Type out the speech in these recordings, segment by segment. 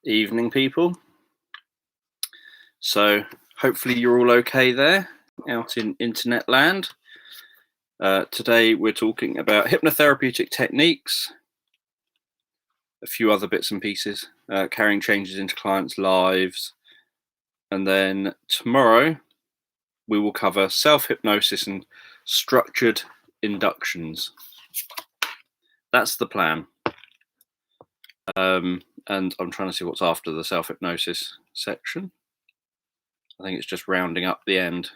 Evening, people. So hopefully you're all okay there out in internet land. Today we're talking about hypnotherapeutic techniques, a few other bits and pieces, carrying changes into clients' lives. And then tomorrow we will cover self-hypnosis and structured inductions. That's the plan. And I'm trying to see what's after the self-hypnosis section. I think it's just rounding up the end.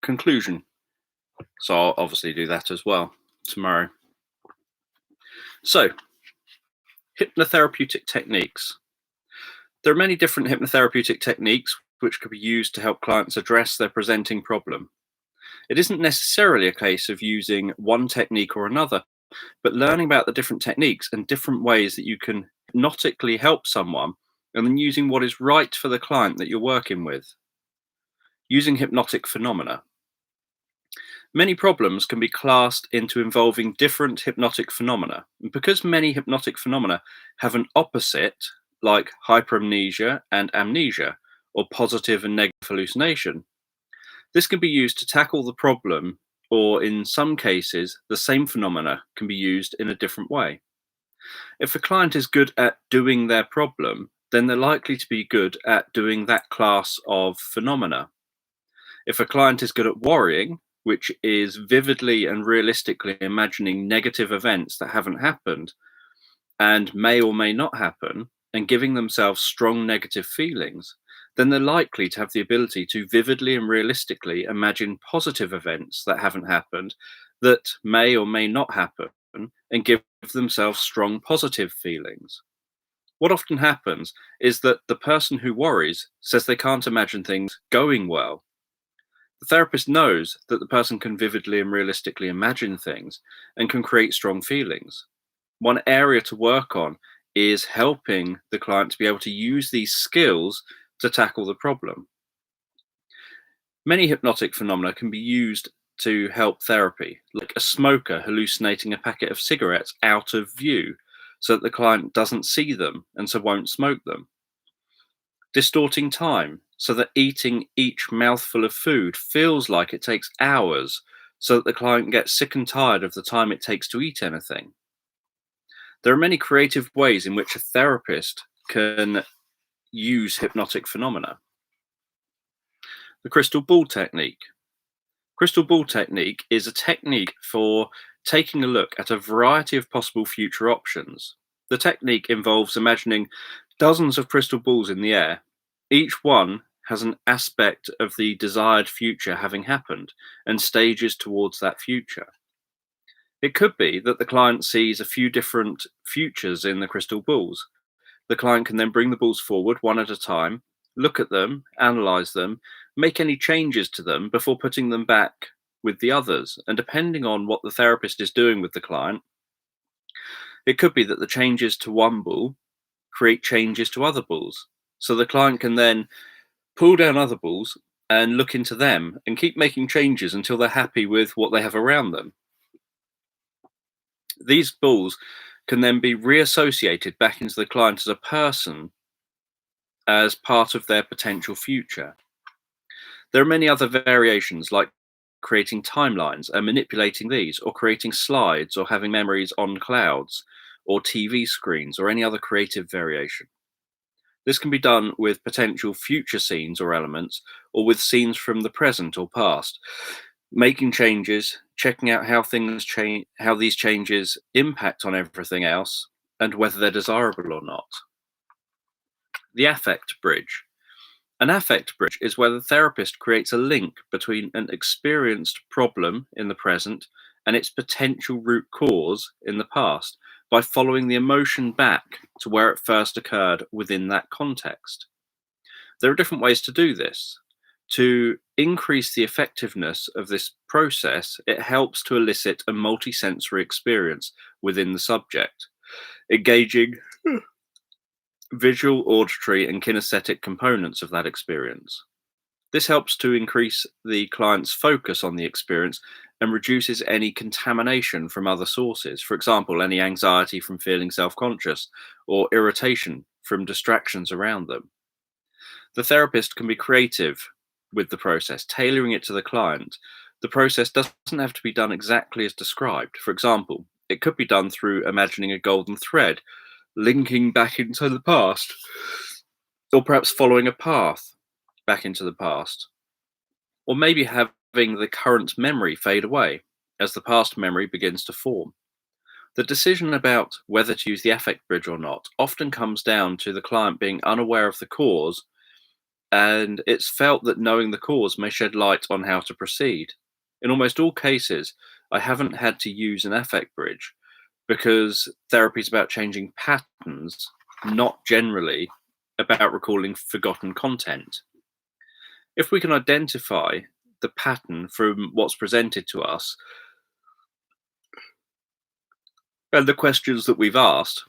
Conclusion. So I'll obviously do that as well tomorrow. So, hypnotherapeutic techniques. There are many different hypnotherapeutic techniques which could be used to help clients address their presenting problem. It isn't necessarily a case of using one technique or another, but learning about the different techniques and different ways that you can hypnotically help someone, and then using what is right for the client that you're working with. Using hypnotic phenomena. Many problems can be classed into involving different hypnotic phenomena. And because many hypnotic phenomena have an opposite, like hyperamnesia and amnesia, or positive and negative hallucination, this can be used to tackle the problem, or in some cases, the same phenomena can be used in a different way. If a client is good at doing their problem, then they're likely to be good at doing that class of phenomena. If a client is good at worrying, which is vividly and realistically imagining negative events that haven't happened and may or may not happen, and giving themselves strong negative feelings, then they're likely to have the ability to vividly and realistically imagine positive events that haven't happened that may or may not happen and give themselves strong positive feelings. What often happens is that the person who worries says they can't imagine things going well. The therapist knows that the person can vividly and realistically imagine things and can create strong feelings. One area to work on is helping the client to be able to use these skills to tackle the problem. Many hypnotic phenomena can be used to help therapy, like a smoker hallucinating a packet of cigarettes out of view so that the client doesn't see them and so won't smoke them. Distorting time so that eating each mouthful of food feels like it takes hours so that the client gets sick and tired of the time it takes to eat anything. There are many creative ways in which a therapist can use hypnotic phenomena. The crystal ball technique. Crystal ball technique is a technique for taking a look at a variety of possible future options. The technique involves imagining dozens of crystal balls in the air. Each one has an aspect of the desired future having happened and stages towards that future. It could be that the client sees a few different futures in the crystal balls. The client can then bring the balls forward one at a time, look at them, analyze them, make any changes to them before putting them back with the others. And depending on what the therapist is doing with the client, it could be that the changes to one ball create changes to other balls. So the client can then pull down other balls and look into them and keep making changes until they're happy with what they have around them. These balls can then be reassociated back into the client as a person as part of their potential future. There are many other variations, like creating timelines and manipulating these, or creating slides, or having memories on clouds, or TV screens, or any other creative variation. This can be done with potential future scenes or elements, or with scenes from the present or past, making changes, checking out how things change, how these changes impact on everything else, and whether they're desirable or not. The affect bridge. An affect bridge is where the therapist creates a link between an experienced problem in the present and its potential root cause in the past by following the emotion back to where it first occurred within that context. There are different ways to do this. To increase the effectiveness of this process, it helps to elicit a multisensory experience within the subject, engaging visual, auditory, and kinesthetic components of that experience. This helps to increase the client's focus on the experience and reduces any contamination from other sources. For example, any anxiety from feeling self-conscious or irritation from distractions around them. The therapist can be creative with the process, tailoring it to the client. The process doesn't have to be done exactly as described. For example, it could be done through imagining a golden thread, linking back into the past, or perhaps following a path back into the past, or maybe having the current memory fade away as the past memory begins to form. The decision about whether to use the affect bridge or not often comes down to the client being unaware of the cause, and it's felt that knowing the cause may shed light on how to proceed. In almost all cases, I haven't had to use an affect bridge because therapy is about changing patterns, not generally about recalling forgotten content. If we can identify the pattern from what's presented to us and the questions that we've asked,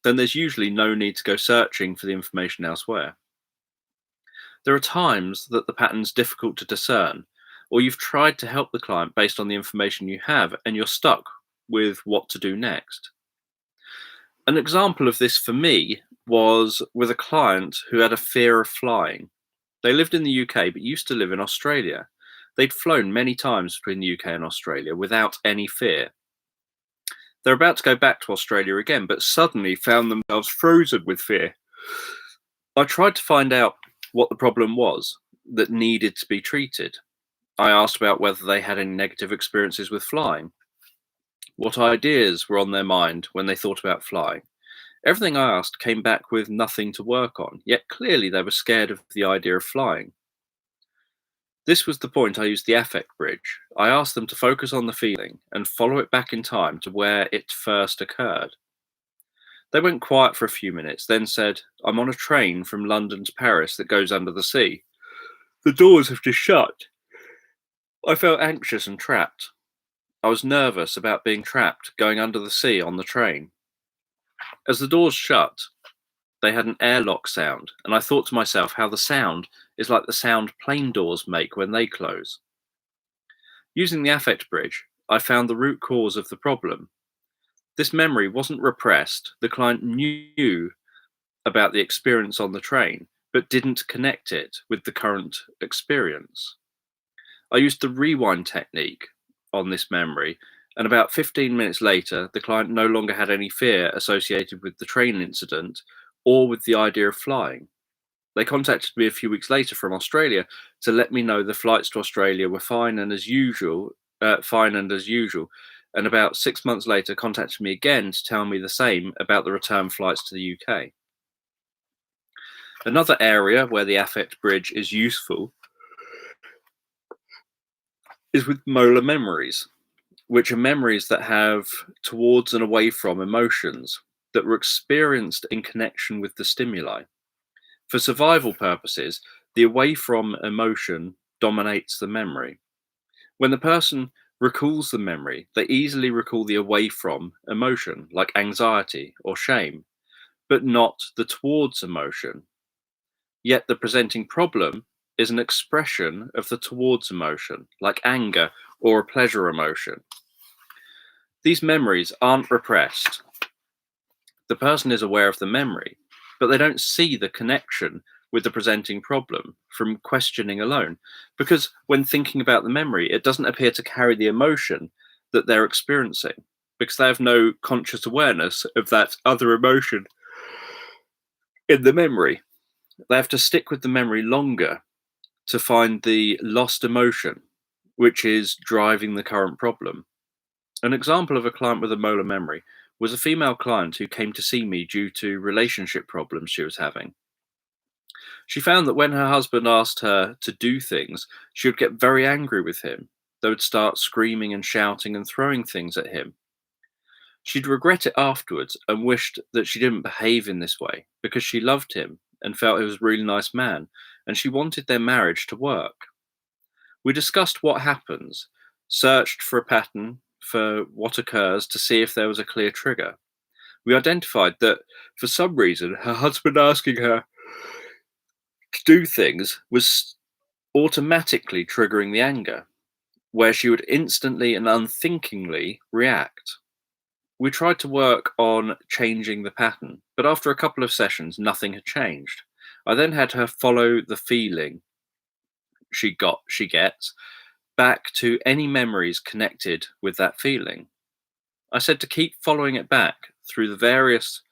then there's usually no need to go searching for the information elsewhere. There are times that the pattern's difficult to discern, or you've tried to help the client based on the information you have and you're stuck with what to do next. An example of this for me was with a client who had a fear of flying. They lived in the UK but used to live in Australia. They'd flown many times between the UK and Australia without any fear. They're about to go back to Australia again, but suddenly found themselves frozen with fear. I tried to find out what the problem was that needed to be treated. I asked about whether they had any negative experiences with flying, what ideas were on their mind when they thought about flying. Everything I asked came back with nothing to work on, yet clearly they were scared of the idea of flying. This was the point I used the affect bridge. I asked them to focus on the feeling and follow it back in time to where it first occurred. They went quiet for a few minutes, then said, "I'm on a train from London to Paris that goes under the sea. The doors have just shut. I felt anxious and trapped. I was nervous about being trapped, going under the sea on the train. As the doors shut, they had an airlock sound, and I thought to myself how the sound is like the sound plane doors make when they close." Using the affect bridge, I found the root cause of the problem. This memory wasn't repressed. The client knew about the experience on the train, but didn't connect it with the current experience. I used the rewind technique on this memory, and about 15 minutes later, the client no longer had any fear associated with the train incident or with the idea of flying. They contacted me a few weeks later from Australia to let me know the flights to Australia were fine and as usual, and about 6 months later contacted me again to tell me the same about the return flights to the UK. Another area where the affect bridge is useful is with molar memories, which are memories that have towards and away from emotions that were experienced in connection with the stimuli. For survival purposes, the away from emotion dominates the memory. When the person recalls the memory, they easily recall the away from emotion, like anxiety or shame, but not the towards emotion. Yet the presenting problem is an expression of the towards emotion, like anger or a pleasure emotion. These memories aren't repressed. The person is aware of the memory, but they don't see the connection with the presenting problem from questioning alone, because when thinking about the memory, it doesn't appear to carry the emotion that they're experiencing, because they have no conscious awareness of that other emotion in the memory. They have to stick with the memory longer to find the lost emotion, which is driving the current problem. An example of a client with a molar memory was a female client who came to see me due to relationship problems she was having. She found that when her husband asked her to do things, she would get very angry with him. They would start screaming and shouting and throwing things at him. She'd regret it afterwards and wished that she didn't behave in this way because she loved him and felt he was a really nice man, and she wanted their marriage to work. We discussed what happens, searched for a pattern for what occurs to see if there was a clear trigger. We identified that for some reason her husband asking her to do things was automatically triggering the anger, where she would instantly and unthinkingly react. We tried to work on changing the pattern, But after a couple of sessions, nothing had changed. I then had her follow the feeling she gets back to any memories connected with that feeling. I said to keep following it back through the various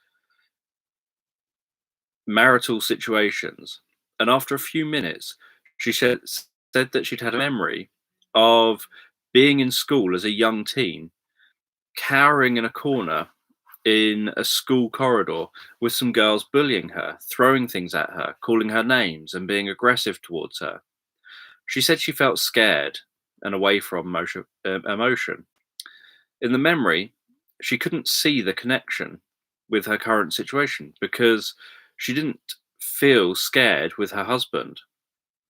marital situations. And after a few minutes, said that she'd had a memory of being in school as a young teen, cowering in a corner in a school corridor with some girls bullying her, throwing things at her, calling her names, and being aggressive towards her. She said she felt scared and away from emotion. In the memory, she couldn't see the connection with her current situation because she didn't feel scared with her husband.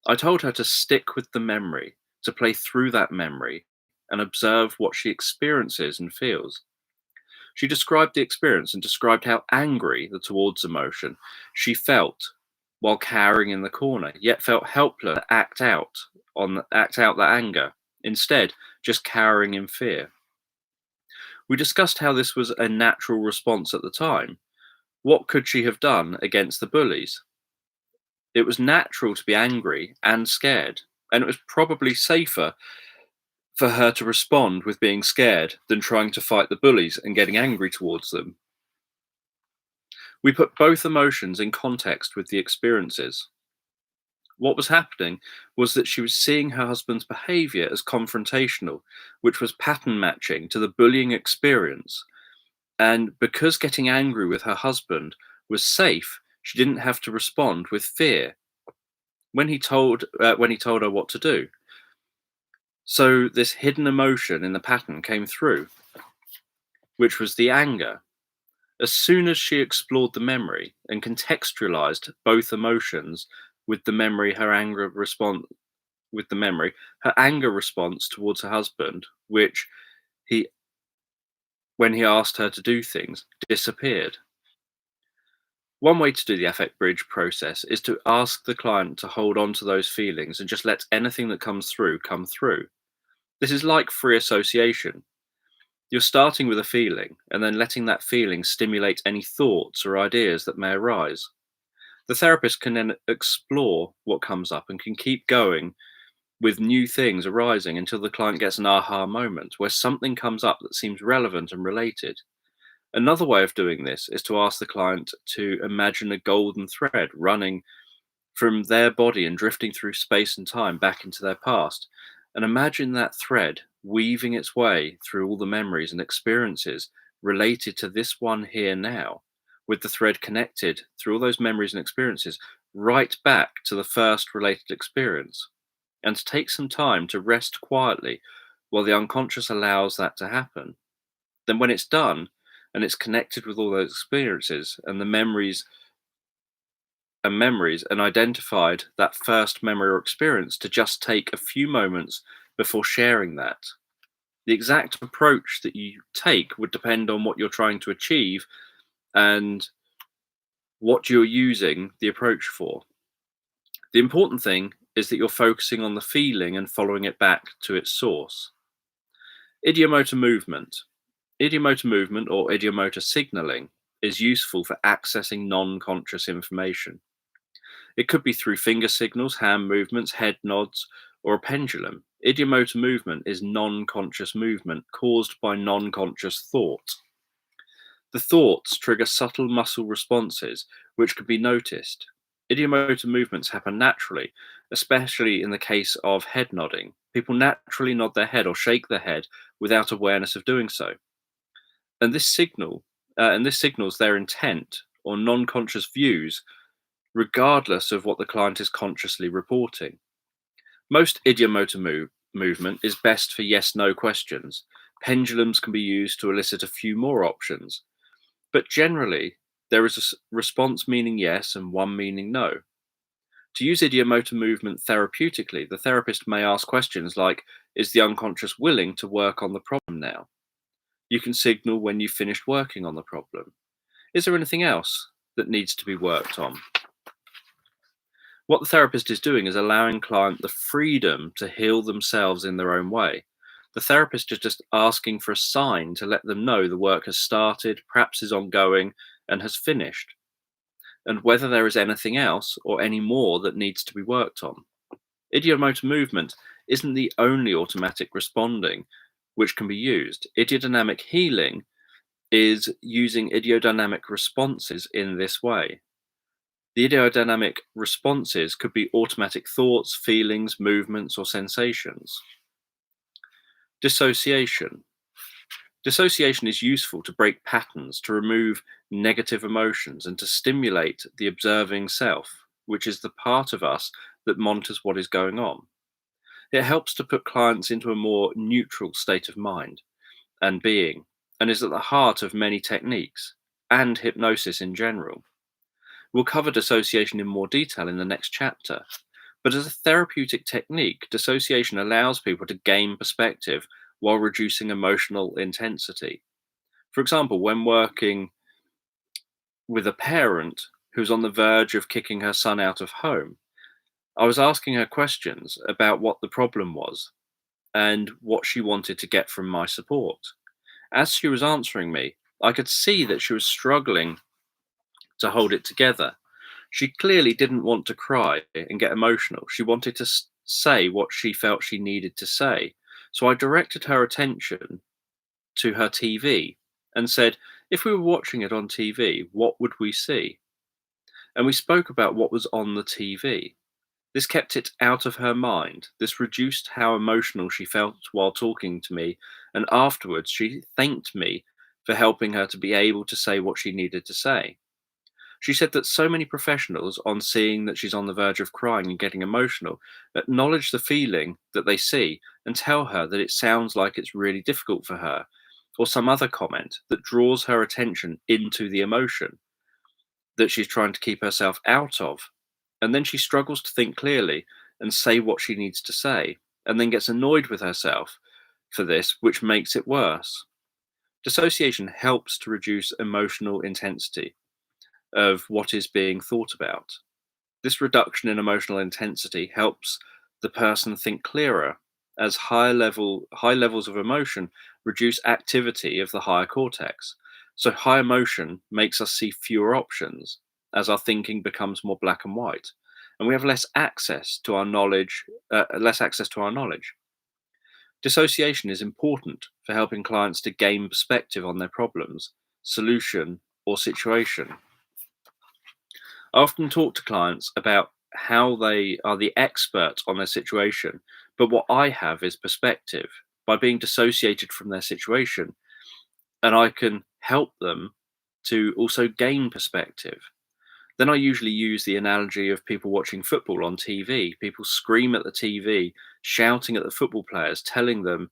I told her to stick with the memory, to play through that memory and observe what she experiences and feels. She described the experience and described how angry, the towards emotion, she felt while cowering in the corner, yet felt helpless to act out that anger, instead just cowering in fear. We discussed how this was a natural response at the time. What could she have done against the bullies? It was natural to be angry and scared, and it was probably safer for her to respond with being scared than trying to fight the bullies and getting angry towards them. We put both emotions in context with the experiences. What was happening was that she was seeing her husband's behavior as confrontational, which was pattern matching to the bullying experience. And because getting angry with her husband was safe, she didn't have to respond with fear when he told her what to do. So this hidden emotion in the pattern came through, which was the anger. As soon as she explored the memory and contextualized both emotions with the memory, her anger response towards her husband, which he when he asked her to do things, disappeared. One way to do the affect bridge process is to ask the client to hold on to those feelings and just let anything that comes through come through. This is like free association. You're starting with a feeling and then letting that feeling stimulate any thoughts or ideas that may arise. The therapist can then explore what comes up and can keep going with new things arising until the client gets an aha moment where something comes up that seems relevant and related. Another way of doing this is to ask the client to imagine a golden thread running from their body and drifting through space and time back into their past. And imagine that thread weaving its way through all the memories and experiences related to this one here now, with the thread connected through all those memories and experiences right back to the first related experience. And to take some time to rest quietly while the unconscious allows that to happen. Then, when it's done and it's connected with all those experiences and the memories and identified that first memory or experience, to just take a few moments before sharing that. The exact approach that you take would depend on what you're trying to achieve and what you're using the approach for. The important thing is that you're focusing on the feeling and following it back to its source. Idiomotor movement. Idiomotor movement or idiomotor signaling is useful for accessing non-conscious information. It could be through finger signals, hand movements, head nods, or a pendulum. Idiomotor movement is non-conscious movement caused by non-conscious thought. The thoughts trigger subtle muscle responses which can be noticed. Idiomotor movements happen naturally, especially in the case of head nodding. People naturally nod their head or shake their head without awareness of doing so. And this signals their intent or non-conscious views, regardless of what the client is consciously reporting. Most idiomotor movement is best for yes-no questions. Pendulums can be used to elicit a few more options. But generally, there is a response meaning yes and one meaning no. To use idiomotor movement therapeutically, the therapist may ask questions like, is the unconscious willing to work on the problem now? You can signal when you've finished working on the problem. Is there anything else that needs to be worked on? What the therapist is doing is allowing client the freedom to heal themselves in their own way. The therapist is just asking for a sign to let them know the work has started, perhaps is ongoing, and has finished, and whether there is anything else or any more that needs to be worked on. Idiomotor movement isn't the only automatic responding which can be used. Idiodynamic healing is using idiodynamic responses in this way. The idiodynamic responses could be automatic thoughts, feelings, movements, or sensations. Dissociation. Dissociation is useful to break patterns, to remove negative emotions, and to stimulate the observing self, which is the part of us that monitors what is going on. It helps to put clients into a more neutral state of mind and being, and is at the heart of many techniques and hypnosis in general. We'll cover dissociation in more detail in the next chapter, but as a therapeutic technique, dissociation allows people to gain perspective while reducing emotional intensity. For example, when working with a parent who's on the verge of kicking her son out of home, I was asking her questions about what the problem was and what she wanted to get from my support. As she was answering me, I could see that she was struggling to hold it together. She clearly didn't want to cry and get emotional. She wanted to say what she felt she needed to say. So I directed her attention to her TV and said, if we were watching it on TV, what would we see? And we spoke about what was on the TV. This kept it out of her mind. This reduced how emotional she felt while talking to me, and afterwards she thanked me for helping her to be able to say what she needed to say. She said that so many professionals, on seeing that she's on the verge of crying and getting emotional, acknowledge the feeling that they see and tell her that it sounds like it's really difficult for her, or some other comment that draws her attention into the emotion that she's trying to keep herself out of. And then she struggles to think clearly and say what she needs to say, and then gets annoyed with herself for this, which makes it worse. Dissociation helps to reduce emotional intensity of what is being thought about. This reduction in emotional intensity helps the person think clearer, as high levels of emotion reduce activity of the higher cortex. So high emotion makes us see fewer options as our thinking becomes more black and white, and we have less access to our knowledge. Dissociation is important for helping clients to gain perspective on their problems, solution, or situation. I often talk to clients about how they are the expert on their situation, but what I have is perspective. By being dissociated from their situation, and I can help them to also gain perspective. Then I usually use the analogy of people watching football on TV. People scream at the TV, shouting at the football players, telling them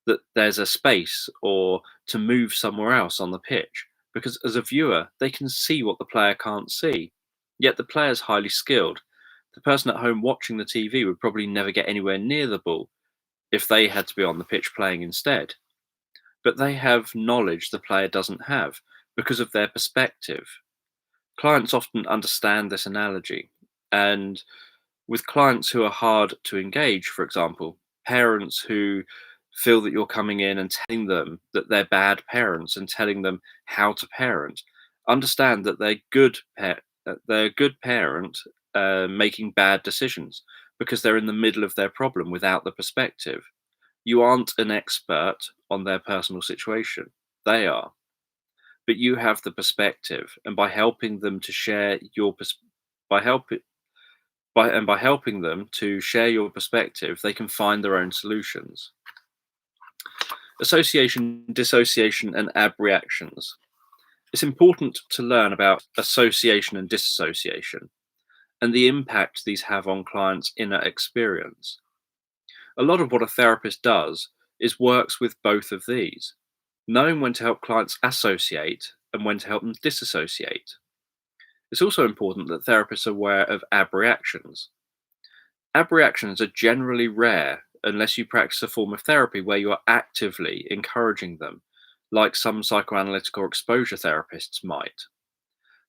that there's a space or to move somewhere else on the pitch. Because as a viewer, they can see what the player can't see. Yet the player's highly skilled. The person at home watching the TV would probably never get anywhere near the ball if they had to be on the pitch playing instead. But they have knowledge the player doesn't have because of their perspective. Clients often understand this analogy, and with clients who are hard to engage, for example, parents who feel that you're coming in and telling them that they're bad parents and telling them how to parent, understand that they're a good parent making bad decisions because they're in the middle of their problem without the perspective. You aren't an expert on their personal situation; they are. But you have the perspective, and by helping them to share your by help by helping them to share your perspective, they can find their own solutions. Association, dissociation, and abreactions. It's important to learn about association and disassociation and the impact these have on clients' inner experience. A lot of what a therapist does is works with both of these, knowing when to help clients associate and when to help them disassociate. It's also important that therapists are aware of abreactions. Abreactions are generally rare unless you practice a form of therapy where you are actively encouraging them, like some psychoanalytic or exposure therapists might.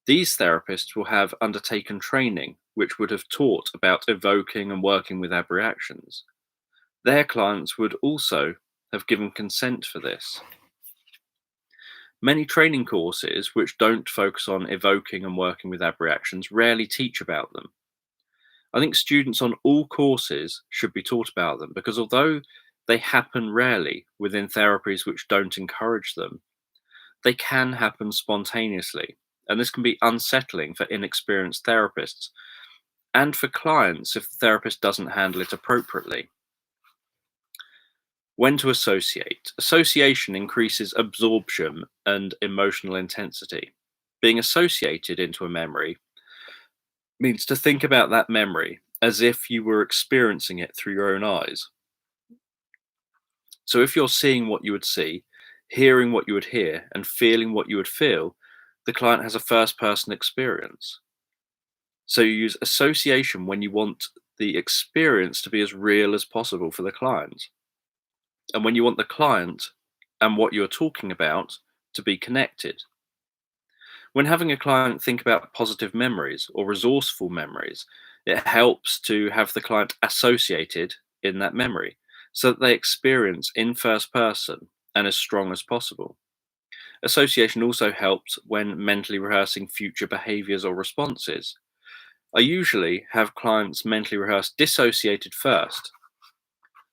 These therapists will have undertaken training which would have taught about evoking and working with abreactions. Their clients would also have given consent for this. Many training courses which don't focus on evoking and working with abreactions rarely teach about them. I think students on all courses should be taught about them because although they happen rarely within therapies which don't encourage them, they can happen spontaneously. And this can be unsettling for inexperienced therapists and for clients if the therapist doesn't handle it appropriately. When to associate. Association increases absorption and emotional intensity. Being associated into a memory means to think about that memory as if you were experiencing it through your own eyes. So if you're seeing what you would see, hearing what you would hear, and feeling what you would feel, the client has a first person experience. So you use association when you want the experience to be as real as possible for the client. And when you want the client and what you're talking about to be connected. When having a client think about positive memories or resourceful memories, it helps to have the client associated in that memory so that they experience in first person and as strong as possible. Association also helps when mentally rehearsing future behaviors or responses. I usually have clients mentally rehearse dissociated first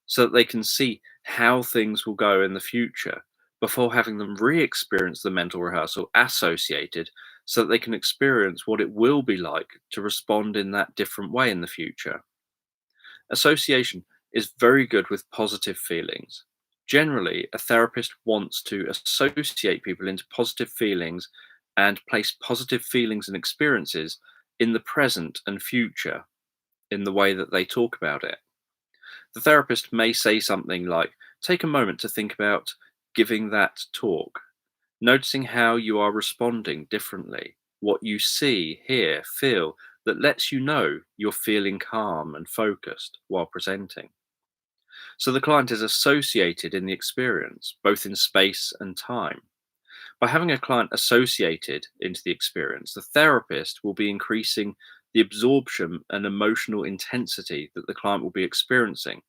so that they can see how things will go in the future before having them re-experience the mental rehearsal associated so that they can experience what it will be like to respond in that different way in the future. Association is very good with positive feelings. Generally, a therapist wants to associate people into positive feelings and place positive feelings and experiences in the present and future in the way that they talk about it. The therapist may say something like, take a moment to think about giving that talk, noticing how you are responding differently, what you see, hear, feel that lets you know you're feeling calm and focused while presenting. So the client is associated in the experience, both in space and time. By having a client associated into the experience, the therapist will be increasing the absorption and emotional intensity that the client will be experiencing.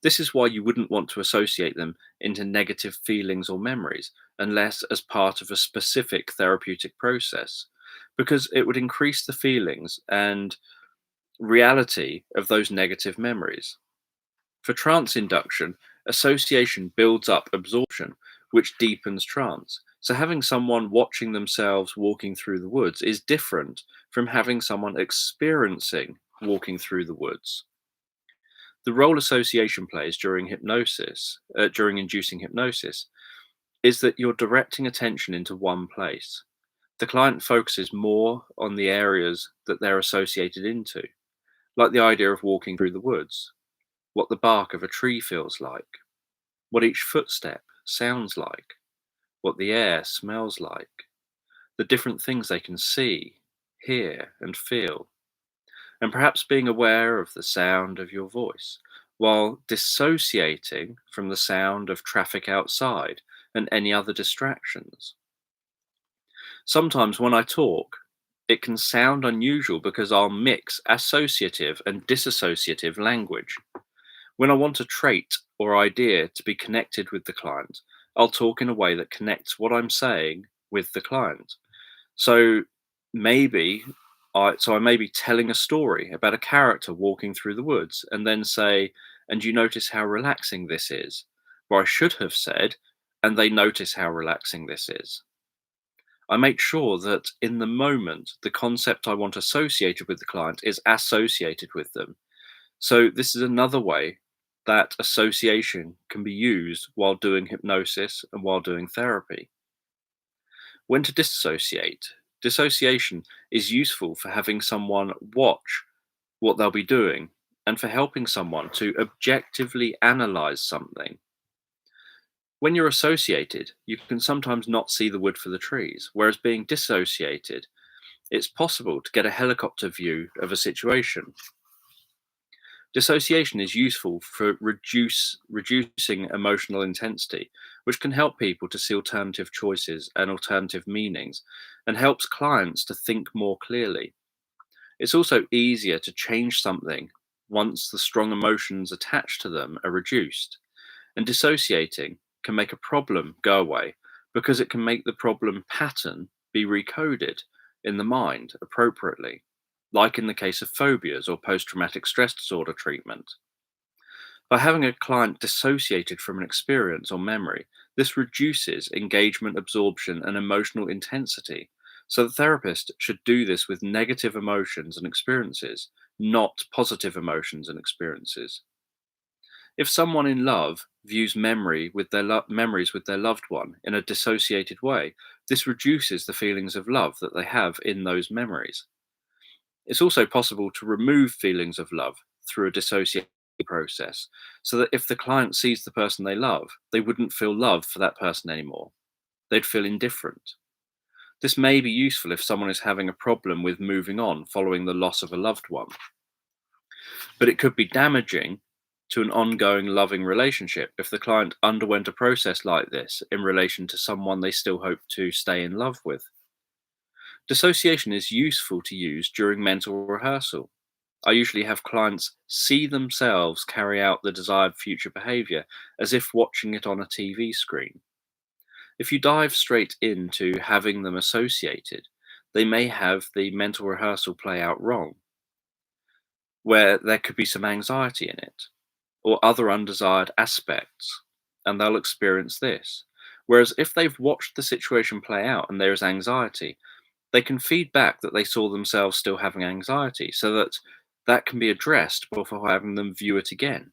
This is why you wouldn't want to associate them into negative feelings or memories unless as part of a specific therapeutic process, because it would increase the feelings and reality of those negative memories. For trance induction, association builds up absorption, which deepens trance. So having someone watching themselves walking through the woods is different from having someone experiencing walking through the woods. The role association plays during during inducing hypnosis, is that you're directing attention into one place. The client focuses more on the areas that they're associated into, like the idea of walking through the woods, what the bark of a tree feels like, what each footstep sounds like, what the air smells like, the different things they can see, hear, and feel, and perhaps being aware of the sound of your voice, while dissociating from the sound of traffic outside and any other distractions. Sometimes when I talk, it can sound unusual because I'll mix associative and disassociative language. When I want a trait or idea to be connected with the client, I'll talk in a way that connects what I'm saying with the client. So maybe I may be telling a story about a character walking through the woods and then say, and you notice how relaxing this is. Or I should have said, and they notice how relaxing this is. I make sure that in the moment, the concept I want associated with the client is associated with them. So this is another way that association can be used while doing hypnosis and while doing therapy. When to dissociate. Dissociation is useful for having someone watch what they'll be doing and for helping someone to objectively analyze something. When you're associated, you can sometimes not see the wood for the trees, whereas being dissociated, it's possible to get a helicopter view of a situation. Dissociation is useful for reducing emotional intensity, which can help people to see alternative choices and alternative meanings, and helps clients to think more clearly. It's also easier to change something once the strong emotions attached to them are reduced, and dissociating can make a problem go away because it can make the problem pattern be recoded in the mind appropriately, like in the case of phobias or post traumatic stress disorder treatment. By having a client dissociated from an experience or memory, this reduces engagement, absorption, and emotional intensity. So the therapist should do this with negative emotions and experiences, not positive emotions and experiences. If someone in love views memories with their loved one in a dissociated way, this reduces the feelings of love that they have in those memories. It's also possible to remove feelings of love through a dissociation process, so that if the client sees the person they love, they wouldn't feel love for that person anymore. They'd feel indifferent. This may be useful if someone is having a problem with moving on following the loss of a loved one, but it could be damaging to an ongoing loving relationship if the client underwent a process like this in relation to someone they still hope to stay in love with. Dissociation is useful to use during mental rehearsal. I usually have clients see themselves carry out the desired future behavior as if watching it on a TV screen. If you dive straight into having them associated, they may have the mental rehearsal play out wrong, where there could be some anxiety in it or other undesired aspects, and they'll experience this. Whereas if they've watched the situation play out and there is anxiety, they can feed back that they saw themselves still having anxiety, so that can be addressed before having them view it again,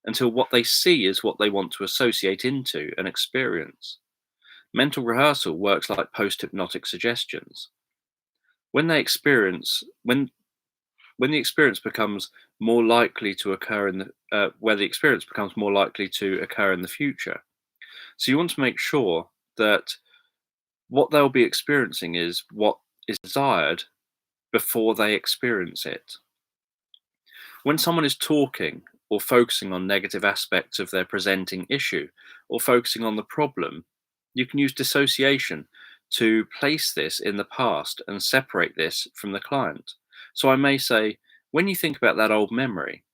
until what they see is what they want to associate into and experience. Mental rehearsal works like post-hypnotic suggestions. When they experience when the experience becomes more likely to occur in the where the experience becomes more likely to occur in the future. So you want to make sure that what they'll be experiencing is what is desired before they experience it. When someone is talking or focusing on negative aspects of their presenting issue or focusing on the problem, you can use dissociation to place this in the past and separate this from the client. So I may say, when you think about that old memory,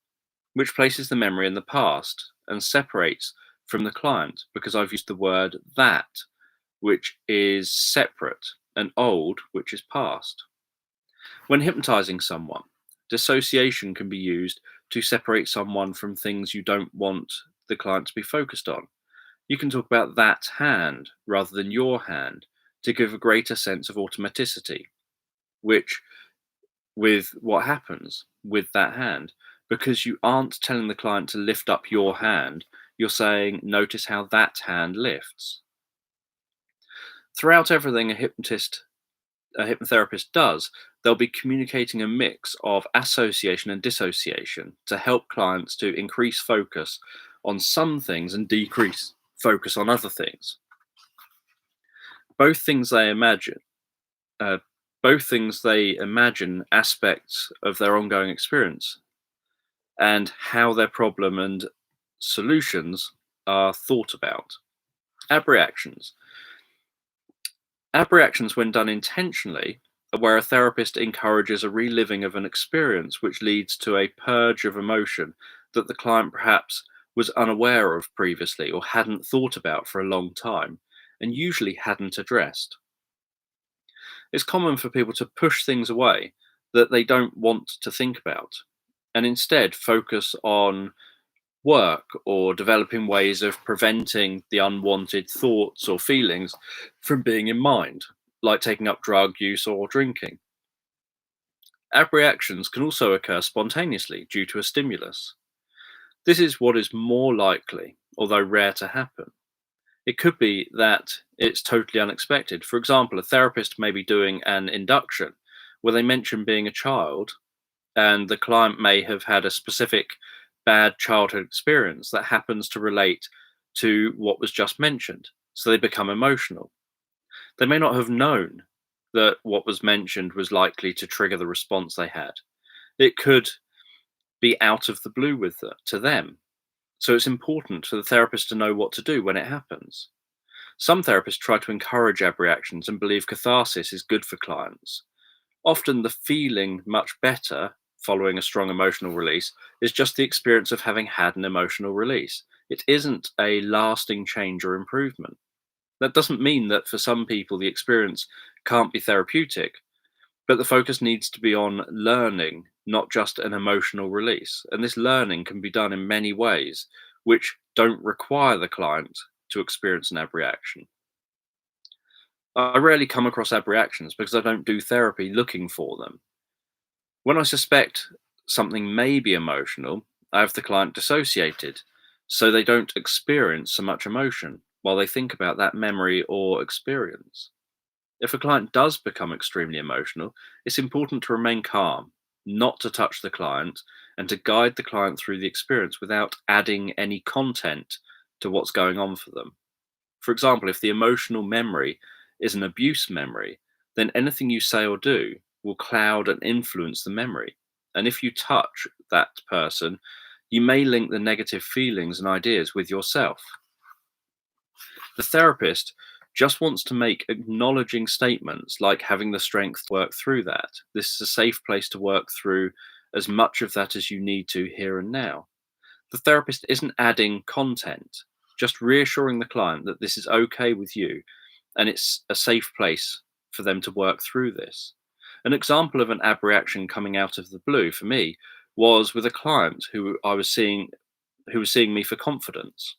which places the memory in the past and separates from the client, because I've used the word that, which is separate, and old, which is past. When hypnotizing someone, dissociation can be used to separate someone from things you don't want the client to be focused on. You can talk about that hand rather than your hand to give a greater sense of automaticity, which with what happens with that hand, because you aren't telling the client to lift up your hand, you're saying, notice how that hand lifts. Throughout everything a hypnotherapist does, they'll be communicating a mix of association and dissociation to help clients to increase focus on some things and decrease focus on other things. Both things they imagine, uh, aspects of their ongoing experience and how their problem and solutions are thought about. Abreactions. Abreactions, when done intentionally, are where a therapist encourages a reliving of an experience which leads to a purge of emotion that the client perhaps was unaware of previously or hadn't thought about for a long time and usually hadn't addressed. It's common for people to push things away that they don't want to think about and instead focus on work or developing ways of preventing the unwanted thoughts or feelings from being in mind, like taking up drug use or drinking. Abreactions can also occur spontaneously due to a stimulus. This is what is more likely, although rare to happen. It could be that it's totally unexpected. For example, a therapist may be doing an induction where they mention being a child, and the client may have had a specific bad childhood experience that happens to relate to what was just mentioned. So they become emotional. They may not have known that what was mentioned was likely to trigger the response they had. It could be out of the blue to them. So it's important for the therapist to know what to do when it happens. Some therapists try to encourage abreactions and believe catharsis is good for clients. Often the feeling much better following a strong emotional release is just the experience of having had an emotional release. It isn't a lasting change or improvement. That doesn't mean that for some people the experience can't be therapeutic, but the focus needs to be on learning, not just an emotional release. And this learning can be done in many ways, which don't require the client to experience an abreaction. I rarely come across abreactions because I don't do therapy looking for them. When I suspect something may be emotional, I have the client dissociated so they don't experience so much emotion while they think about that memory or experience. If a client does become extremely emotional, it's important to remain calm, not to touch the client, and to guide the client through the experience without adding any content to what's going on for them. For example, if the emotional memory is an abuse memory, then anything you say or do will cloud and influence the memory. And if you touch that person, you may link the negative feelings and ideas with yourself. The therapist just wants to make acknowledging statements like having the strength to work through that. This is a safe place to work through as much of that as you need to here and now. The therapist isn't adding content, just reassuring the client that this is okay with you and it's a safe place for them to work through this. An example of an abreaction coming out of the blue for me was with a client who was seeing me for confidence.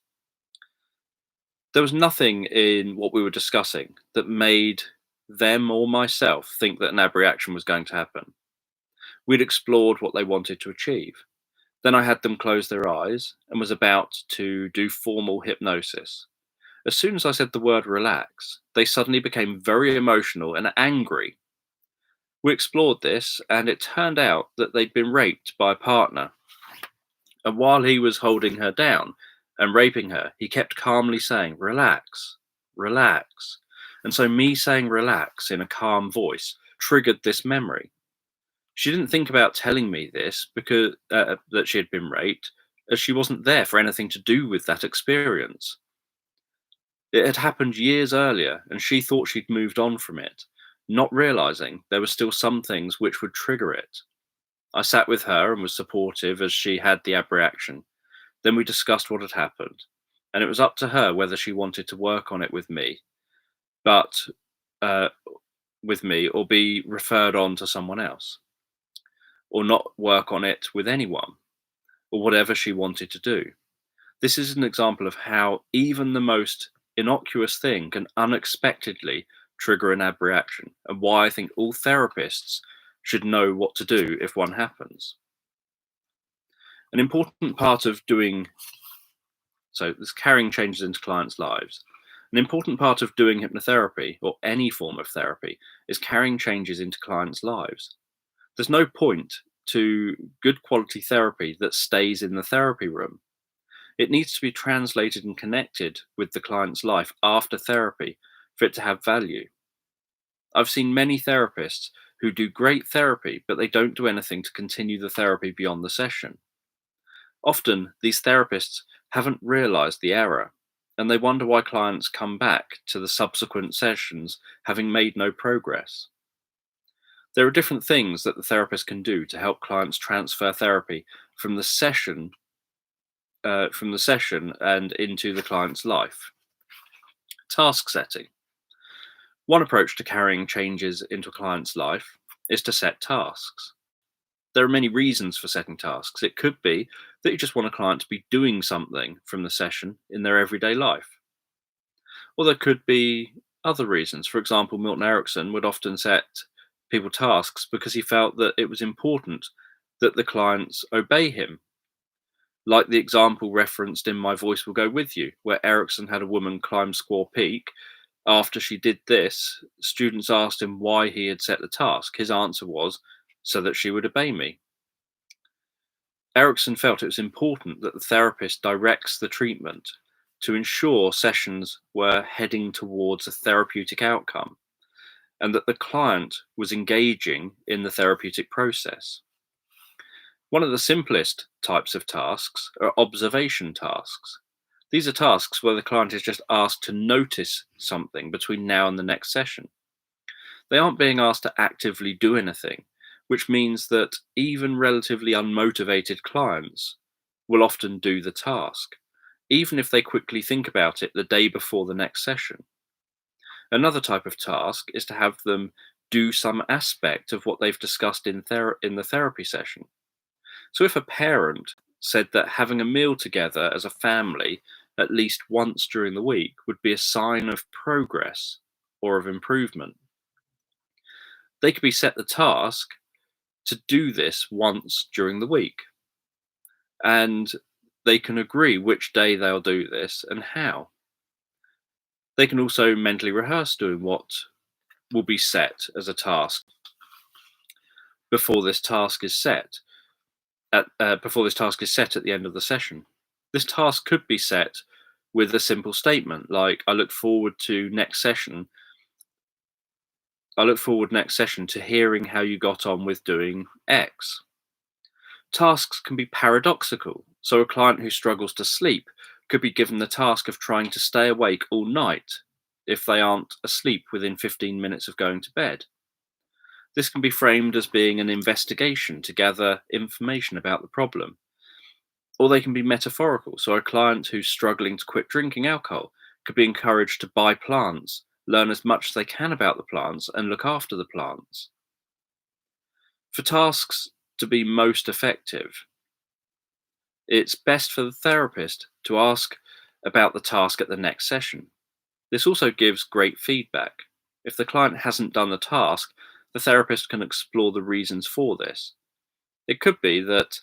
There was nothing in what we were discussing that made them or myself think that an abreaction was going to happen. We'd explored what they wanted to achieve. Then I had them close their eyes and was about to do formal hypnosis. As soon as I said the word relax, they suddenly became very emotional and angry. We explored this, and it turned out that they'd been raped by a partner. And while he was holding her down and raping her, he kept calmly saying, "Relax, relax." And so me saying relax in a calm voice triggered this memory. She didn't think about telling me this because that she had been raped, as she wasn't there for anything to do with that experience. It had happened years earlier, and she thought she'd moved on from it, not realizing there were still some things which would trigger it. I sat with her and was supportive as she had the abreaction. Then we discussed what had happened, and it was up to her whether she wanted to work on it but uh, with me, or be referred on to someone else, or not work on it with anyone, or whatever she wanted to do. This is an example of how even the most innocuous thing can unexpectedly trigger an abreaction, and why I think all therapists should know what to do if one happens. An important part of doing this carrying changes into clients' lives. An important part of doing hypnotherapy or any form of therapy is carrying changes into clients' lives. There's no point to good quality therapy that stays in the therapy room. It needs to be translated and connected with the client's life after therapy for it to have value. I've seen many therapists who do great therapy, but they don't do anything to continue the therapy beyond the session. Often, these therapists haven't realized the error, and they wonder why clients come back to the subsequent sessions having made no progress. There are different things that the therapist can do to help clients transfer therapy from the session and into the client's life. Task setting. One approach to carrying changes into a client's life is to set tasks. There are many reasons for setting tasks. It could be that you just want a client to be doing something from the session in their everyday life. Or there could be other reasons. For example, Milton Erickson would often set people tasks because he felt that it was important that the clients obey him. Like the example referenced in My Voice Will Go With You, where Erickson had a woman climb Squaw Peak. After she did this, students asked him why he had set the task. His answer was, so that she would obey me. Erickson felt it was important that the therapist directs the treatment to ensure sessions were heading towards a therapeutic outcome, and that the client was engaging in the therapeutic process. One of the simplest types of tasks are observation tasks. These are tasks where the client is just asked to notice something between now and the next session. They aren't being asked to actively do anything, which means that even relatively unmotivated clients will often do the task, even if they quickly think about it the day before the next session. Another type of task is to have them do some aspect of what they've discussed in the therapy session. So if a parent said that having a meal together as a family at least once during the week would be a sign of progress or of improvement, they could be set the task to do this once during the week. And they can agree which day they'll do this and how. They can also mentally rehearse doing what will be set as a task before this task is set at the end of the session. This task could be set with a simple statement like, I look forward next session to hearing how you got on with doing X. Tasks can be paradoxical, so a client who struggles to sleep could be given the task of trying to stay awake all night if they aren't asleep within 15 minutes of going to bed. This can be framed as being an investigation to gather information about the problem. Or they can be metaphorical, so a client who's struggling to quit drinking alcohol could be encouraged to buy plants, learn as much as they can about the plants, and look after the plants. For tasks to be most effective, it's best for the therapist to ask about the task at the next session. This also gives great feedback. If the client hasn't done the task, the therapist can explore the reasons for this. It could be that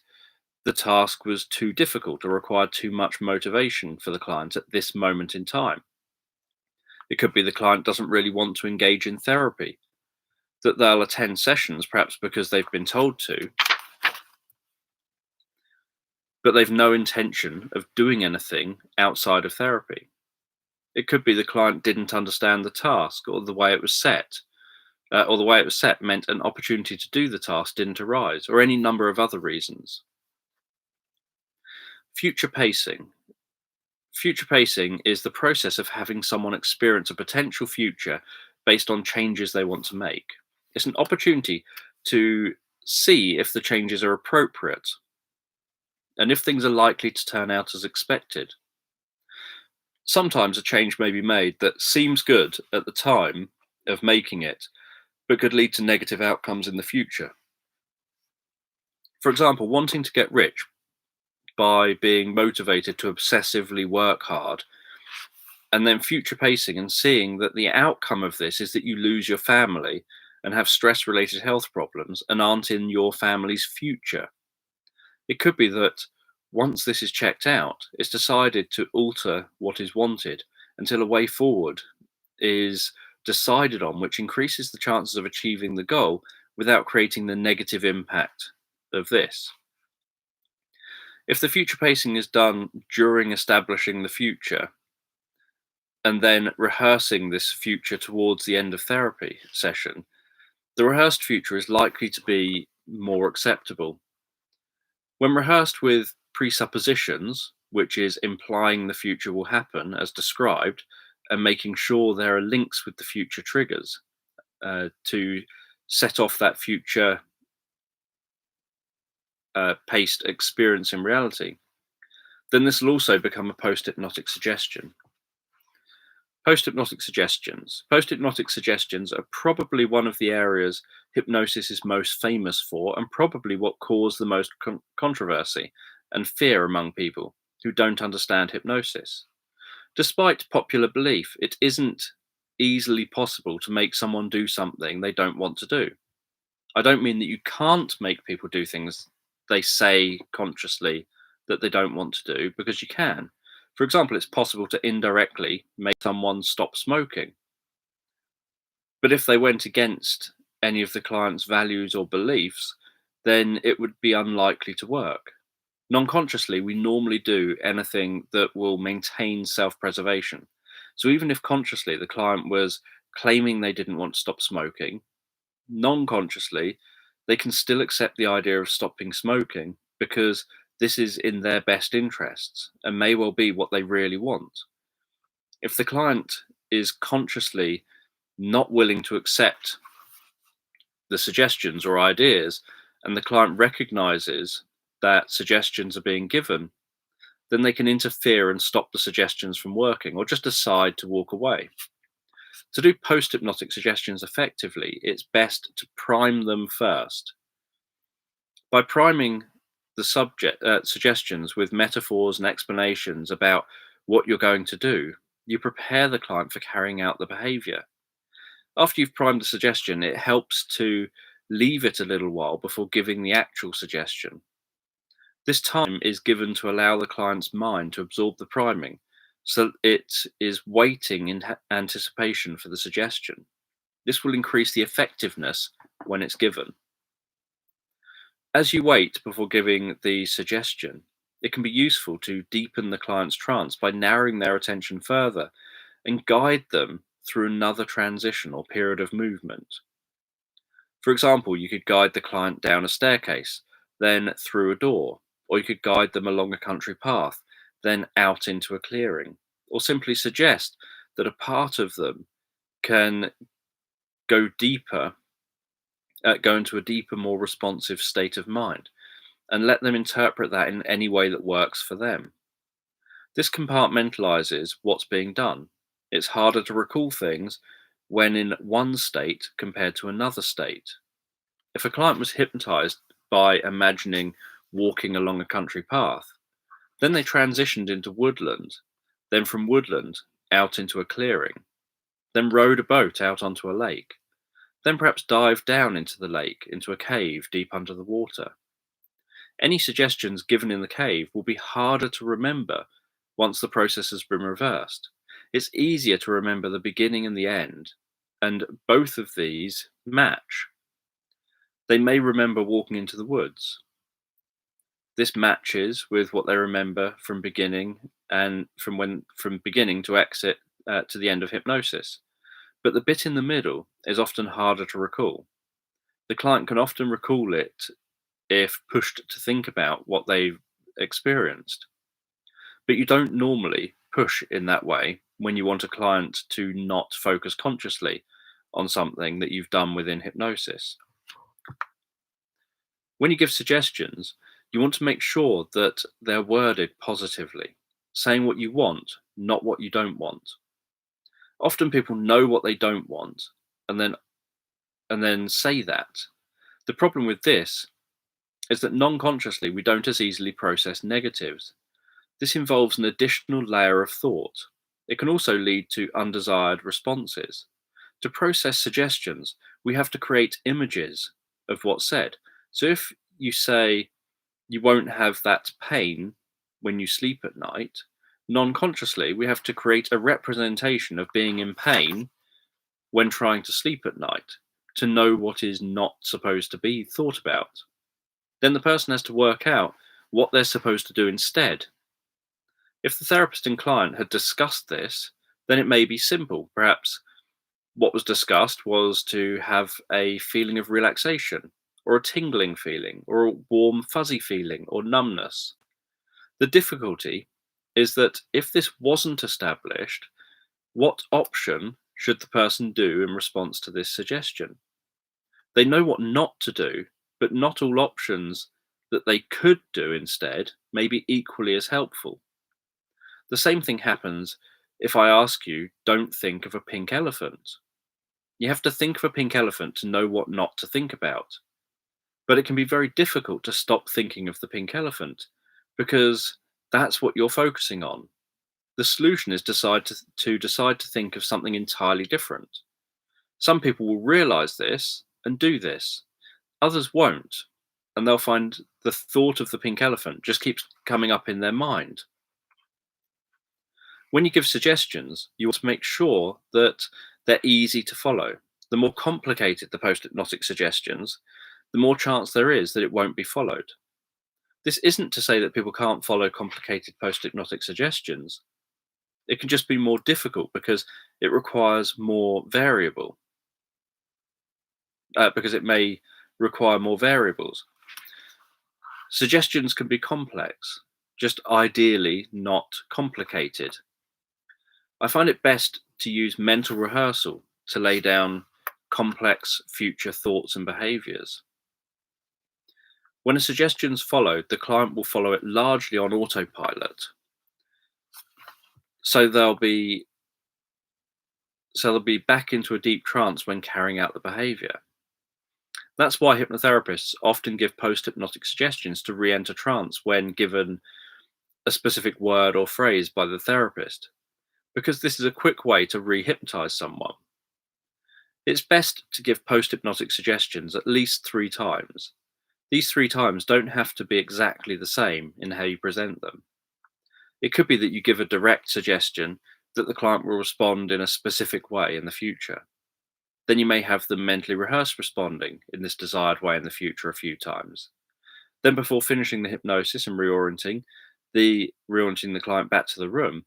the task was too difficult or required too much motivation for the client at this moment in time. It could be the client doesn't really want to engage in therapy, that they'll attend sessions perhaps because they've been told to, but they've no intention of doing anything outside of therapy. It could be the client didn't understand the task or the way it was set, meant an opportunity to do the task didn't arise, or any number of other reasons. Future pacing. Future pacing is the process of having someone experience a potential future based on changes they want to make. It's an opportunity to see if the changes are appropriate and if things are likely to turn out as expected. Sometimes a change may be made that seems good at the time of making it, but could lead to negative outcomes in the future. For example, wanting to get rich by being motivated to obsessively work hard, and then future pacing and seeing that the outcome of this is that you lose your family and have stress related health problems and aren't in your family's future. It could be that once this is checked out, it's decided to alter what is wanted until a way forward is decided on, which increases the chances of achieving the goal without creating the negative impact of this. If the future pacing is done during establishing the future and then rehearsing this future towards the end of therapy session, the rehearsed future is likely to be more acceptable. When rehearsed with presuppositions, which is implying the future will happen as described, and making sure there are links with the future triggers to set off that future paced experience in reality, then this will also become a post-hypnotic suggestion. Post-hypnotic suggestions. Post-hypnotic suggestions are probably one of the areas hypnosis is most famous for, and probably what caused the most controversy and fear among people who don't understand hypnosis. Despite popular belief, it isn't easily possible to make someone do something they don't want to do. I don't mean that you can't make people do things they say consciously that they don't want to do, because you can. For example, it's possible to indirectly make someone stop smoking. But if they went against any of the client's values or beliefs, then it would be unlikely to work. Non-consciously, we normally do anything that will maintain self-preservation. So even if consciously the client was claiming they didn't want to stop smoking, non-consciously, they can still accept the idea of stopping smoking because this is in their best interests and may well be what they really want. If the client is consciously not willing to accept the suggestions or ideas, and the client recognizes that suggestions are being given, then they can interfere and stop the suggestions from working, or just decide to walk away. To do post-hypnotic suggestions effectively, it's best to prime them first. By priming the suggestions with metaphors and explanations about what you're going to do, you prepare the client for carrying out the behavior. After you've primed the suggestion, it helps to leave it a little while before giving the actual suggestion. This time is given to allow the client's mind to absorb the priming, so it is waiting in anticipation for the suggestion. This will increase the effectiveness when it's given. As you wait before giving the suggestion, it can be useful to deepen the client's trance by narrowing their attention further and guide them through another transition or period of movement. For example, you could guide the client down a staircase, then through a door, or you could guide them along a country path, then out into a clearing, or simply suggest that a part of them can go deeper, go into a deeper, more responsive state of mind, and let them interpret that in any way that works for them. This compartmentalizes what's being done. It's harder to recall things when in one state compared to another state. If a client was hypnotized by imagining walking along a country path, then they transitioned into woodland, then from woodland out into a clearing, then rowed a boat out onto a lake, then perhaps dived down into the lake, into a cave deep under the water. Any suggestions given in the cave will be harder to remember once the process has been reversed. It's easier to remember the beginning and the end, and both of these match. They may remember walking into the woods. This matches with what they remember from beginning and from beginning to exit to the end of hypnosis. But the bit in the middle is often harder to recall. The client can often recall it if pushed to think about what they've experienced. But you don't normally push in that way when you want a client to not focus consciously on something that you've done within hypnosis. When you give suggestions, you want to make sure that they're worded positively, saying what you want, not what you don't want. Often people know what they don't want and then say that. The problem with this is that non-consciously we don't as easily process negatives. This involves an additional layer of thought. It can also lead to undesired responses. To process suggestions, we have to create images of what's said. So if you say you won't have that pain when you sleep at night, non-consciously we have to create a representation of being in pain when trying to sleep at night to know what is not supposed to be thought about. Then the person has to work out what they're supposed to do instead. If the therapist and client had discussed this, then it may be simple. Perhaps what was discussed was to have a feeling of relaxation, or a tingling feeling, or a warm, fuzzy feeling, or numbness. The difficulty is that if this wasn't established, what option should the person do in response to this suggestion? They know what not to do, but not all options that they could do instead may be equally as helpful. The same thing happens if I ask you, don't think of a pink elephant. You have to think of a pink elephant to know what not to think about. But it can be very difficult to stop thinking of the pink elephant because that's what you're focusing on. The solution is to decide to think of something entirely different. Some people will realize this and do this. Others won't, and they'll find the thought of the pink elephant just keeps coming up in their mind. When you give suggestions, you want to make sure that they're easy to follow. The more complicated the post-hypnotic suggestions, the more chance there is that it won't be followed. This isn't to say that people can't follow complicated post-hypnotic suggestions. It can just be more difficult because it requires more variable. Because it may require more variables. Suggestions can be complex, just ideally not complicated. I find it best to use mental rehearsal to lay down complex future thoughts and behaviors. When a suggestion is followed, the client will follow it largely on autopilot. So they'll be so they'll be back into a deep trance when carrying out the behavior. That's why hypnotherapists often give post hypnotic suggestions to re enter trance when given a specific word or phrase by the therapist, because this is a quick way to re hypnotize someone. It's best to give post hypnotic suggestions at least 3 times. These 3 times don't have to be exactly the same in how you present them. It could be that you give a direct suggestion that the client will respond in a specific way in the future. Then you may have them mentally rehearse responding in this desired way in the future a few times. Then, before finishing the hypnosis and reorienting the client back to the room,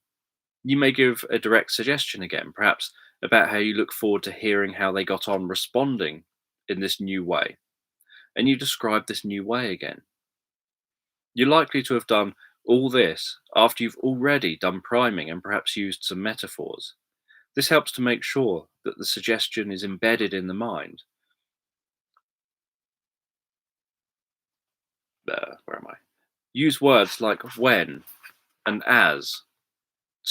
you may give a direct suggestion again, perhaps about how you look forward to hearing how they got on responding in this new way. And you describe this new way again. You're likely to have done all this after you've already done priming and perhaps used some metaphors. This helps to make sure that the suggestion is embedded in the mind. Where am I? Use words like when and as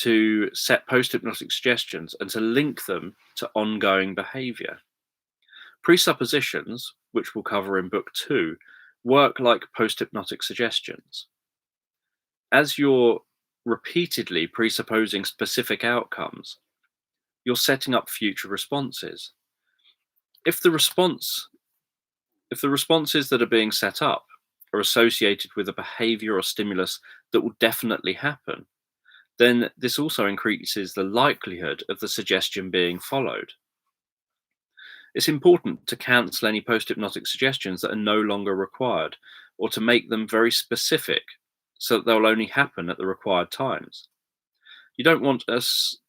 to set post hypnotic suggestions and to link them to ongoing behavior. Presuppositions, which we'll cover in book 2, work like post hypnotic suggestions. As you're repeatedly presupposing specific outcomes, you're setting up future responses. If the responses that are being set up are associated with a behavior or stimulus that will definitely happen, then this also increases the likelihood of the suggestion being followed. It's important to cancel any post-hypnotic suggestions that are no longer required, or to make them very specific so that they'll only happen at the required times. You don't want a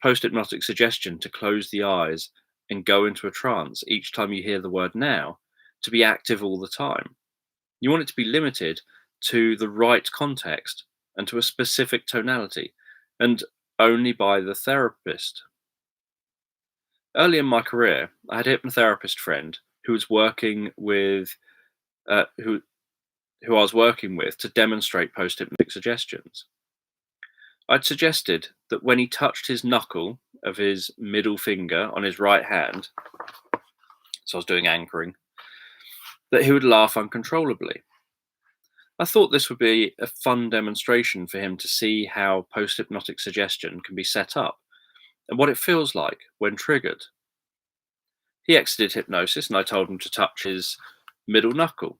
post-hypnotic suggestion to close the eyes and go into a trance each time you hear the word now, to be active all the time. You want it to be limited to the right context and to a specific tonality, and only by the therapist. Early in my career, I had a hypnotherapist friend who was working with who I was working with to demonstrate post-hypnotic suggestions. I'd suggested that when he touched his knuckle of his middle finger on his right hand, so I was doing anchoring, that he would laugh uncontrollably. I thought this would be a fun demonstration for him to see how post-hypnotic suggestion can be set up and what it feels like when triggered. He exited hypnosis and I told him to touch his middle knuckle.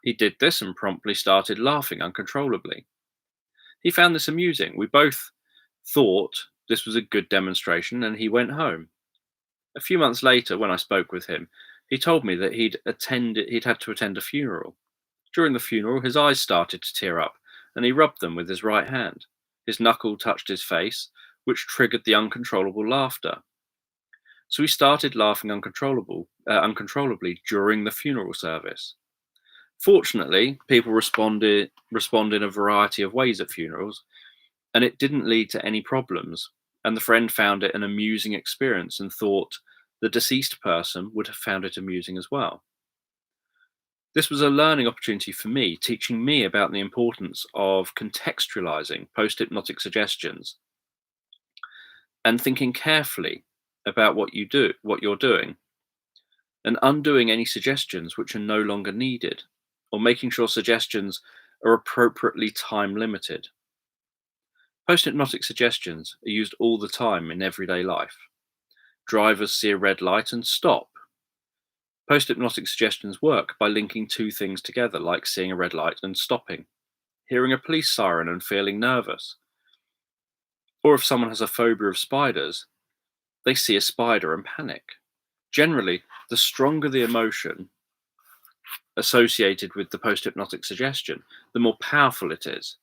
He did this and promptly started laughing uncontrollably. He found this amusing. We both thought this was a good demonstration and he went home. A few months later, when I spoke with him, he told me that he'd had to attend a funeral. During the funeral, his eyes started to tear up and he rubbed them with his right hand. His knuckle touched his face, which triggered the uncontrollable laughter. So he started laughing uncontrollably during the funeral service. Fortunately, people respond in a variety of ways at funerals, and it didn't lead to any problems, and the friend found it an amusing experience and thought the deceased person would have found it amusing as well. This was a learning opportunity for me, teaching me about the importance of contextualizing post-hypnotic suggestions and thinking carefully about what you're doing, and undoing any suggestions which are no longer needed, or making sure suggestions are appropriately time limited. Post-hypnotic suggestions are used all the time in everyday life. Drivers see a red light and stop. Post-hypnotic suggestions work by linking 2 things together, like seeing a red light and stopping, hearing a police siren and feeling nervous. Or if someone has a phobia of spiders, they see a spider and panic. Generally, the stronger the emotion associated with the post-hypnotic suggestion, the more powerful it is.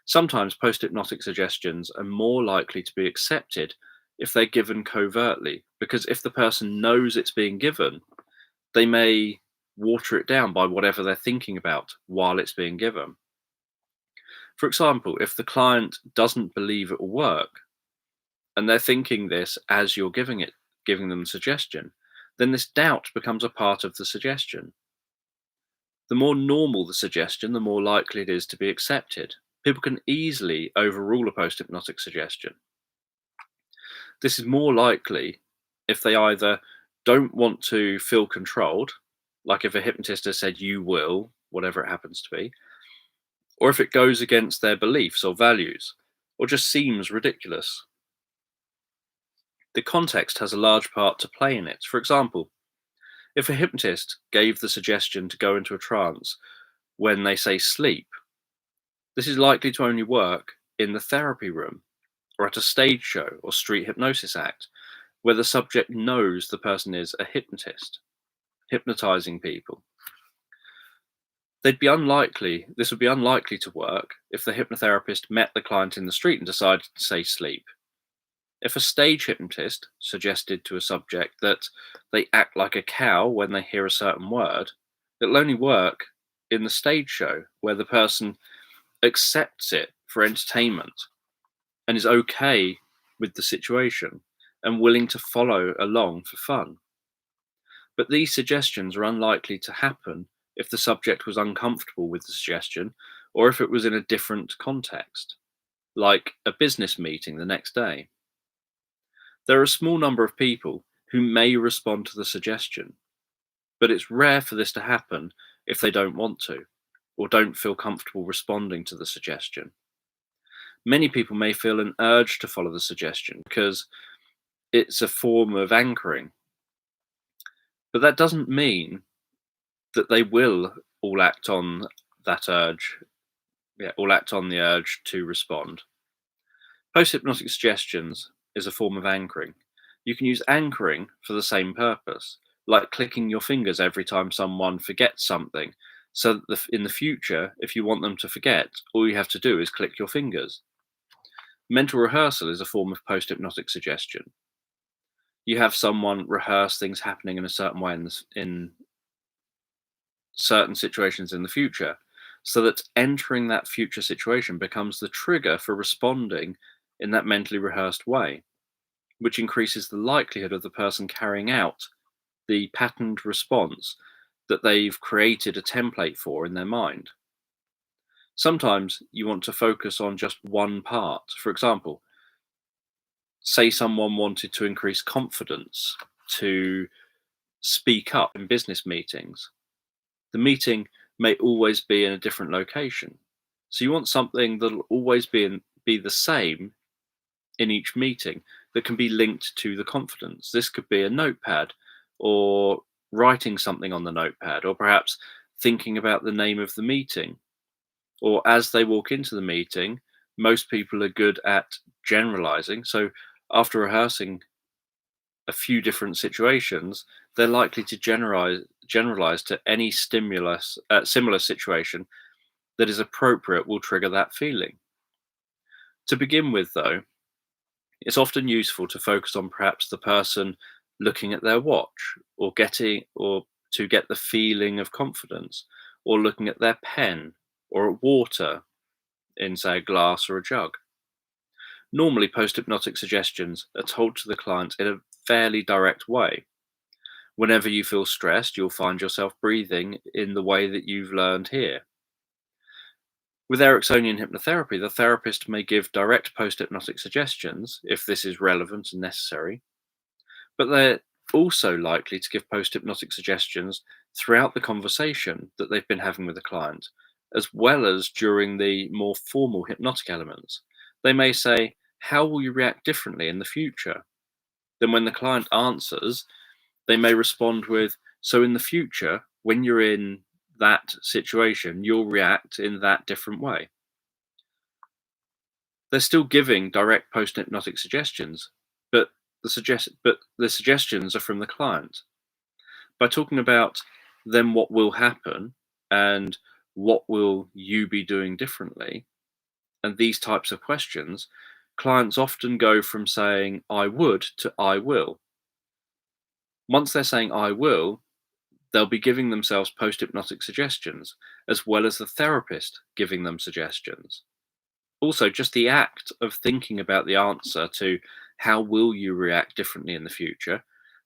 Sometimes post-hypnotic suggestions are more likely to be accepted if they're given covertly, because if the person knows it's being given, they may water it down by whatever they're thinking about while it's being given. For example, if the client doesn't believe it will work, and they're thinking this as you're giving them the suggestion, then this doubt becomes a part of the suggestion. The more normal the suggestion, the more likely it is to be accepted. People can easily overrule a post-hypnotic suggestion. This is more likely if they either don't want to feel controlled, like if a hypnotist has said you will, whatever it happens to be, or if it goes against their beliefs or values, or just seems ridiculous. The context has a large part to play in it. For example, if a hypnotist gave the suggestion to go into a trance when they say sleep, this is likely to only work in the therapy room or at a stage show or street hypnosis act where the subject knows the person is a hypnotist, hypnotizing people. This would be unlikely to work if the hypnotherapist met the client in the street and decided to say sleep. If a stage hypnotist suggested to a subject that they act like a cow when they hear a certain word, it'll only work in the stage show where the person accepts it for entertainment and is okay with the situation and willing to follow along for fun. But these suggestions are unlikely to happen if the subject was uncomfortable with the suggestion or if it was in a different context, like a business meeting the next day. There are a small number of people who may respond to the suggestion, but it's rare for this to happen if they don't want to or don't feel comfortable responding to the suggestion. Many people may feel an urge to follow the suggestion because it's a form of anchoring, but that doesn't mean that they will all act on that urge, all act on the urge to respond. Post-hypnotic suggestions is a form of anchoring. You can use anchoring for the same purpose, like clicking your fingers every time someone forgets something, so that in the future, if you want them to forget, all you have to do is click your fingers. Mental rehearsal is a form of post-hypnotic suggestion. You have someone rehearse things happening in a certain way in certain situations in the future, so that entering that future situation becomes the trigger for responding in that mentally rehearsed way, which increases the likelihood of the person carrying out the patterned response that they've created a template for in their mind. Sometimes you want to focus on just one part. For example, say someone wanted to increase confidence to speak up in business meetings. The meeting may always be in a different location. So you want something that'll always be the same in each meeting that can be linked to the confidence. This could be a notepad or writing something on the notepad, or perhaps thinking about the name of the meeting. Or as they walk into the meeting, most people are good at generalizing. So after rehearsing a few different situations, they're likely to generalize to any similar situation that is appropriate will trigger that feeling. To begin with, though, it's often useful to focus on perhaps the person looking at their watch or to get the feeling of confidence, or looking at their pen or at water in, say, a glass or a jug. Normally, post-hypnotic suggestions are told to the client in a fairly direct way. Whenever you feel stressed, you'll find yourself breathing in the way that you've learned here. With Ericksonian hypnotherapy, the therapist may give direct post-hypnotic suggestions if this is relevant and necessary, but they're also likely to give post-hypnotic suggestions throughout the conversation that they've been having with the client, as well as during the more formal hypnotic elements. They may say, "How will you react differently in the future?" Then when the client answers, they may respond with, "So in the future, when you're in that situation, you'll react in that different way." They're still giving direct post-hypnotic suggestions, but the suggestions are from the client. By talking about then what will happen and what will you be doing differently, and these types of questions, clients often go from saying "I would" to "I will." Once they're saying "I will," they'll be giving themselves post-hypnotic suggestions, as well as the therapist giving them suggestions. Also, just the act of thinking about the answer to "how will you react differently in the future"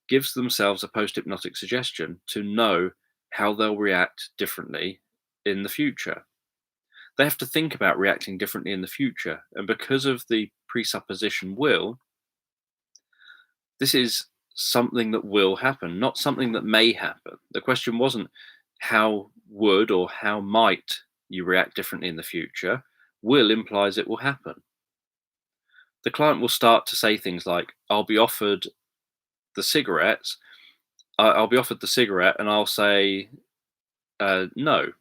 gives themselves a post-hypnotic suggestion to know how they'll react differently in the future. They have to think about reacting differently in the future, and because of the presupposition will, This is something that will happen, not something that may happen. The question wasn't how would or how might you react differently in the future. Will implies it will happen. The client will start to say things like, I'll be offered the cigarettes, I'll be offered the cigarette and I'll say no,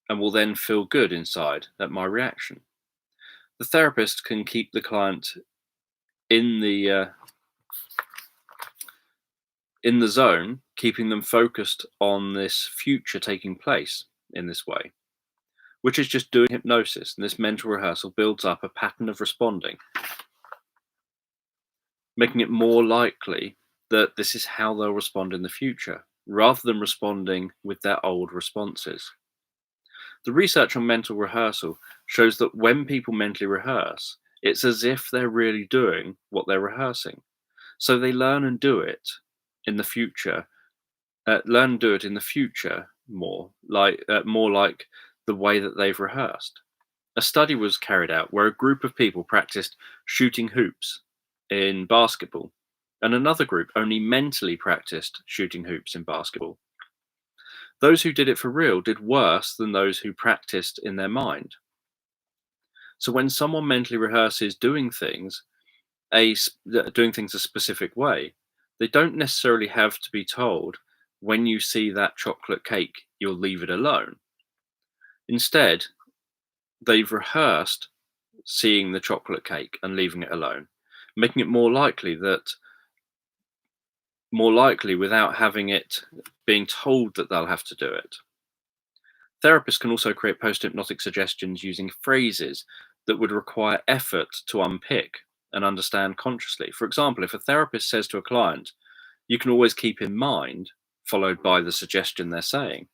and will then feel good inside at my reaction. The therapist can keep the client in the zone, keeping them focused on this future taking place in this way, which is just doing hypnosis. And this mental rehearsal builds up a pattern of responding, making it more likely that this is how they'll respond in the future, rather than responding with their old responses. The research on mental rehearsal shows that when people mentally rehearse, it's as if they're really doing what they're rehearsing. So they learn and do it in the future, more like the way that they've rehearsed. A study was carried out where a group of people practiced shooting hoops in basketball, and another group only mentally practiced shooting hoops in basketball. Those who did it for real did worse than those who practiced in their mind. So when someone mentally rehearses doing things a specific way, they don't necessarily have to be told, when you see that chocolate cake, you'll leave it alone. Instead, they've rehearsed seeing the chocolate cake and leaving it alone, making it more likely without having it being told that they'll have to do it. Therapists can also create post-hypnotic suggestions using phrases that would require effort to unpick and understand consciously. For example, if a therapist says to a client, you can always keep in mind, followed by the suggestion they're saying,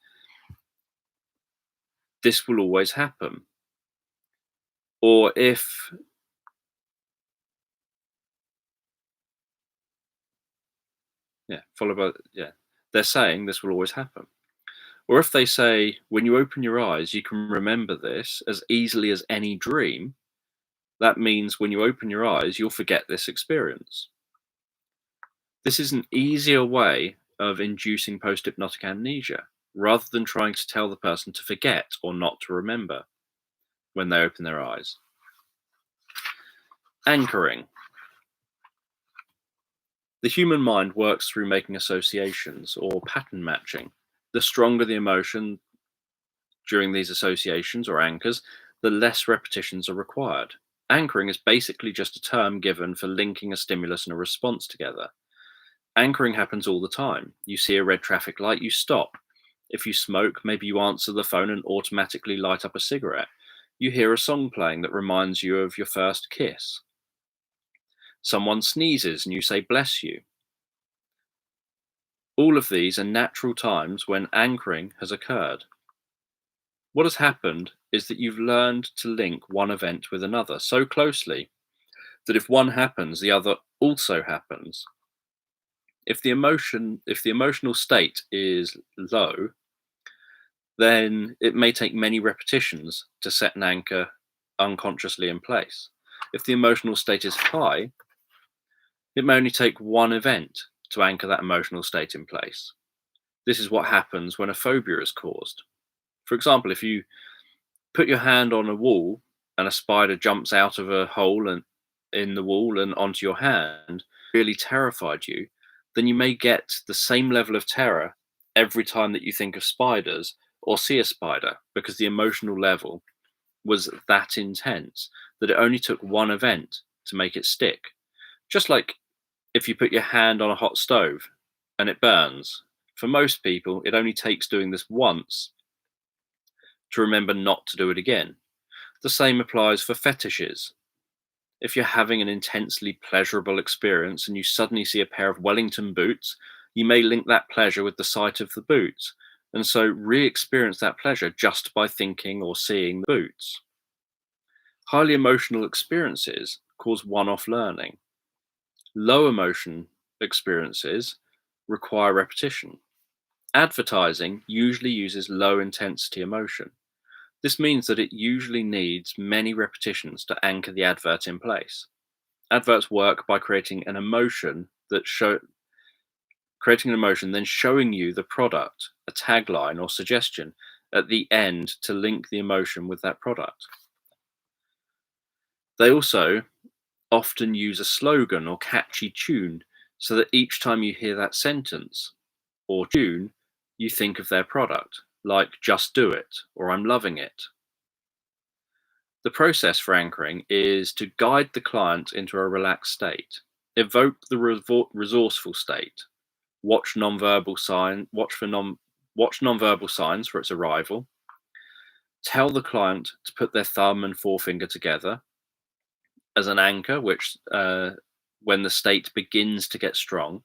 this will always happen. Or if they're saying this will always happen. Or if they say, when you open your eyes, you can remember this as easily as any dream, that means when you open your eyes, you'll forget this experience. This is an easier way of inducing post-hypnotic amnesia, rather than trying to tell the person to forget or not to remember when they open their eyes. Anchoring. The human mind works through making associations or pattern matching. The stronger the emotion during these associations or anchors, the less repetitions are required. Anchoring is basically just a term given for linking a stimulus and a response together. Anchoring happens all the time. You see a red traffic light, you stop. If you smoke, maybe you answer the phone and automatically light up a cigarette. You hear a song playing that reminds you of your first kiss. Someone sneezes and you say, bless you. All of these are natural times when anchoring has occurred. What has happened is that you've learned to link one event with another so closely that if one happens, the other also happens. If the emotional state is low, then it may take many repetitions to set an anchor unconsciously in place. If the emotional state is high, it may only take one event to anchor that emotional state in place. This is what happens when a phobia is caused. For example, if you put your hand on a wall and a spider jumps out of a hole in the wall and onto your hand, really terrified you, then you may get the same level of terror every time that you think of spiders or see a spider, because the emotional level was that intense that it only took one event to make it stick. Just like if you put your hand on a hot stove and it burns, for most people, it only takes doing this once to remember not to do it again. The same applies for fetishes. If you're having an intensely pleasurable experience and you suddenly see a pair of Wellington boots, you may link that pleasure with the sight of the boots, and so re-experience that pleasure just by thinking or seeing the boots. Highly emotional experiences cause one-off learning. Low emotion experiences require repetition. Advertising usually uses low intensity emotion. This means that it usually needs many repetitions to anchor the advert in place. Adverts work by creating an emotion that show creating an emotion, then showing you the product, a tagline or suggestion at the end to link the emotion with that product. They also often use a slogan or catchy tune so that each time you hear that sentence or tune, you think of their product, like "Just Do It" or "I'm loving it." The process for anchoring is to guide the client into a relaxed state, evoke the resourceful state, watch nonverbal signs for its arrival, tell the client to put their thumb and forefinger together as an anchor, which when the state begins to get strong,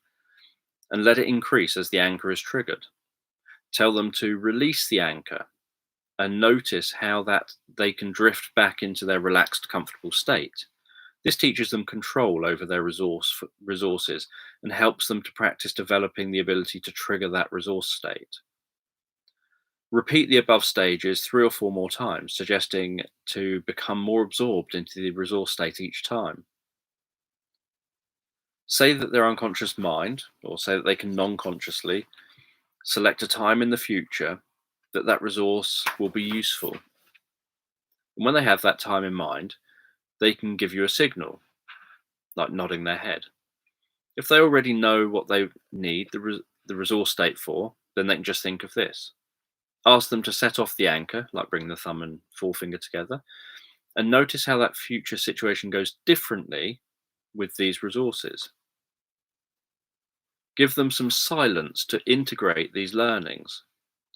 and let it increase as the anchor is triggered. Tell them to release the anchor and notice how that they can drift back into their relaxed, comfortable state. This teaches them control over their resources and helps them to practice developing the ability to trigger that resource state. Repeat the above stages 3 or 4 more times, suggesting to become more absorbed into the resource state each time. Say that their unconscious mind, or say that they can non-consciously select a time in the future that resource will be useful. And when they have that time in mind, they can give you a signal, like nodding their head. If they already know what they need the resource state for, then they can just think of this. Ask them to set off the anchor, like bring the thumb and forefinger together, and notice how that future situation goes differently with these resources. Give them some silence to integrate these learnings.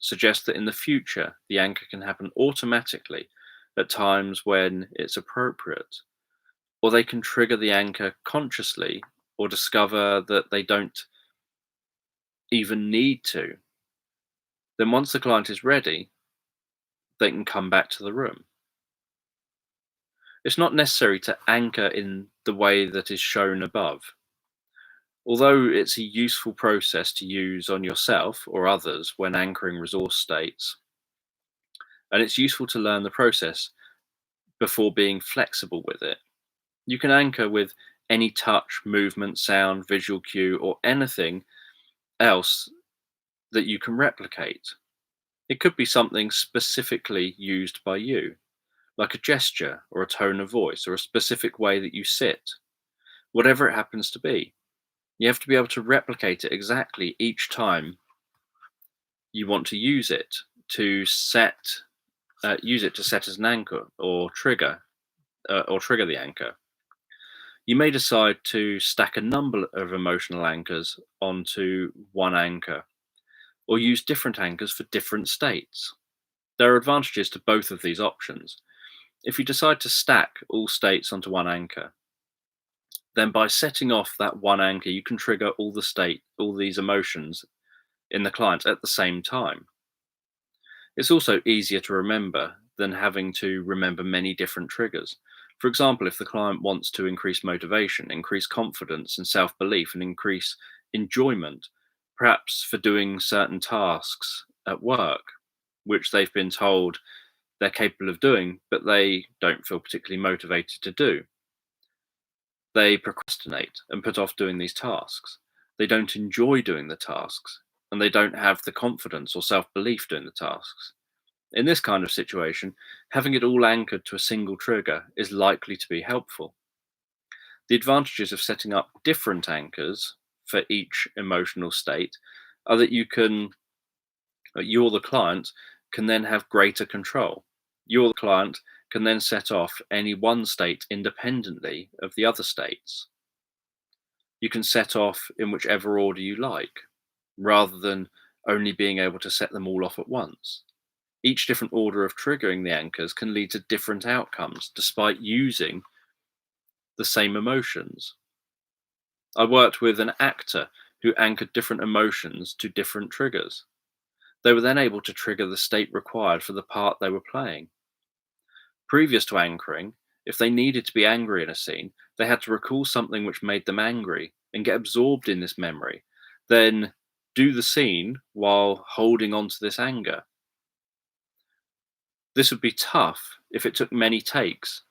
Suggest that in the future, the anchor can happen automatically at times when it's appropriate, or they can trigger the anchor consciously or discover that they don't even need to. Then once the client is ready, they can come back to the room. It's not necessary to anchor in the way that is shown above. Although it's a useful process to use on yourself or others when anchoring resource states, and it's useful to learn the process before being flexible with it. You can anchor with any touch, movement, sound, visual cue, or anything else that you can replicate. It could be something specifically used by you, like a gesture or a tone of voice or a specific way that you sit. Whatever it happens to be, you have to be able to replicate it exactly each time you want to use it to set as an anchor or trigger the anchor. You may decide to stack a number of emotional anchors onto one anchor, or use different anchors for different states. There are advantages to both of these options. If you decide to stack all states onto one anchor, then by setting off that one anchor, you can trigger all these emotions in the client at the same time. It's also easier to remember than having to remember many different triggers. For example, if the client wants to increase motivation, increase confidence and self-belief, and increase enjoyment, perhaps for doing certain tasks at work, which they've been told they're capable of doing, but they don't feel particularly motivated to do. They procrastinate and put off doing these tasks. They don't enjoy doing the tasks, and they don't have the confidence or self-belief doing the tasks. In this kind of situation, having it all anchored to a single trigger is likely to be helpful. The advantages of setting up different anchors for each emotional state are that you, the client, can then have greater control. You, the client, can then set off any one state independently of the other states. You can set off in whichever order you like, rather than only being able to set them all off at once. Each different order of triggering the anchors can lead to different outcomes, despite using the same emotions. I worked with an actor who anchored different emotions to different triggers. They were then able to trigger the state required for the part they were playing. Previous to anchoring, if they needed to be angry in a scene, they had to recall something which made them angry and get absorbed in this memory, then do the scene while holding on to this anger. This would be tough if it took many takes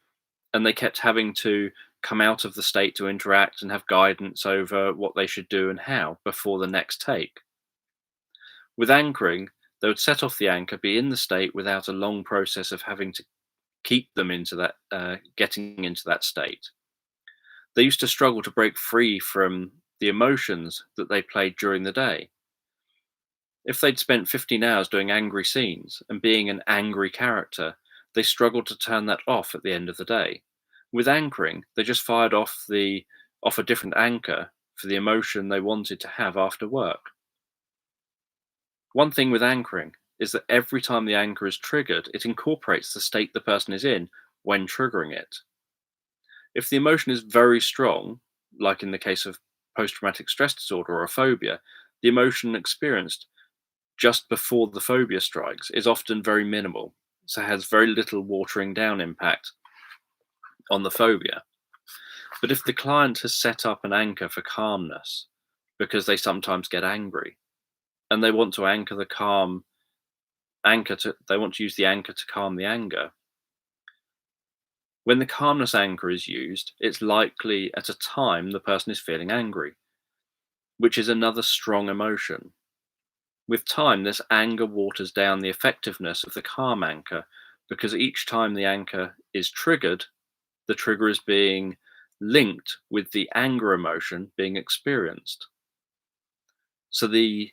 and they kept having to come out of the state to interact and have guidance over what they should do and how before the next take. With anchoring, they would set off the anchor, be in the state without a long process of having to keep them into that, getting into that state. They used to struggle to break free from the emotions that they played during the day. If they'd spent 15 hours doing angry scenes and being an angry character, they struggled to turn that off at the end of the day. With anchoring, they just fired off a different anchor for the emotion they wanted to have after work. One thing with anchoring is that every time the anchor is triggered, it incorporates the state the person is in when triggering it. If the emotion is very strong, like in the case of post-traumatic stress disorder or a phobia, the emotion experienced just before the phobia strikes is often very minimal, so has very little watering down impact on the phobia. But if the client has set up an anchor for calmness, because they sometimes get angry, and they want to they want to use the anchor to calm the anger. When the calmness anchor is used, it's likely at a time the person is feeling angry, which is another strong emotion. With time, this anger waters down the effectiveness of the calm anchor because each time the anchor is triggered, the trigger is being linked with the anger emotion being experienced. So the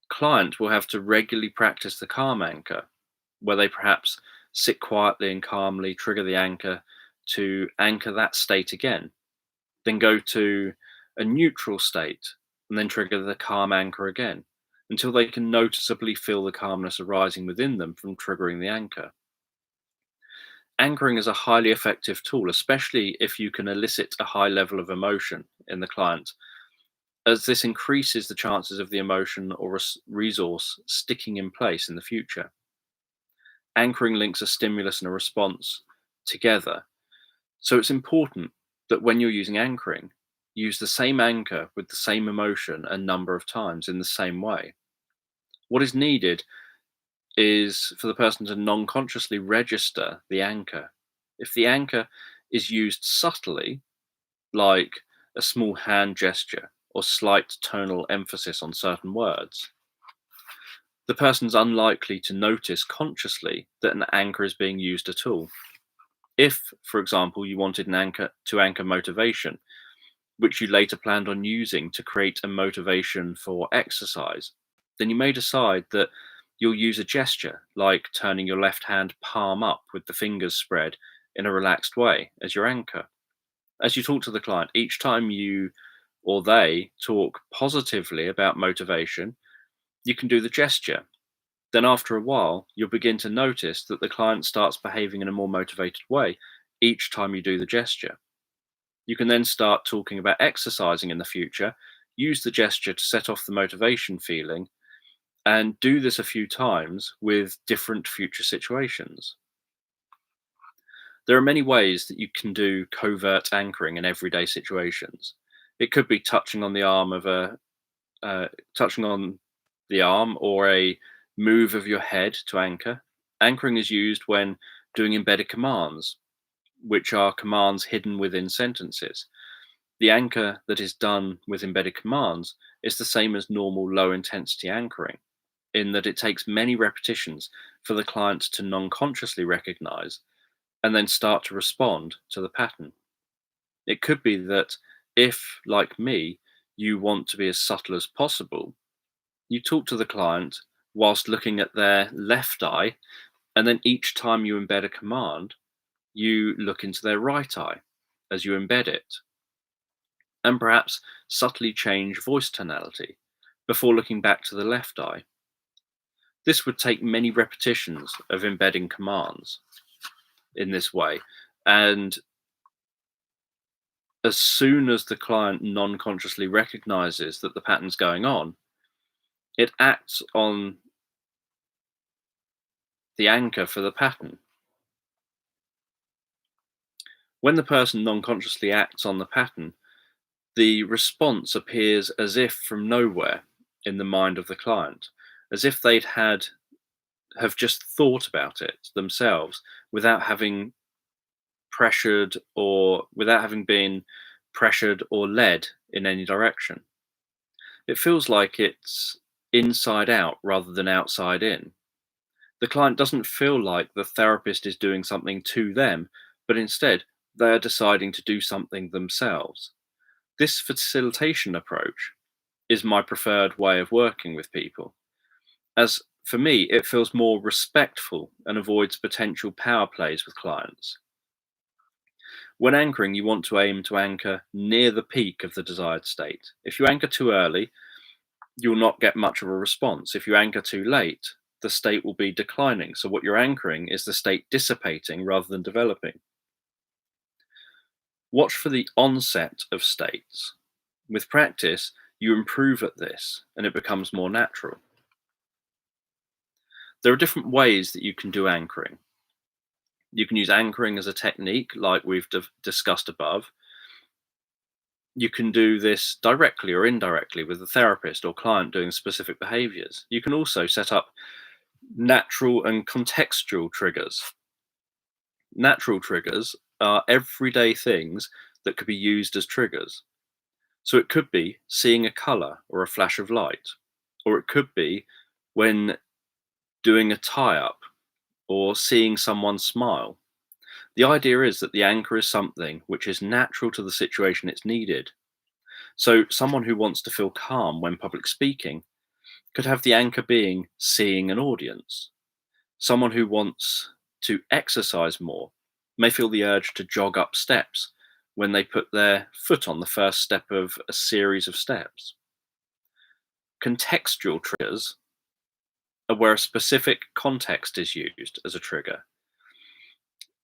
client will have to regularly practice the calm anchor, where they perhaps sit quietly and calmly, trigger the anchor to anchor that state again, then go to a neutral state and then trigger the calm anchor again until they can noticeably feel the calmness arising within them from triggering the anchor. Anchoring is a highly effective tool, especially if you can elicit a high level of emotion in the client, as this increases the chances of the emotion or resource sticking in place in the future. Anchoring links a stimulus and a response together. So it's important that when you're using anchoring, use the same anchor with the same emotion a number of times in the same way. What is needed is for the person to non-consciously register the anchor. If the anchor is used subtly, like a small hand gesture or slight tonal emphasis on certain words, the person's unlikely to notice consciously that an anchor is being used at all. If, for example, you wanted an anchor to anchor motivation, which you later planned on using to create a motivation for exercise, then you may decide that you'll use a gesture like turning your left hand palm up with the fingers spread in a relaxed way as your anchor. As you talk to the client, each time you or they talk positively about motivation, you can do the gesture. Then after a while, you'll begin to notice that the client starts behaving in a more motivated way each time you do the gesture. You can then start talking about exercising in the future, use the gesture to set off the motivation feeling, and do this a few times with different future situations. There are many ways that you can do covert anchoring in everyday situations. It could be touching on the arm or a move of your head to anchor. Anchoring is used when doing embedded commands, which are commands hidden within sentences. The anchor that is done with embedded commands is the same as normal low intensity anchoring, in that it takes many repetitions for the client to non-consciously recognize and then start to respond to the pattern. It could be that if, like me, you want to be as subtle as possible, you talk to the client whilst looking at their left eye, and then each time you embed a command, you look into their right eye as you embed it, and perhaps subtly change voice tonality before looking back to the left eye. This would take many repetitions of embedding commands in this way, and as soon as the client non-consciously recognizes that the pattern's going on, it acts on the anchor for the pattern. When the person non-consciously acts on the pattern, the response appears as if from nowhere in the mind of the client, as if they'd have just thought about it themselves without having pressured or without having been pressured or led in any direction. It feels like it's inside out rather than outside in. The client doesn't feel like the therapist is doing something to them, but instead they're deciding to do something themselves. This facilitation approach is my preferred way of working with people, as for me, it feels more respectful and avoids potential power plays with clients. When anchoring, you want to aim to anchor near the peak of the desired state. If you anchor too early, you'll not get much of a response. If you anchor too late, the state will be declining. So what you're anchoring is the state dissipating rather than developing. Watch for the onset of states. With practice, you improve at this and it becomes more natural. There are different ways that you can do anchoring. You can use anchoring as a technique like we've discussed above. You can do this directly or indirectly with the therapist or client doing specific behaviors. You can also set up natural and contextual triggers. Natural triggers are everyday things that could be used as triggers. So it could be seeing a color or a flash of light, or it could be when doing a tie-up or seeing someone smile. The idea is that the anchor is something which is natural to the situation it's needed. So someone who wants to feel calm when public speaking could have the anchor being seeing an audience. Someone who wants to exercise more may feel the urge to jog up steps when they put their foot on the first step of a series of steps. Contextual triggers are where a specific context is used as a trigger.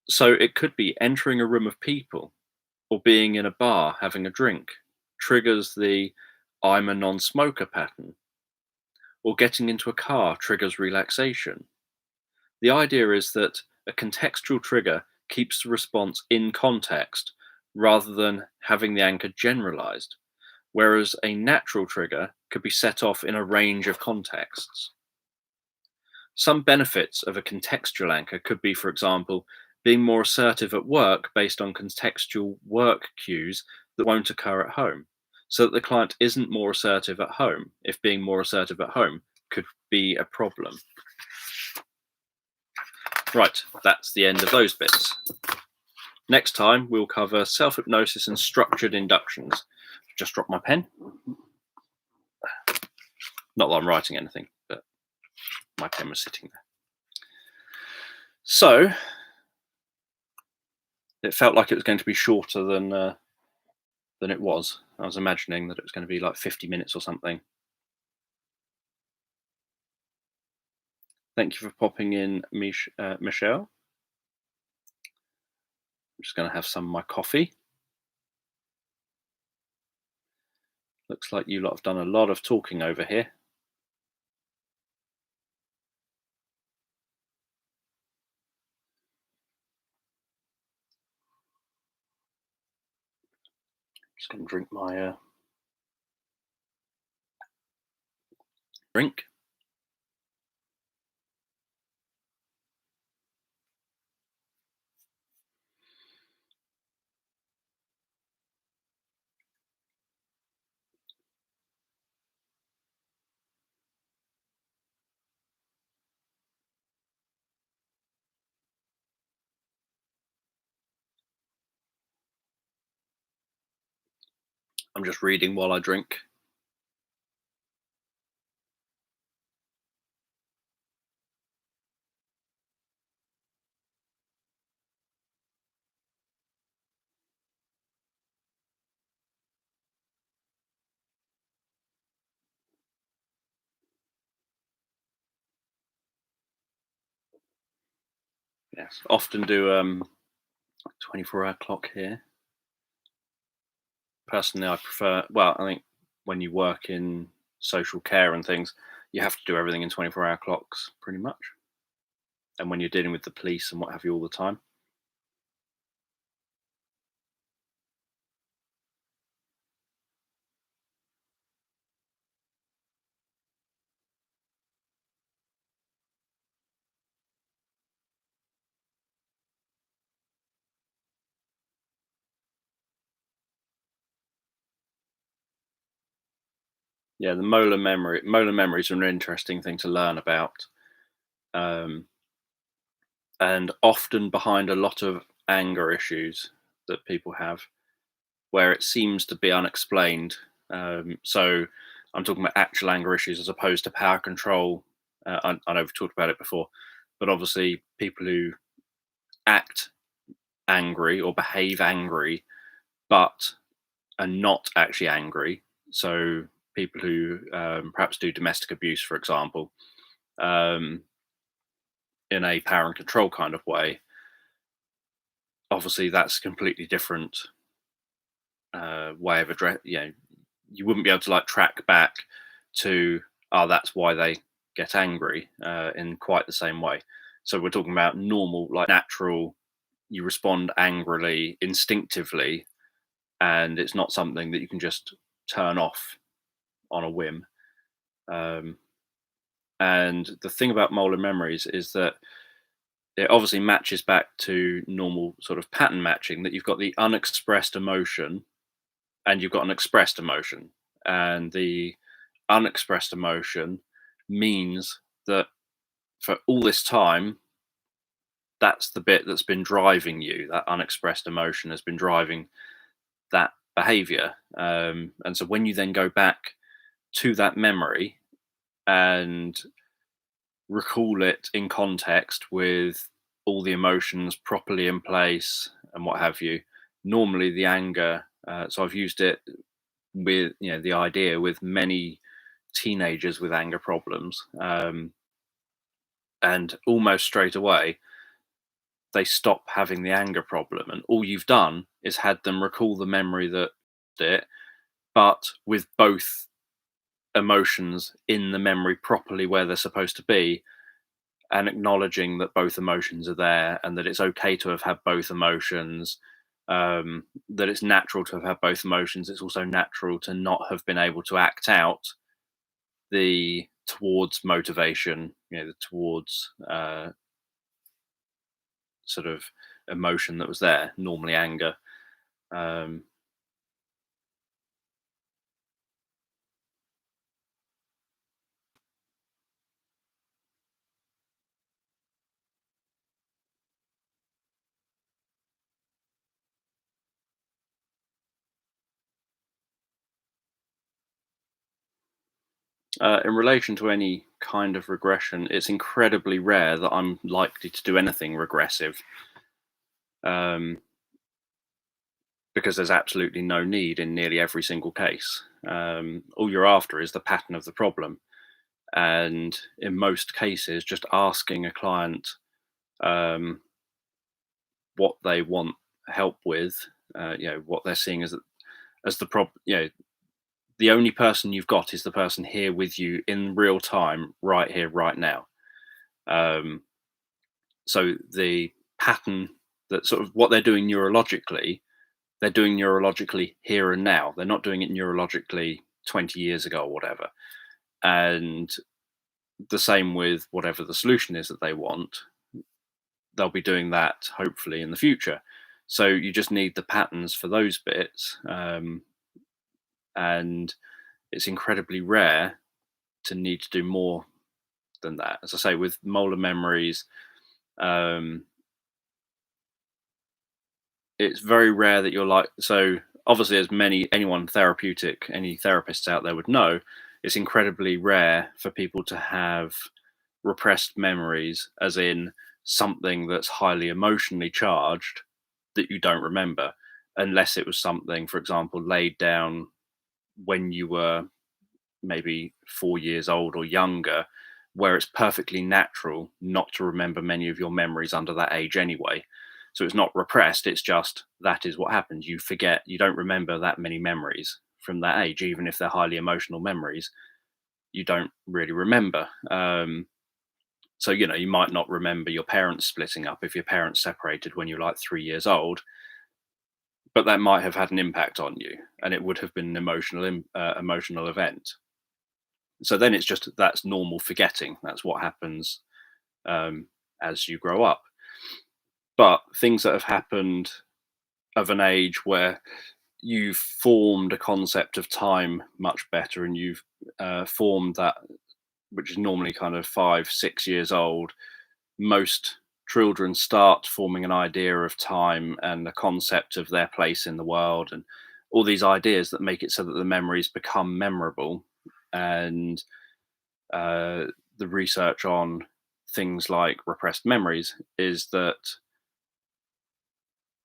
So it could be entering a room of people or being in a bar having a drink triggers the I'm a non-smoker pattern, or getting into a car triggers relaxation. The idea is that a contextual trigger keeps the response in context rather than having the anchor generalized, whereas a natural trigger could be set off in a range of contexts. Some benefits of a contextual anchor could be, for example, being more assertive at work based on contextual work cues that won't occur at home, so that the client isn't more assertive at home if being more assertive at home could be a problem. Right, that's the end of those bits. Next time, we'll cover self-hypnosis and structured inductions. Just dropped my pen. Not that I'm writing anything, but my pen was sitting there. So, it felt like it was going to be shorter than it was. I was imagining that it was going to be like 50 minutes or something. Thank you for popping in, Michelle. I'm just going to have some of my coffee. Looks like you lot have done a lot of talking over here. Just going to drink my drink. I'm just reading while I drink. Yes, often do 24-hour clock here. Personally, I prefer, well, I think when you work in social care and things, you have to do everything in 24-hour clocks pretty much. And when you're dealing with the police and what have you all the time. Yeah, the molar memories are an interesting thing to learn about, um, and often behind a lot of anger issues that people have, where it seems to be unexplained. So I'm talking about actual anger issues as opposed to power control. I know we've talked about it before, but obviously people who act angry or behave angry, but are not actually angry. So people who perhaps do domestic abuse, for example, um, in a power and control kind of way. Obviously, that's a completely different way of address. You wouldn't be able to like track back to, oh, that's why they get angry in quite the same way. So we're talking about normal, like natural. You respond angrily, instinctively, and it's not something that you can just turn off on a whim. Um, and the thing about molar memories is that it obviously matches back to normal sort of pattern matching, that you've got the unexpressed emotion and you've got an expressed emotion. And the unexpressed emotion means that for all this time, that's the bit that's been driving you. That unexpressed emotion has been driving that behavior. And so when you then go back to that memory and recall it in context with all the emotions properly in place and what have you, normally the anger, so I've used it with, the idea with many teenagers with anger problems, and almost straight away they stop having the anger problem, and all you've done is had them recall the memory that it, but with both emotions in the memory properly where they're supposed to be, and acknowledging that both emotions are there and that it's okay to have had both emotions, that it's natural to have had both emotions. It's also natural to not have been able to act out the towards motivation, the towards sort of emotion that was there, normally anger. Um, in relation to any kind of regression, it's incredibly rare that I'm likely to do anything regressive. Um, because there's absolutely no need in nearly every single case. All you're after is the pattern of the problem. And in most cases, just asking a client um, what they want help with, what they're seeing as the problem. The only person you've got is the person here with you in real time, right here, right now. Um, so the pattern, that sort of what they're doing neurologically, they're doing neurologically here and now. They're not doing it neurologically 20 years ago or whatever. And the same with whatever the solution is that they want, they'll be doing that hopefully in the future. So you just need the patterns for those bits. And it's incredibly rare to need to do more than that. As I say, with molar memories, um, it's very rare that you're like, so obviously as anyone therapeutic, any therapists out there would know, it's incredibly rare for people to have repressed memories, as in something that's highly emotionally charged that you don't remember, unless it was something, for example, laid down when you were maybe 4 years old or younger, where it's perfectly natural not to remember many of your memories under that age anyway. So it's not repressed, it's just that is what happens. You forget, you don't remember that many memories from that age, even if they're highly emotional memories, you don't really remember. So, you might not remember your parents splitting up if your parents separated when you're like 3 years old, but that might have had an impact on you, and it would have been an emotional event. So then it's just that's normal forgetting. That's what happens um, as you grow up. But things that have happened of an age where you've formed a concept of time much better, and you've formed that, which is normally kind of 5, 6 years old. Most children start forming an idea of time and the concept of their place in the world, and all these ideas that make it so that the memories become memorable. And uh, the research on things like repressed memories is that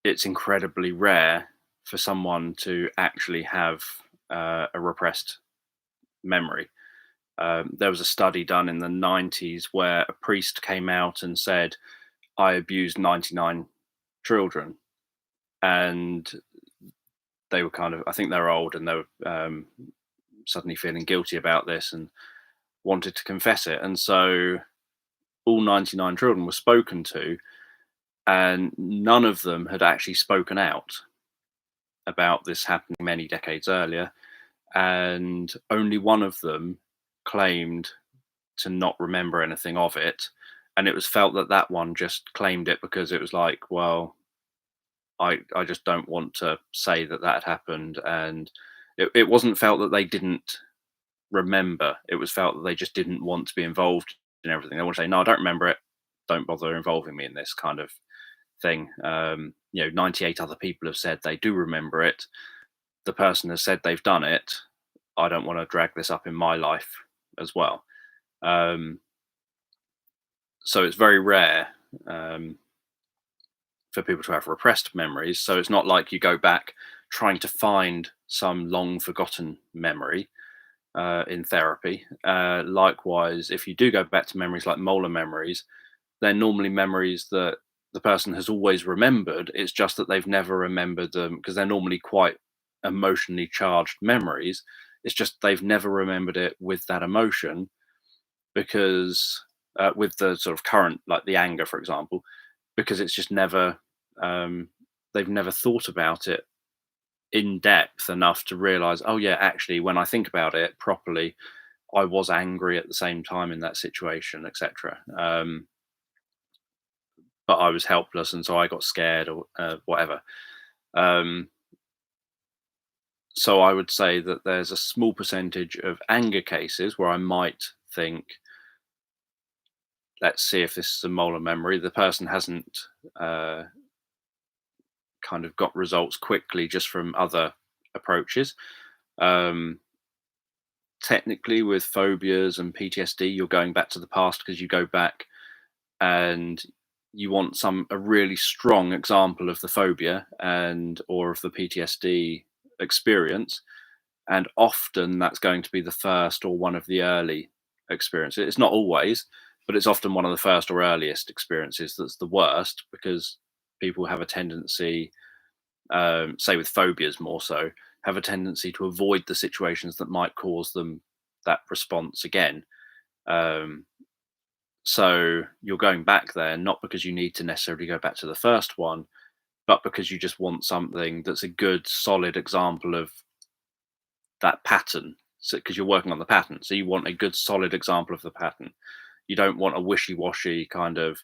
it's incredibly rare for someone to actually have a repressed memory. There was a study done in the 90s where a priest came out and said, I abused 99 children. And they were kind of, I think they were old, and they were suddenly feeling guilty about this and wanted to confess it. And so all 99 children were spoken to, and none of them had actually spoken out about this happening many decades earlier. And only one of them claimed to not remember anything of it. And it was felt that that one just claimed it because it was like, well, I just don't want to say that that had happened. And it wasn't felt that they didn't remember. It was felt that they just didn't want to be involved in everything. They want to say, no, I don't remember it. Don't bother involving me in this kind of thing. 98 other people have said they do remember it. The person has said they've done it. I don't want to drag this up in my life as well. So it's very rare for people to have repressed memories. So it's not like you go back trying to find some long forgotten memory in therapy. Likewise, if you do go back to memories like molar memories, they're normally memories that the person has always remembered. It's just that they've never remembered them because they're normally quite emotionally charged memories. It's just they've never remembered it with that emotion because with the sort of current, like the anger, for example, because it's just never, they've never thought about it in depth enough to realize, oh, yeah, actually, when I think about it properly, I was angry at the same time in that situation, etc. But I was helpless, and so I got scared or whatever. So I would say that there's a small percentage of anger cases where I might think, let's see if this is a molar memory. The person hasn't kind of got results quickly just from other approaches. Technically, with phobias and PTSD, you're going back to the past because you go back and you want a really strong example of the phobia and or of the PTSD experience, and often that's going to be the first or one of the early experiences. It's not always, but it's often one of the first or earliest experiences that's the worst, because people have a tendency, say with phobias more so, have a tendency to avoid the situations that might cause them that response again. So you're going back there not because you need to necessarily go back to the first one, but because you just want something that's a good, solid example of that pattern. So, because you're working on the pattern, so you want a good, solid example of the pattern. You don't want a wishy-washy kind of,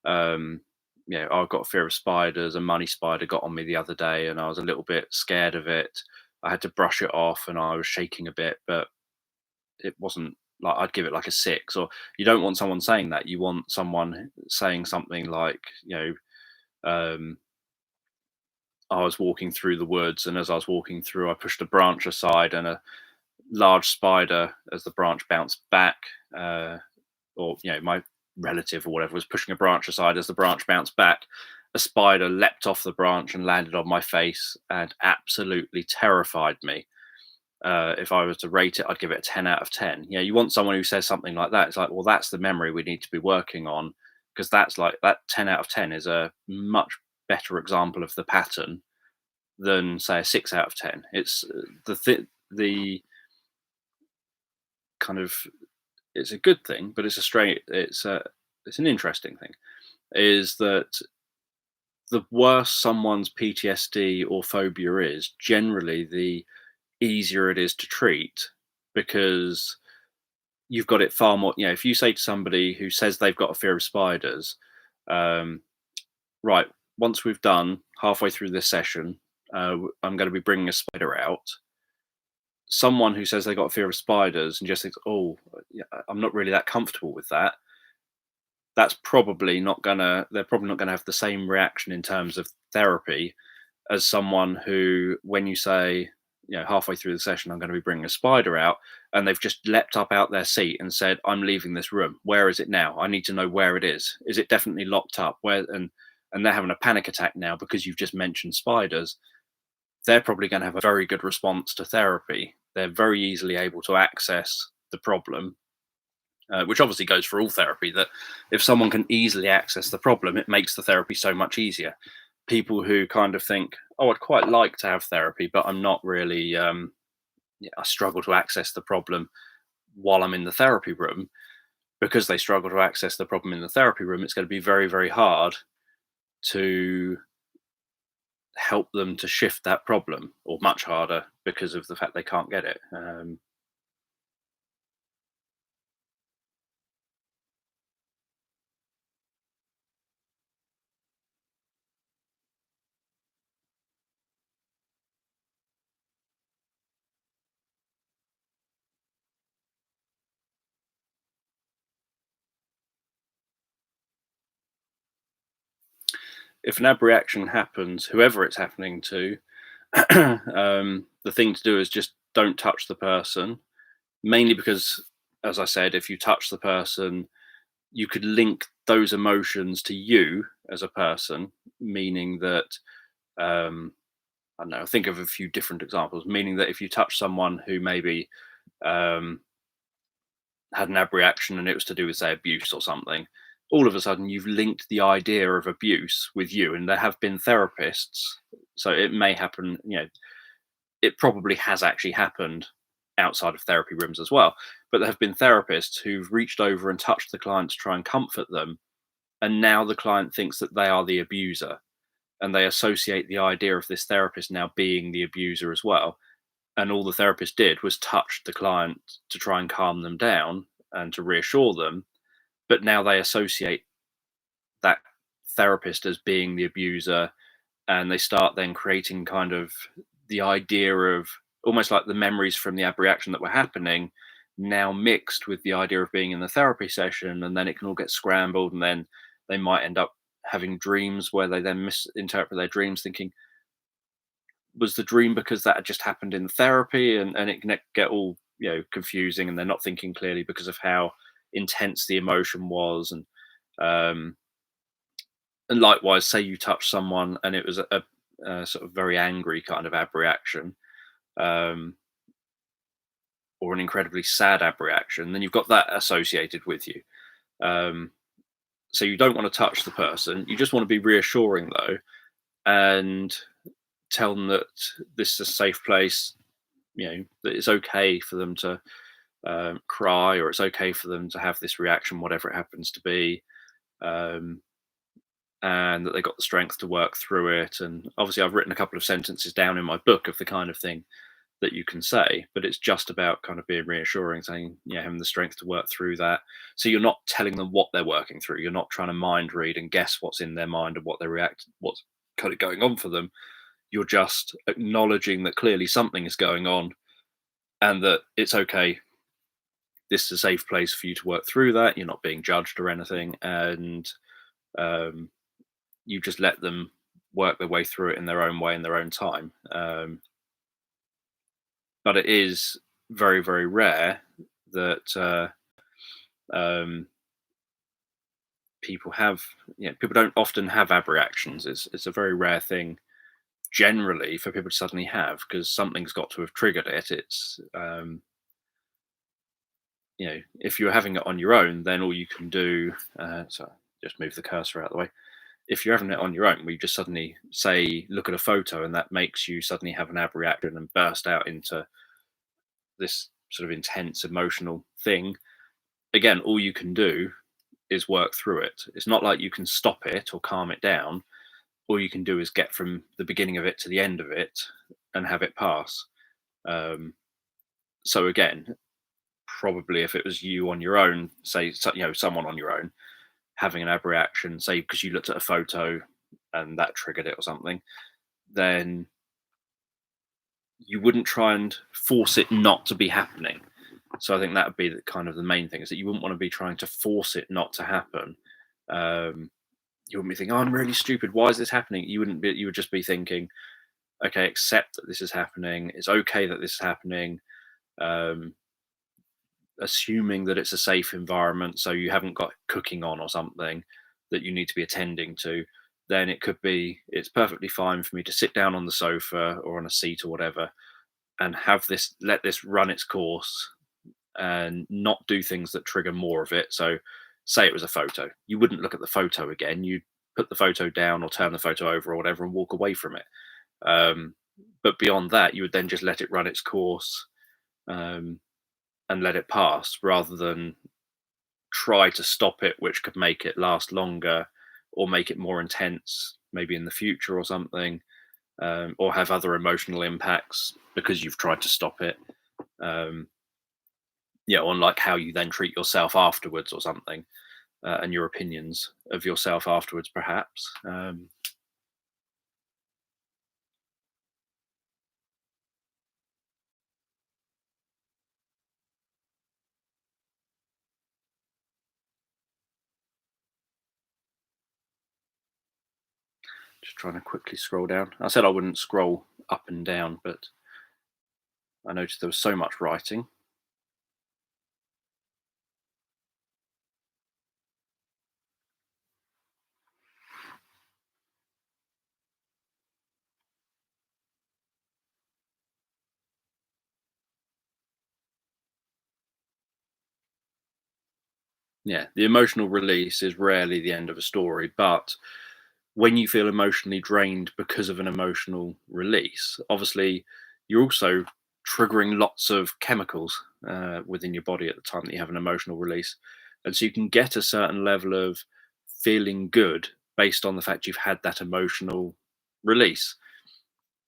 I've got a fear of spiders. A money spider got on me the other day, and I was a little bit scared of it. I had to brush it off, and I was shaking a bit, but it wasn't like I'd give it like a 6. Or you don't want someone saying that. You want someone saying something like, I was walking through the woods, and as I was walking through, I pushed a branch aside, and a large spider, as the branch bounced back, or my relative or whatever was pushing a branch aside. As the branch bounced back, a spider leapt off the branch and landed on my face and absolutely terrified me. If I was to rate it, I'd give it a 10 out of 10. You want someone who says something like that. It's like, well, that's the memory we need to be working on, because that's like that 10 out of 10 is a much better example of the pattern than say a 6 out of 10. It's the kind of, it's a good thing, but it's an interesting thing, is that the worse someone's PTSD or phobia is, generally the easier it is to treat, because you've got it far more. If you say to somebody who says they've got a fear of spiders, right, once we've done halfway through this session, I'm going to be bringing a spider out. Someone who says they got a fear of spiders and just thinks, oh, yeah, I'm not really that comfortable with that. That's probably not gonna. They're probably not going to have the same reaction in terms of therapy as someone who, when you say, halfway through the session, I'm going to be bringing a spider out, and they've just leapt up out their seat and said, I'm leaving this room. Where is it now? I need to know where it is. Is it definitely locked up? Where? And they're having a panic attack now because you've just mentioned spiders. They're probably going to have a very good response to therapy. They're very easily able to access the problem, which obviously goes for all therapy, that if someone can easily access the problem, it makes the therapy so much easier. People who kind of think, oh, I'd quite like to have therapy, but I'm not really, I struggle to access the problem while I'm in the therapy room. Because they struggle to access the problem in the therapy room, it's going to be very, very hard to help them to shift that problem, or much harder because of the fact they can't get it. If an abreaction happens, whoever it's happening to, the thing to do is just don't touch the person. Mainly because, as I said, if you touch the person, you could link those emotions to you as a person, meaning that, I don't know, think of a few different examples, meaning that if you touch someone who maybe um, had an abreaction and it was to do with, say, abuse or something, all of a sudden you've linked the idea of abuse with you. And there have been therapists, so it may happen, it probably has actually happened outside of therapy rooms as well. But there have been therapists who've reached over and touched the client to try and comfort them. And now the client thinks that they are the abuser. And they associate the idea of this therapist now being the abuser as well. And all the therapist did was touch the client to try and calm them down and to reassure them. But now they associate that therapist as being the abuser, and they start then creating kind of the idea of almost like the memories from the abreaction that were happening now mixed with the idea of being in the therapy session, and then it can all get scrambled, and then they might end up having dreams where they then misinterpret their dreams, thinking, was the dream because that had just happened in therapy, and it can get all confusing, and they're not thinking clearly because of how intense the emotion was. And likewise, say you touch someone and it was a sort of very angry kind of abreaction, um, or an incredibly sad abreaction, then you've got that associated with you. Um, so you don't want to touch the person. You just want to be reassuring though, and tell them that this is a safe place. That it's okay for them to cry, or it's okay for them to have this reaction, whatever it happens to be. Um, and that they got the strength to work through it. And obviously, I've written a couple of sentences down in my book of the kind of thing that you can say, but it's just about kind of being reassuring, saying, having the strength to work through that. So you're not telling them what they're working through. You're not trying to mind read and guess what's in their mind and what they react, what's kind of going on for them. You're just acknowledging that clearly something is going on and that it's okay. This is a safe place for you to work through that. You're not being judged or anything. And you just let them work their way through it in their own way, in their own time. But it is very, very rare that people don't often have abreactions. It's a very rare thing generally for people to suddenly have, because something's got to have triggered it. It's if you're having it on your own, then all you can do. So just move the cursor out of the way. If you're having it on your own, we just suddenly say, look at a photo, and that makes you suddenly have an abreaction and burst out into this sort of intense emotional thing. Again, all you can do is work through it. It's not like you can stop it or calm it down. All you can do is get from the beginning of it to the end of it and have it pass. So again, probably if it was you on your own, say, someone on your own having an abreaction, say because you looked at a photo and that triggered it or something, then you wouldn't try and force it not to be happening. So I think that would be the kind of the main thing, is that you wouldn't want to be trying to force it not to happen. Um, you wouldn't be thinking, "Oh, I'm really stupid. Why is this happening?" You wouldn't be. You would just be thinking, "Okay, accept that this is happening. It's okay that this is happening." Um, Assuming that it's a safe environment, so you haven't got cooking on or something that you need to be attending to, then it could be, it's perfectly fine for me to sit down on the sofa or on a seat or whatever and have this, let this run its course and not do things that trigger more of it. So, say it was a photo, you wouldn't look at the photo again. You'd put the photo down or turn the photo over or whatever and walk away from it. Um, but beyond that, you would then just let it run its course, um, and let it pass, rather than try to stop it, which could make it last longer or make it more intense, maybe in the future or something, or have other emotional impacts because you've tried to stop it. Um, yeah, on like how you then treat yourself afterwards or something, and your opinions of yourself afterwards, perhaps. Just trying to quickly scroll down. I said I wouldn't scroll up and down, but I noticed there was so much writing. Yeah, the emotional release is rarely the end of a story, but when you feel emotionally drained because of an emotional release, obviously you're also triggering lots of chemicals within your body at the time that you have an emotional release. And so you can get a certain level of feeling good based on the fact you've had that emotional release.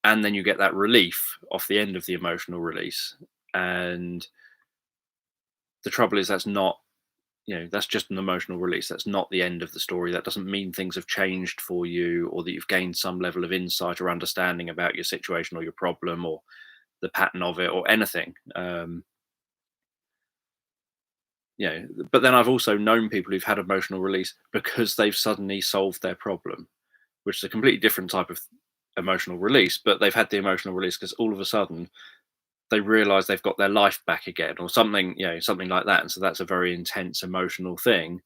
And then you get that relief off the end of the emotional release. And the trouble is, that's not, that's just an emotional release. That's not the end of the story. That doesn't mean things have changed for you, or that you've gained some level of insight or understanding about your situation or your problem or the pattern of it or anything. But then I've also known people who've had emotional release because they've suddenly solved their problem, which is a completely different type of emotional release. But they've had the emotional release because all of a sudden they realize they've got their life back again or something, something like that. And so that's a very intense emotional thing.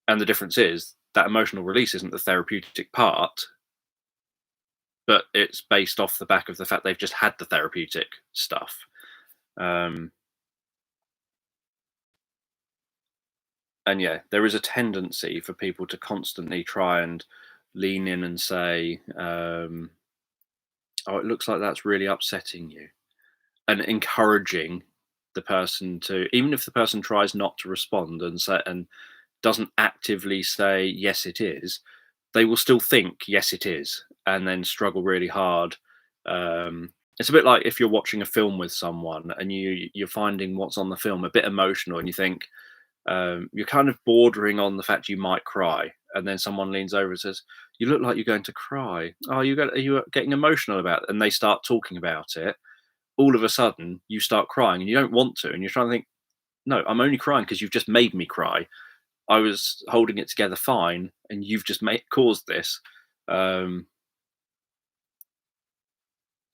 And the difference is that emotional release isn't the therapeutic part, but it's based off the back of the fact they've just had the therapeutic stuff. Um, and yeah, there is a tendency for people to constantly try and lean in and say, "Oh, it looks like that's really upsetting you," and encouraging the person to, even if the person tries not to respond and say and doesn't actively say yes, it is, they will still think yes, it is, and then struggle really hard. It's a bit like if you're watching a film with someone and you're finding what's on the film a bit emotional, and you think, you're kind of bordering on the fact you might cry, and then someone leans over and says, "You look like you're going to cry. Oh, are you getting emotional about it?" And they start talking about it. All of a sudden, you start crying, and you don't want to, and you're trying to think, "No, I'm only crying because you've just made me cry. I was holding it together fine, and you've just caused this." Um,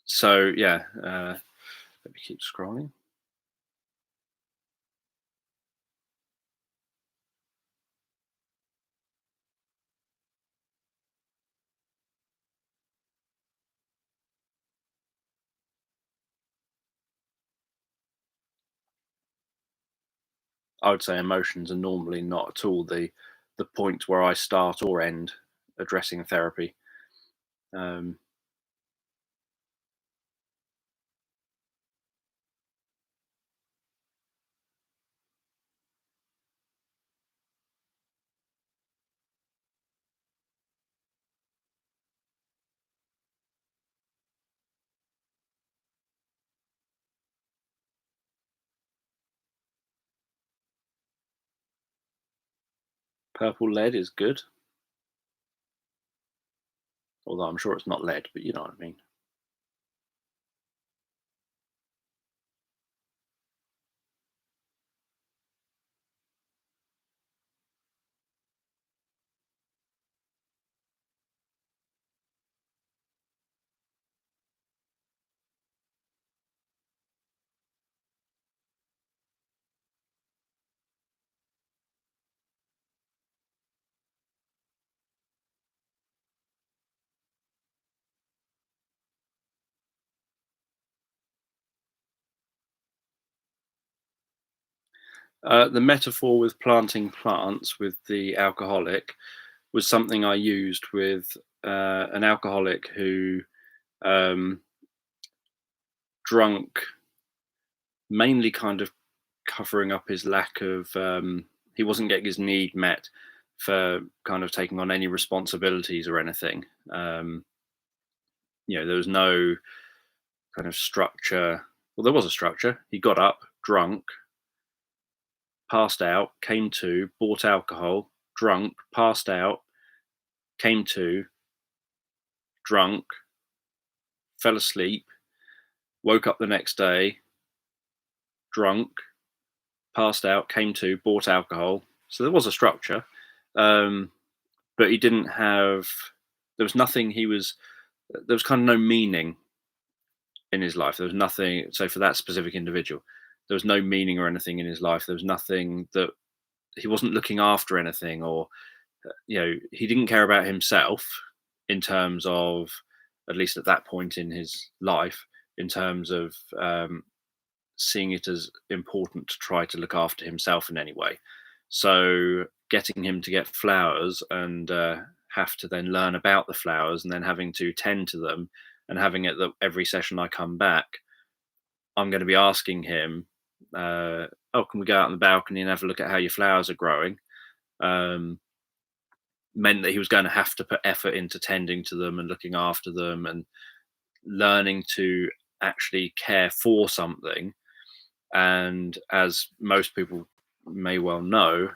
so yeah, let me keep scrolling. I would say emotions are normally not at all the point where I start or end addressing therapy. Um, Purple lead is good, although I'm sure it's not lead, but you know what I mean. The metaphor with planting plants with the alcoholic was something I used with an alcoholic who um, drunk, mainly kind of covering up his lack of. He wasn't getting his need met for kind of taking on any responsibilities or anything. There was no kind of structure. Well, there was a structure. He got up, drunk, passed out, came to, bought alcohol, drunk, passed out, came to, drunk, fell asleep, woke up the next day, drunk, passed out, came to, bought alcohol. So there was a structure, um, but he didn't have. There was nothing. There was kind of no meaning in his life. There was nothing. So for that specific individual, there was no meaning or anything in his life. There was nothing that he wasn't looking after anything, or he didn't care about himself in terms of, at least at that point in his life, in terms of seeing it as important to try to look after himself in any way. So getting him to get flowers and have to then learn about the flowers and then having to tend to them, and having it that every session I come back, I'm going to be asking him, "Oh, can we go out on the balcony and have a look at how your flowers are growing?" Um, Meant that he was going to have to put effort into tending to them and looking after them and learning to actually care for something. And as most people may well know,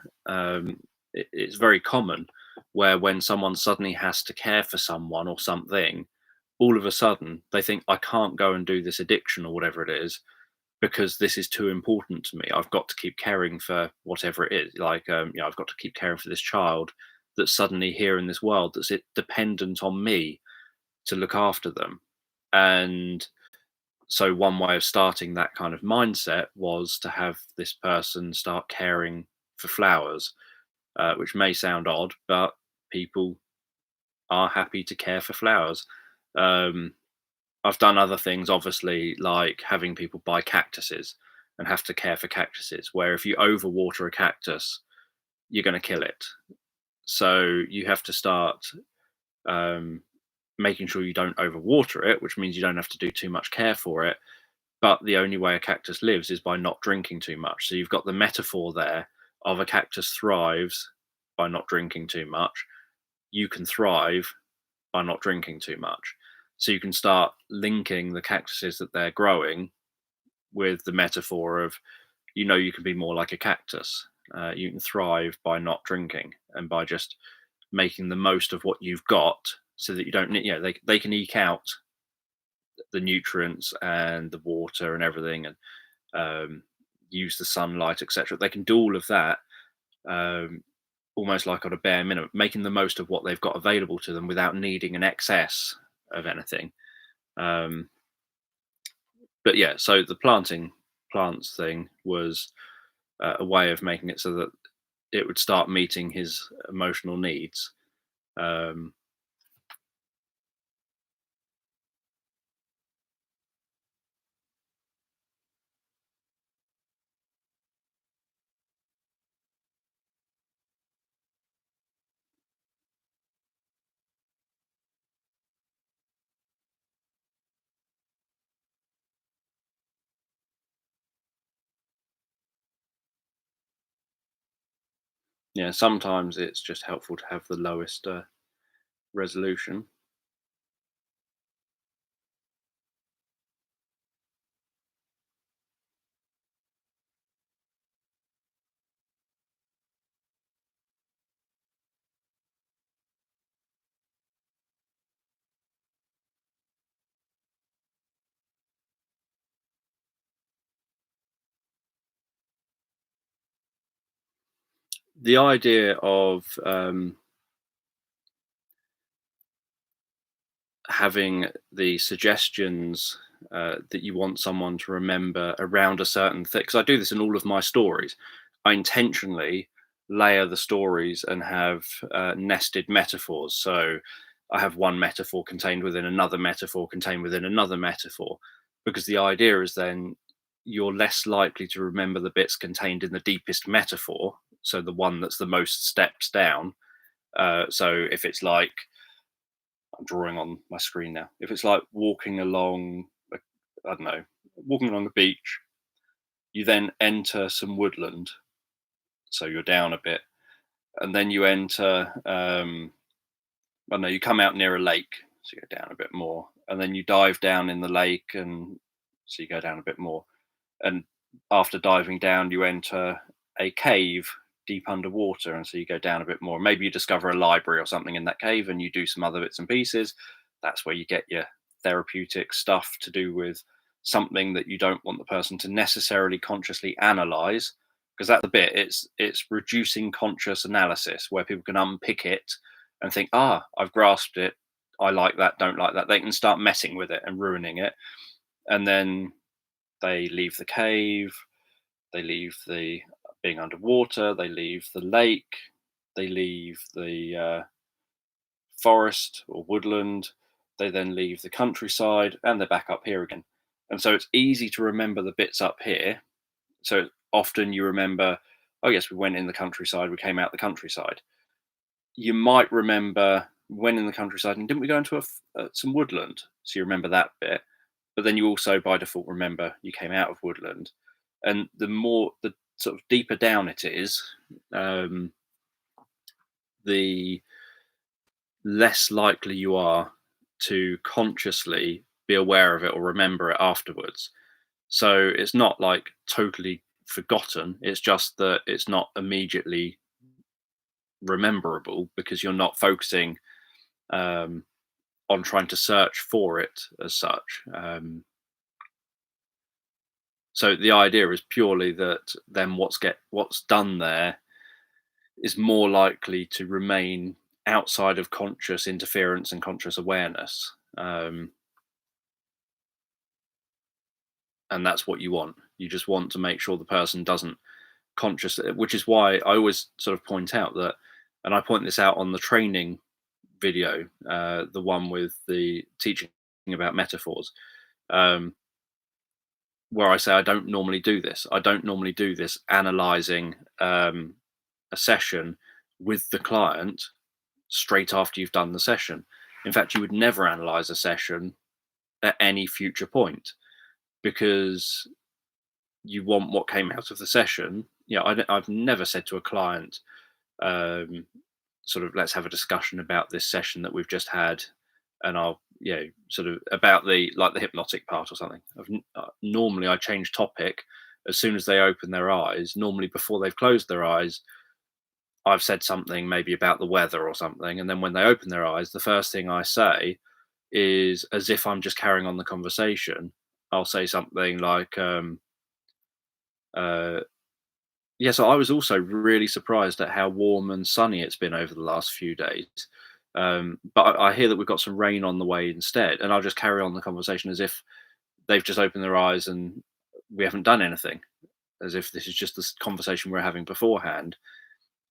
it's very common where when someone suddenly has to care for someone or something, all of a sudden they think, I can't go and do this addiction or whatever it is because this is too important to me. I've got to keep caring for whatever it is. Like, I've got to keep caring for this child that's suddenly here in this world that's dependent on me to look after them. And so one way of starting that kind of mindset was to have this person start caring for flowers, which may sound odd, but people are happy to care for flowers. Um, I've done other things, obviously, like having people buy cactuses and have to care for cactuses, where if you overwater a cactus, you're going to kill it. So you have to start um, making sure you don't overwater it, which means you don't have to do too much care for it. But the only way a cactus lives is by not drinking too much. So you've got the metaphor there of a cactus thrives by not drinking too much. You can thrive by not drinking too much. So you can start linking the cactuses that they're growing with the metaphor of, you can be more like a cactus. You can thrive by not drinking and by just making the most of what you've got, so that you don't need, they can eke out the nutrients and the water and everything, and use the sunlight, etc. They can do all of that, almost like on a bare minimum, making the most of what they've got available to them without needing an excess of anything. But yeah, so the planting plants thing was a way of making it so that it would start meeting his emotional needs. Yeah, sometimes it's just helpful to have the lowest resolution. The idea of having the suggestions that you want someone to remember around a certain thing, because I do this in all of my stories. I intentionally layer the stories and have nested metaphors. So I have one metaphor contained within another metaphor contained within another metaphor, because the idea is then you're less likely to remember the bits contained in the deepest metaphor, so the one that's the most steps down. So if it's like, I'm drawing on my screen now, if it's like walking along, I don't know, walking along a beach, you then enter some woodland, so you're down a bit, and then you enter, I don't know, you come out near a lake, so you go down a bit more, and then you dive down in the lake, and so you go down a bit more, and after diving down, you enter a cave deep underwater, and so you go down a bit more. Maybe you discover a library or something in that cave, and you do some other bits and pieces. That's where you get your therapeutic stuff to do with something that you don't want the person to necessarily consciously analyze, because that's the bit. It's reducing conscious analysis, where people can unpick it and think, I've grasped it. I like that, don't like that. They can start messing with it and ruining it. And then they leave the cave, they leave the being underwater, they leave the lake, they leave the forest or woodland, they then leave the countryside, and they're back up here again. And so it's easy to remember the bits up here. So often you remember, oh yes, we went in the countryside, we came out the countryside. You might remember when in the countryside, and didn't we go into some woodland? So you remember that bit, but then you also by default remember you came out of woodland. And the sort of deeper down it is, the less likely you are to consciously be aware of it or remember it afterwards. So it's not like totally forgotten, it's just that it's not immediately rememberable because you're not focusing on trying to search for it as such. So the idea is purely that then what's done there is more likely to remain outside of conscious interference and conscious awareness, and that's what you want. You just want to make sure the person doesn't conscious, which is why I always sort of point out that, and I point this out on the training video, the one with the teaching about metaphors, where I say I don't normally do this. I don't normally do this analyzing a session with the client straight after you've done the session. In fact, you would never analyze a session at any future point, because you want what came out of the session. I've never said to a client, sort of, let's have a discussion about this session that we've just had, and I'll, sort of about the hypnotic part or something. Normally I change topic as soon as they open their eyes. Normally before they've closed their eyes, I've said something maybe about the weather or something, and then when they open their eyes, the first thing I say is, as if I'm just carrying on the conversation, I'll say something like, yeah, so I was also really surprised at how warm and sunny it's been over the last few days. But I hear that we've got some rain on the way instead, and I'll just carry on the conversation as if they've just opened their eyes and we haven't done anything, as if this is just this conversation we're having beforehand,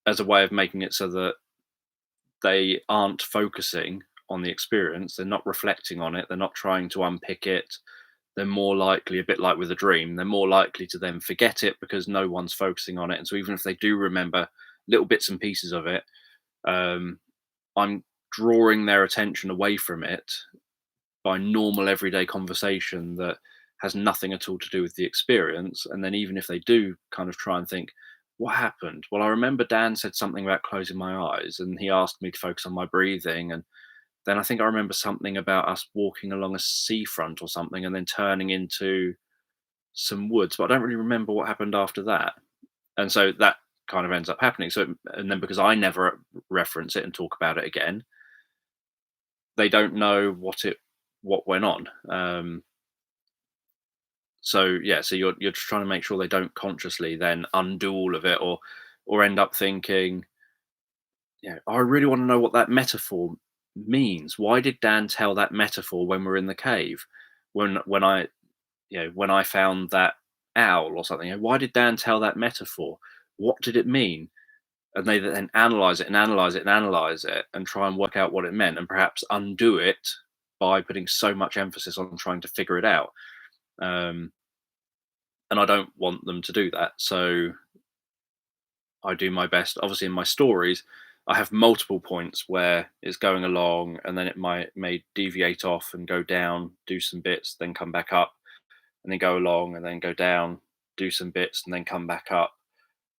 as a way of making it so that they aren't focusing on the experience, they're not reflecting on it, they're not trying to unpick it. They're more likely, a bit like with a dream, they're more likely to then forget it because no one's focusing on it. And so even if they do remember little bits and pieces of it, I'm drawing their attention away from it by normal everyday conversation that has nothing at all to do with the experience. And then even if they do kind of try and think, what happened? Well, I remember Dan said something about closing my eyes, and he asked me to focus on my breathing, and then I think I remember something about us walking along a seafront or something and then turning into some woods, but I don't really remember what happened after that. And so that kind of ends up happening. So, and then because I never reference it and talk about it again, they don't know what went on. So yeah, so you're just trying to make sure they don't consciously then undo all of it, or end up thinking, I really want to know what that metaphor means. Why did Dan tell that metaphor when we're in the cave? When I found that owl or something, why did Dan tell that metaphor? What did it mean? And they then analyze it and analyze it and analyze it and try and work out what it meant, and perhaps undo it by putting so much emphasis on trying to figure it out. and I don't want them to do that. So I do my best. Obviously, in my stories, I have multiple points where it's going along, and then it may deviate off and go down, do some bits, then come back up, and then go along, and then go down, do some bits, and then come back up,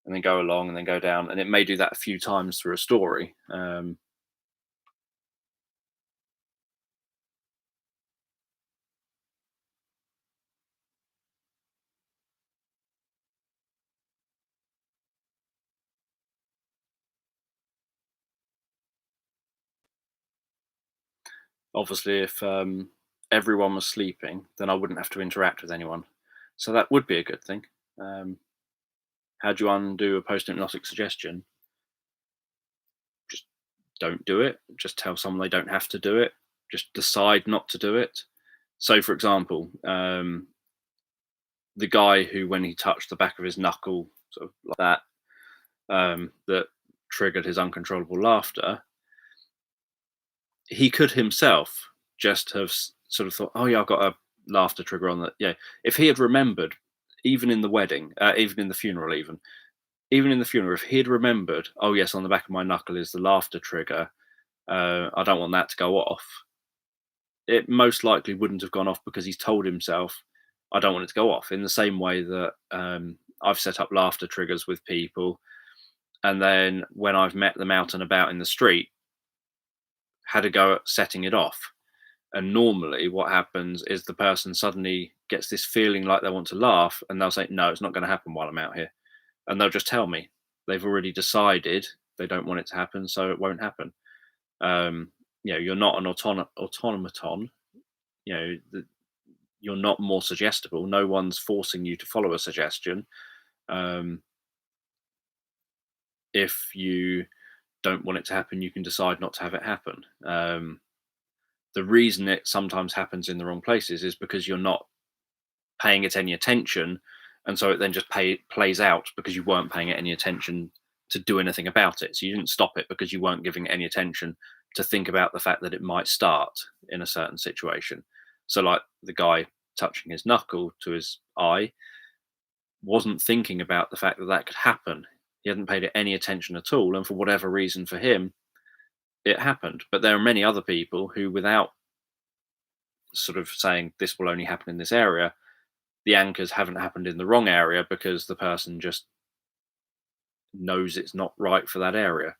and then go along, and then go down. And it may do that a few times through a story. Obviously, if everyone was sleeping, then I wouldn't have to interact with anyone. So that would be a good thing. Um, how do you undo a post hypnotic suggestion? Just don't do it. Just tell someone they don't have to do it. Just decide not to do it. So, for example, the guy who, when he touched the back of his knuckle, sort of like that, that triggered his uncontrollable laughter, he could himself just have sort of thought, "Oh yeah, I've got a laughter trigger on that." Yeah, if he had remembered, even in the wedding, even in the funeral, even in the funeral, if he had remembered, "Oh yes, on the back of my knuckle is the laughter trigger. I don't want that to go off." It most likely wouldn't have gone off because he's told himself, "I don't want it to go off." In the same way that I've set up laughter triggers with people, and then when I've met them out and about in the street, had a go at setting it off. And normally, what happens is the person suddenly gets this feeling like they want to laugh, and they'll say, "No, it's not going to happen while I'm out here." And they'll just tell me they've already decided they don't want it to happen, so it won't happen. Um, you're not an automaton. You know, you're not more suggestible. No one's forcing you to follow a suggestion. Um, if you don't want it to happen, you can decide not to have it happen. The reason it sometimes happens in the wrong places is because you're not paying it any attention, and so it then just plays out because you weren't paying it any attention to do anything about it. So you didn't stop it because you weren't giving it any attention to think about the fact that it might start in a certain situation. So, like the guy touching his knuckle to his eye wasn't thinking about the fact that that could happen. He hadn't paid it any attention at all, and for whatever reason, for him, it happened. But there are many other people who, without sort of saying this will only happen in this area, the anchors haven't happened in the wrong area because the person just knows it's not right for that area.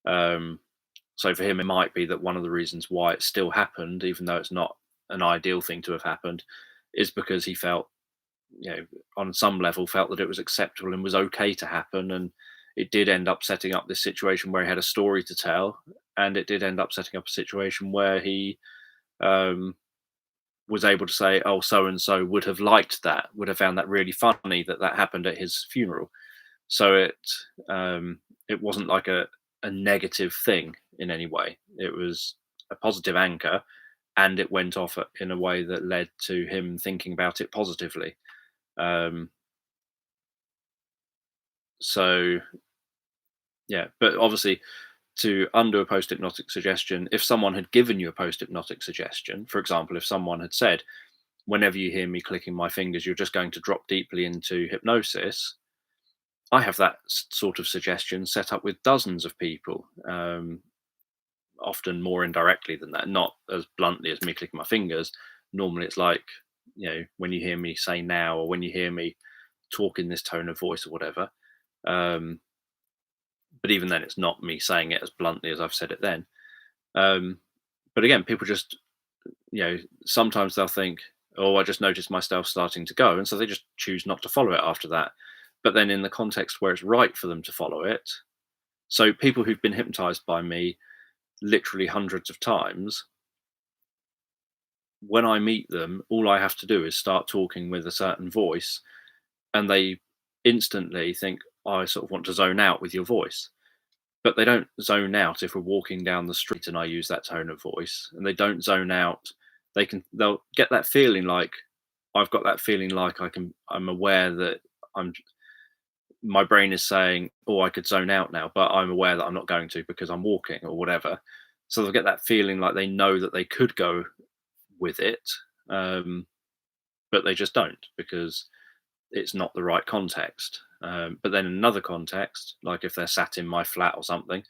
Um, so for him, it might be that one of the reasons why it still happened, even though it's not an ideal thing to have happened, is because he felt, on some level, felt that it was acceptable and was okay to happen. And it did end up setting up this situation where he had a story to tell, and it did end up setting up a situation where he um, was able to say, "Oh, so and so would have liked that, would have found that really funny that that happened at his funeral." So it wasn't like a negative thing in any way. It was a positive anchor, and it went off in a way that led to him thinking about it positively. Um, so yeah, but obviously, to undo a post hypnotic suggestion, if someone had given you a post hypnotic suggestion, for example, if someone had said, "Whenever you hear me clicking my fingers, you're just going to drop deeply into hypnosis," I have that sort of suggestion set up with dozens of people, often more indirectly than that, not as bluntly as me clicking my fingers. Normally, it's like, when you hear me say now, or when you hear me talk in this tone of voice or whatever. Um, but even then, it's not me saying it as bluntly as I've said it then. Um, but again, people just, sometimes they'll think, "Oh, I just noticed myself starting to go," and so they just choose not to follow it after that. But then, in the context where it's right for them to follow it, so people who've been hypnotized by me literally hundreds of times, when I meet them, all I have to do is start talking with a certain voice, and they instantly think, "I sort of want to zone out with your voice." But they don't zone out if we're walking down the street and I use that tone of voice, and they don't zone out. They'll get that feeling like, I've got that feeling like I'm aware that I'm my brain is saying, "Oh, I could zone out now," but I'm aware that I'm not going to because I'm walking or whatever. So they'll get that feeling like they know that they could go with it, um, but they just don't, because it's not the right context. But then in another context, like if they're sat in my flat or something,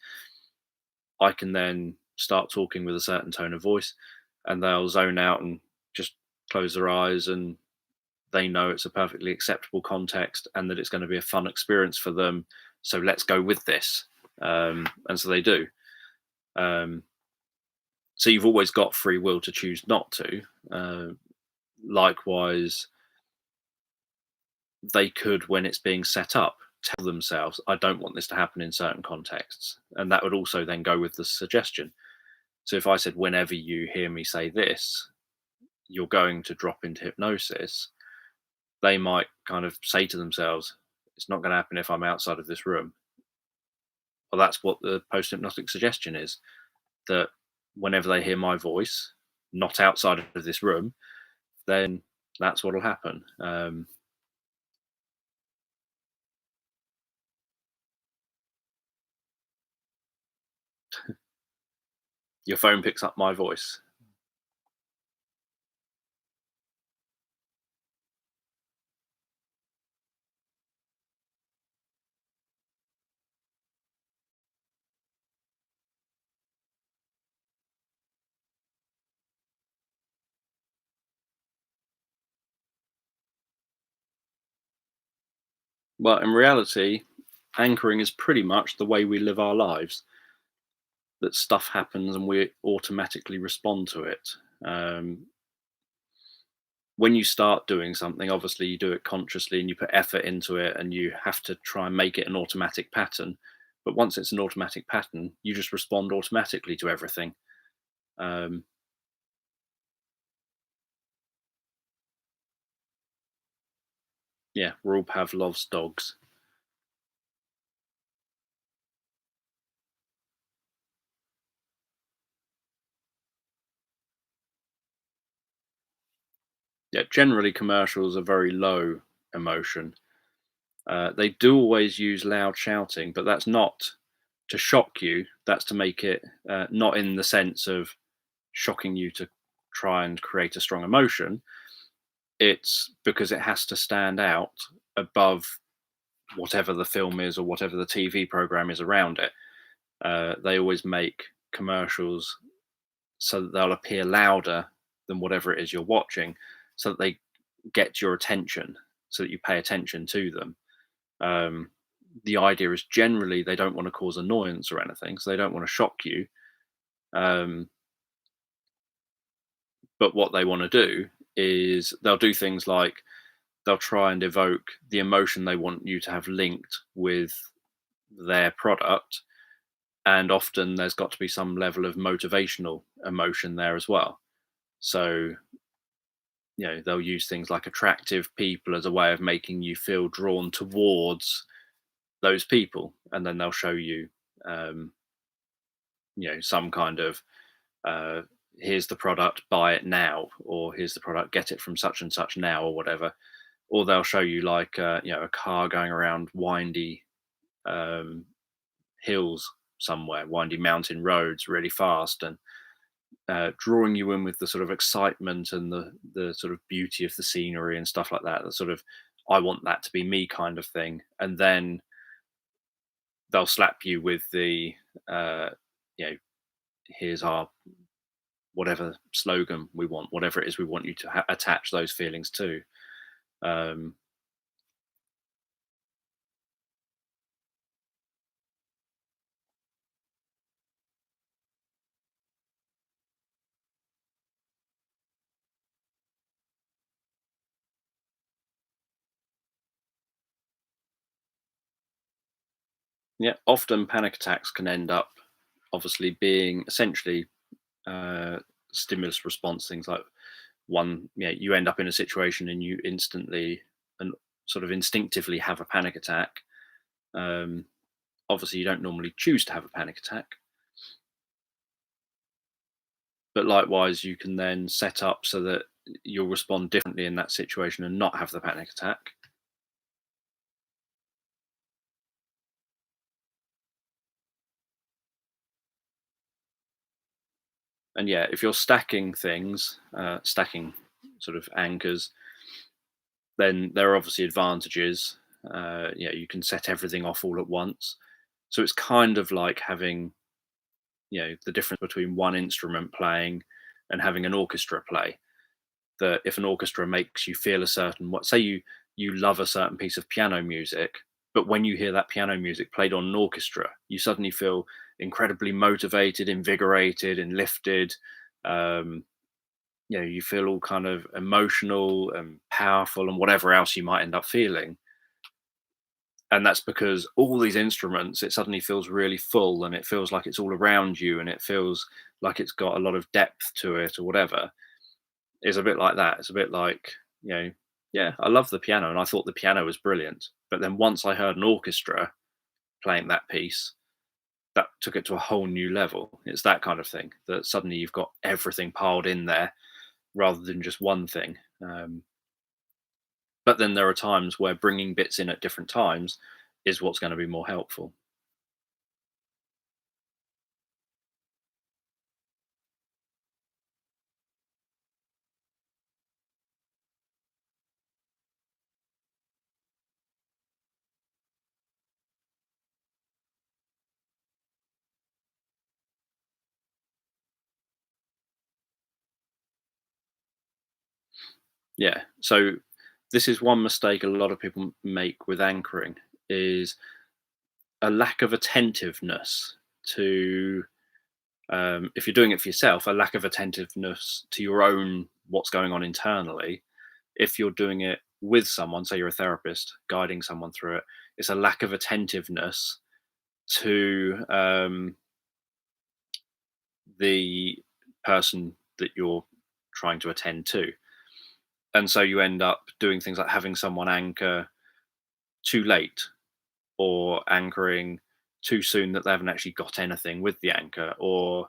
I can then start talking with a certain tone of voice, and they'll zone out and just close their eyes, and they know it's a perfectly acceptable context and that it's going to be a fun experience for them. So let's go with this. And so they do. Um, so you've always got free will to choose not to. Likewise, they could, when it's being set up, tell themselves, I don't want this to happen in certain contexts. And that would also then go with the suggestion. So if I said, whenever you hear me say this, you're going to drop into hypnosis, they might kind of say to themselves, it's not going to happen if I'm outside of this room. Well, that's what the post hypnotic suggestion is, that whenever they hear my voice, not outside of this room, then that's what will happen. Your phone picks up my voice. Well, in reality, anchoring is pretty much the way we live our lives. That stuff happens and we automatically respond to it. Um, when you start doing something, obviously you do it consciously and you put effort into it and you have to try and make it an automatic pattern. But once it's an automatic pattern, you just respond automatically to everything. Um, yeah, we're all Pavlov's dogs. Yeah, generally commercials are very low emotion. They do always use loud shouting, but that's not to shock you. That's to make it not in the sense of shocking you to try and create a strong emotion. It's because it has to stand out above whatever the film is or whatever the TV program is around it. They always make commercials so that they'll appear louder than whatever it is you're watching, so that they get your attention, so that you pay attention to them. Um, the idea is generally they don't want to cause annoyance or anything, so they don't want to shock you. Um, but what they want to do is they'll do things like they'll try and evoke the emotion they want you to have linked with their product. And often there's got to be some level of motivational emotion there as well. So, they'll use things like attractive people as a way of making you feel drawn towards those people. And then they'll show you, um, some kind of uh, here's the product, buy it now, or here's the product, get it from such and such now, or whatever. Or they'll show you like a car going around windy um, hills somewhere, windy mountain roads really fast, and drawing you in with the sort of excitement and the sort of beauty of the scenery and stuff like that. The sort of I want that to be me kind of thing, and then they'll slap you with the uh, you know here's our whatever slogan we want, whatever it is we want you to attach those feelings to. Um, yeah, often panic attacks can end up obviously being essentially uh, stimulus response things like one, you end up in a situation and you instantly and sort of instinctively have a panic attack. Um, Obviously, you don't normally choose to have a panic attack, but likewise, you can then set up so that you'll respond differently in that situation and not have the panic attack. And yeah, if you're stacking things, stacking sort of anchors, then there are obviously advantages. You can set everything off all at once. So it's kind of like having, the difference between one instrument playing and having an orchestra play. That if an orchestra makes you feel a certain what, say you love a certain piece of piano music, but when you hear that piano music played on an orchestra, you suddenly feel incredibly motivated, invigorated, and lifted. Um, you feel all kind of emotional and powerful and whatever else you might end up feeling. And that's because all these instruments, it suddenly feels really full, and it feels like it's all around you, and it feels like it's got a lot of depth to it or whatever. It's a bit like that. It's a bit like, yeah, I love the piano and I thought the piano was brilliant. But then once I heard an orchestra playing that piece, that took it to a whole new level. It's that kind of thing, that suddenly you've got everything piled in there rather than just one thing. But then there are times where bringing bits in at different times is what's going to be more helpful. Yeah. So this is one mistake a lot of people make with anchoring, is a lack of attentiveness to, if you're doing it for yourself, a lack of attentiveness to your own what's going on internally. If you're doing it with someone, say you're a therapist guiding someone through it, it's a lack of attentiveness to the person that you're trying to attend to. And so you end up doing things like having someone anchor too late, or anchoring too soon that they haven't actually got anything with the anchor, or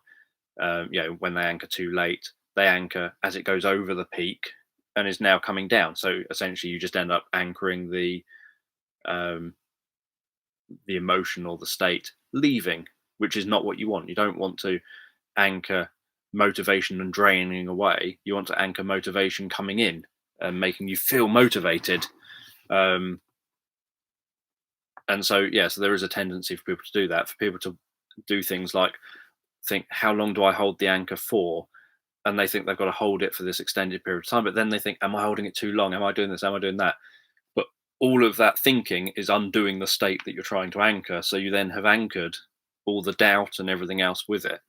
when they anchor too late, they anchor as it goes over the peak and is now coming down. So essentially, you just end up anchoring um, the emotion or the state leaving, which is not what you want. You don't want to anchor motivation and draining away. You want to anchor motivation coming in and making you feel motivated. Um, and so, yeah, so there is a tendency for people to do that, for people to do things like think, how long do I hold the anchor for? And they think they've got to hold it for this extended period of time. But then they think, am I holding it too long? Am I doing this? Am I doing that? But all of that thinking is undoing the state that you're trying to anchor. So you then have anchored all the doubt and everything else with it.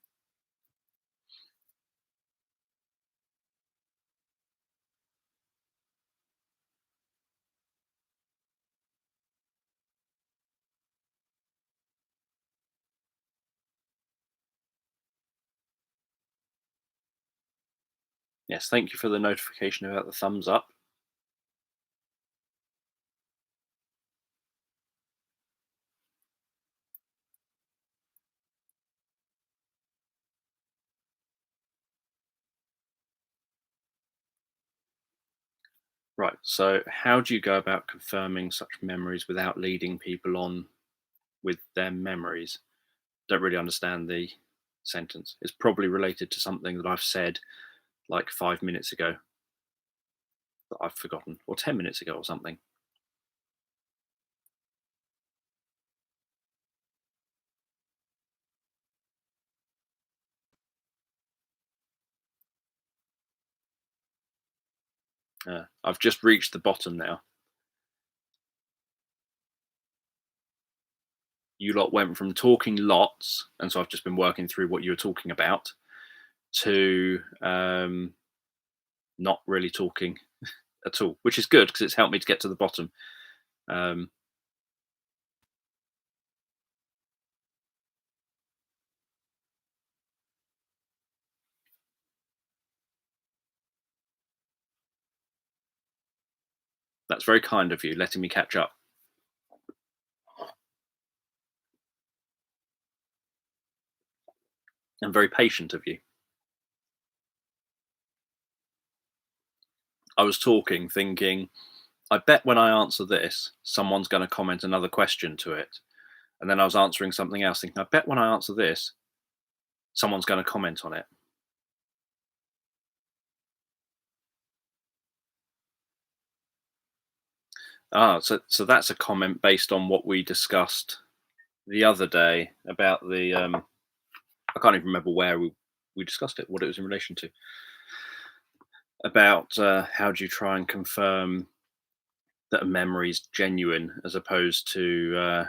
Yes, thank you for the notification about the thumbs up. Right, so how do you go about confirming such memories without leading people on with their memories? Don't really understand the sentence. It's probably related to something that I've said like 5 minutes ago that I've forgotten, or 10 minutes ago or something. I've just reached the bottom now. You lot went from talking lots, and so I've just been working through what you were talking about, to not really talking at all, which is good because it's helped me to get to the bottom. Um, that's very kind of you, letting me catch up, and very patient of you. I was talking, thinking, I bet when I answer this, someone's going to comment another question to it. And then I was answering something else, thinking, I bet when I answer this, someone's going to comment on it. So that's a comment based on what we discussed the other day about the I can't even remember where we discussed it, what it was in relation to. About how do you try and confirm that a memory is genuine as opposed to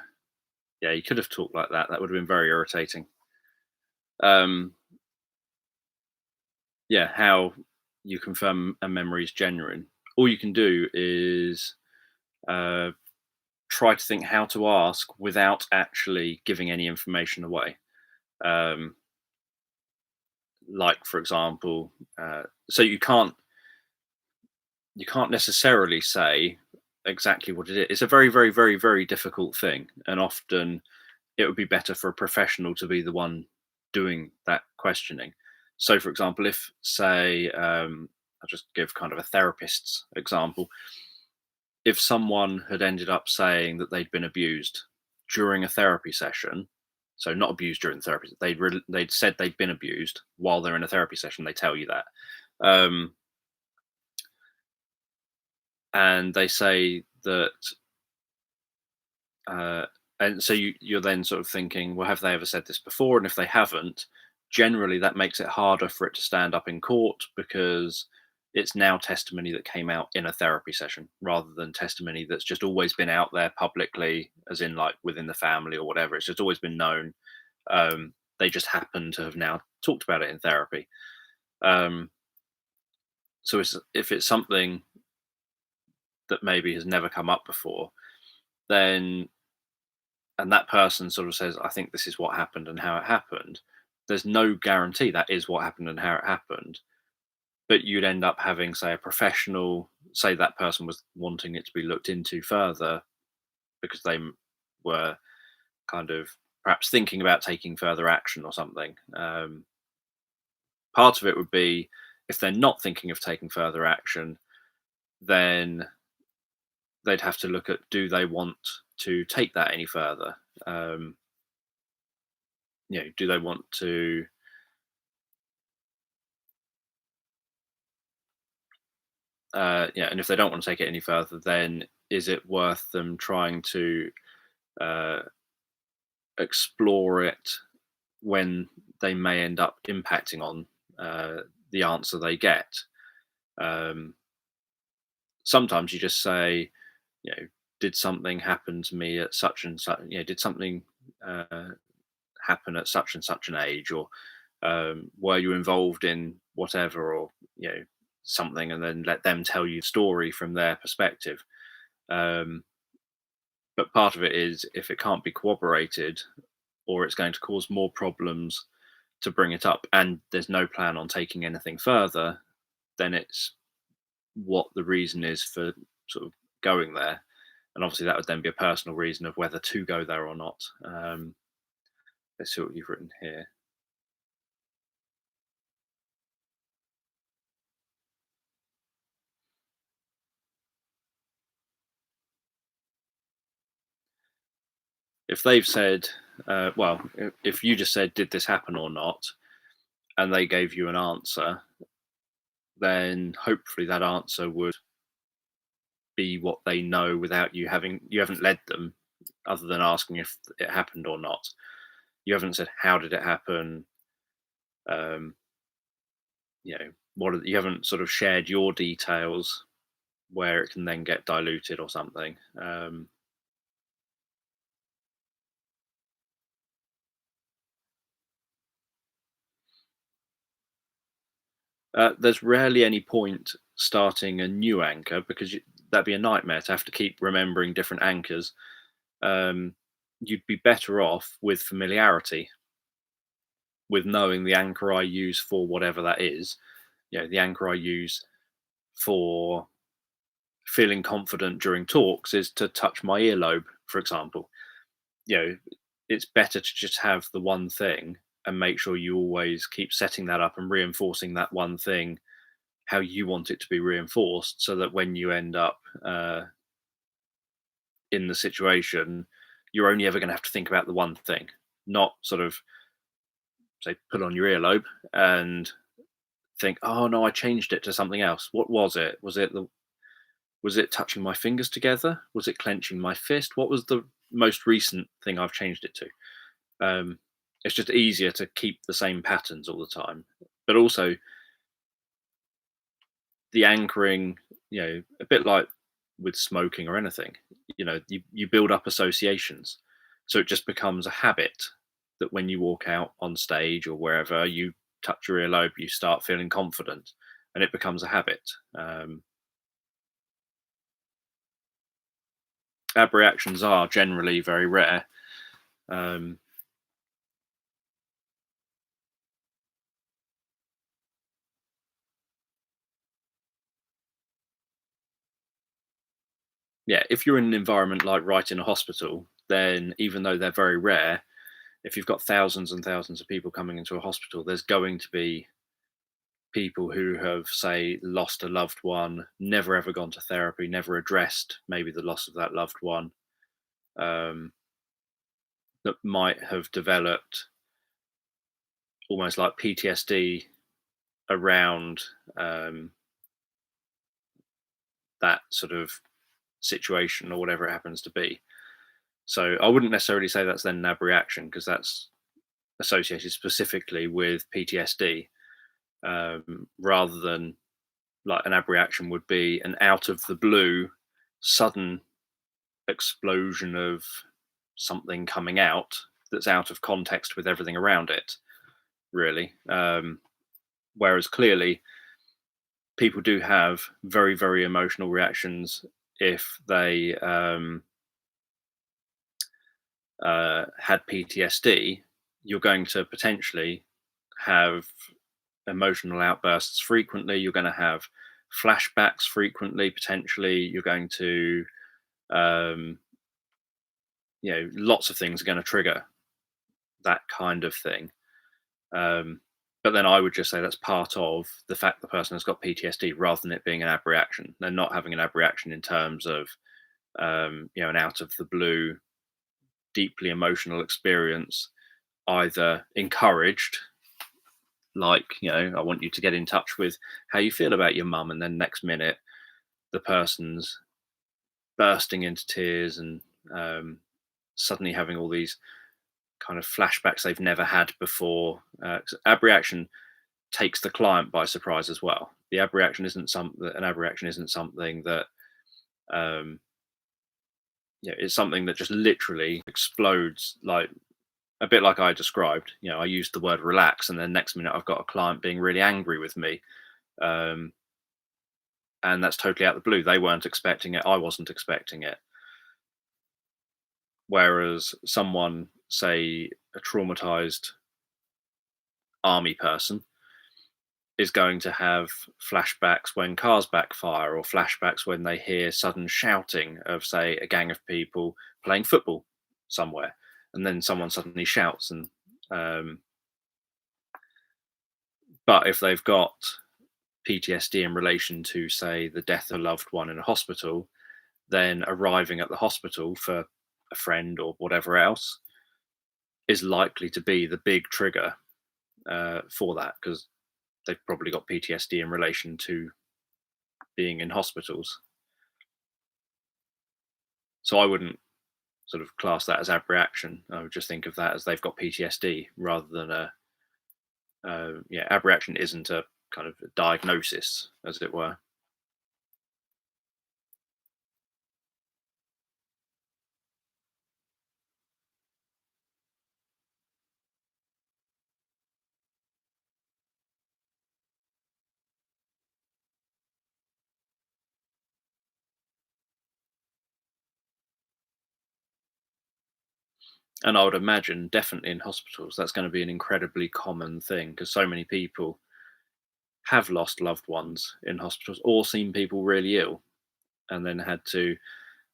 yeah, you could have talked like that. That would have been very irritating. Um, yeah, how you confirm a memory is genuine. All you can do is uh, try to think how to ask without actually giving any information away. Um, like, for example, so you can't necessarily say exactly what it is. It's a very, very, very, very difficult thing, and often it would be better for a professional to be the one doing that questioning. So, for example, if say I'll just give kind of a therapist's example. If someone had ended up saying that they'd been abused during a therapy session, so not abused during the therapy, they'd said they'd been abused while they're in a therapy session. They tell you that, um, and they say that Uh, and so you're then sort of thinking, well, have they ever said this before? And if they haven't, generally that makes it harder for it to stand up in court because it's now testimony that came out in a therapy session rather than testimony that's just always been out there publicly, as in like within the family or whatever. It's just always been known. They just happen to have now talked about it in therapy. Um, so if it's something that maybe has never come up before, then and that person sort of says, I think this is what happened and how it happened, there's no guarantee that is what happened and how it happened. But you'd end up having, say, a professional say that person was wanting it to be looked into further because were kind of perhaps thinking about taking further action or something. Part of it would be if they're not thinking of taking further action, then they'd have to look at do they want to take that any further? Um, do they want to yeah, and if they don't want to take it any further, then is it worth them trying to uh, explore it when they may end up impacting on uh, the answer they get? Um, Sometimes you just say, did something happen to me at such and such? Did something uh, happen at such and such an age, or were you involved in whatever, or something, and then let them tell you the story from their perspective. Um, but part of it is if it can't be corroborated or it's going to cause more problems to bring it up and there's no plan on taking anything further, then it's what the reason is for sort of going there. And obviously that would then be a personal reason of whether to go there or not. Let's see what you've written here. If they've said, well, if you just said, did this happen or not? And they gave you an answer, then hopefully that answer would be what they know without you haven't led them other than asking if it happened or not. You haven't said how did it happen. Um, you haven't sort of shared your details where it can then get diluted or something. There's rarely any point starting a new anchor because that'd be a nightmare to have to keep remembering different anchors. Um, you'd be better off with familiarity, with knowing the anchor I use for whatever that is. The anchor I use for feeling confident during talks is to touch my earlobe, for example. You know, it's better to just have the one thing and make sure you always keep setting that up and reinforcing that one thing how you want it to be reinforced so that when you end up in the situation, you're only ever going to have to think about the one thing, not sort of say put on your earlobe and think, oh no, I changed it to something else. What was it? Was it Was it touching my fingers together? Was it clenching my fist? What was the most recent thing I've changed it to? It's just easier to keep the same patterns all the time. But also the anchoring, a bit like with smoking or anything, you build up associations. So it just becomes a habit that when you walk out on stage or wherever you touch your earlobe, you start feeling confident and it becomes a habit. Abreactions are generally very rare. Um, yeah, if you're in an environment like right in a hospital, then even though they're very rare, if you've got thousands and thousands of people coming into a hospital, there's going to be people who have, say, lost a loved one, never ever gone to therapy, never addressed maybe the loss of that loved one, um, that might have developed almost like PTSD around that sort of situation or whatever it happens to be. So I wouldn't necessarily say that's then an abreaction because that's associated specifically with PTSD, rather than like an abreaction would be an out of the blue, sudden explosion of something coming out that's out of context with everything around it, really. Whereas clearly, people do have very, very emotional reactions if they had PTSD. You're going to potentially have emotional outbursts frequently. You're going to have flashbacks frequently. Potentially, you're going to, um, lots of things are going to trigger that kind of thing. Um, but then I would just say that's part of the fact the person has got PTSD rather than it being an abreaction. They're not having an abreaction in terms of, an out of the blue, deeply emotional experience, either encouraged, like, I want you to get in touch with how you feel about your mum. And then next minute, the person's bursting into tears and suddenly having all these kind of flashbacks they've never had before. Abreaction takes the client by surprise as well. The abreaction isn't something. An abreaction isn't something that, um, it's something that just literally explodes, like a bit like I described. I used the word relax, and then next minute I've got a client being really angry with me, um, and that's totally out of the blue. They weren't expecting it. I wasn't expecting it. Whereas someone, say, a traumatized army person, is going to have flashbacks when cars backfire or flashbacks when they hear sudden shouting of, say, a gang of people playing football somewhere, and then someone suddenly shouts. And but if they've got PTSD in relation to, say, the death of a loved one in a hospital, then arriving at the hospital for a friend or whatever else is likely to be the big trigger for that, because they've probably got PTSD in relation to being in hospitals. So I wouldn't sort of class that as abreaction. I would just think of that as they've got PTSD rather than abreaction isn't a kind of a diagnosis, as it were. And I would imagine definitely in hospitals, that's going to be an incredibly common thing because so many people have lost loved ones in hospitals or seen people really ill and then had to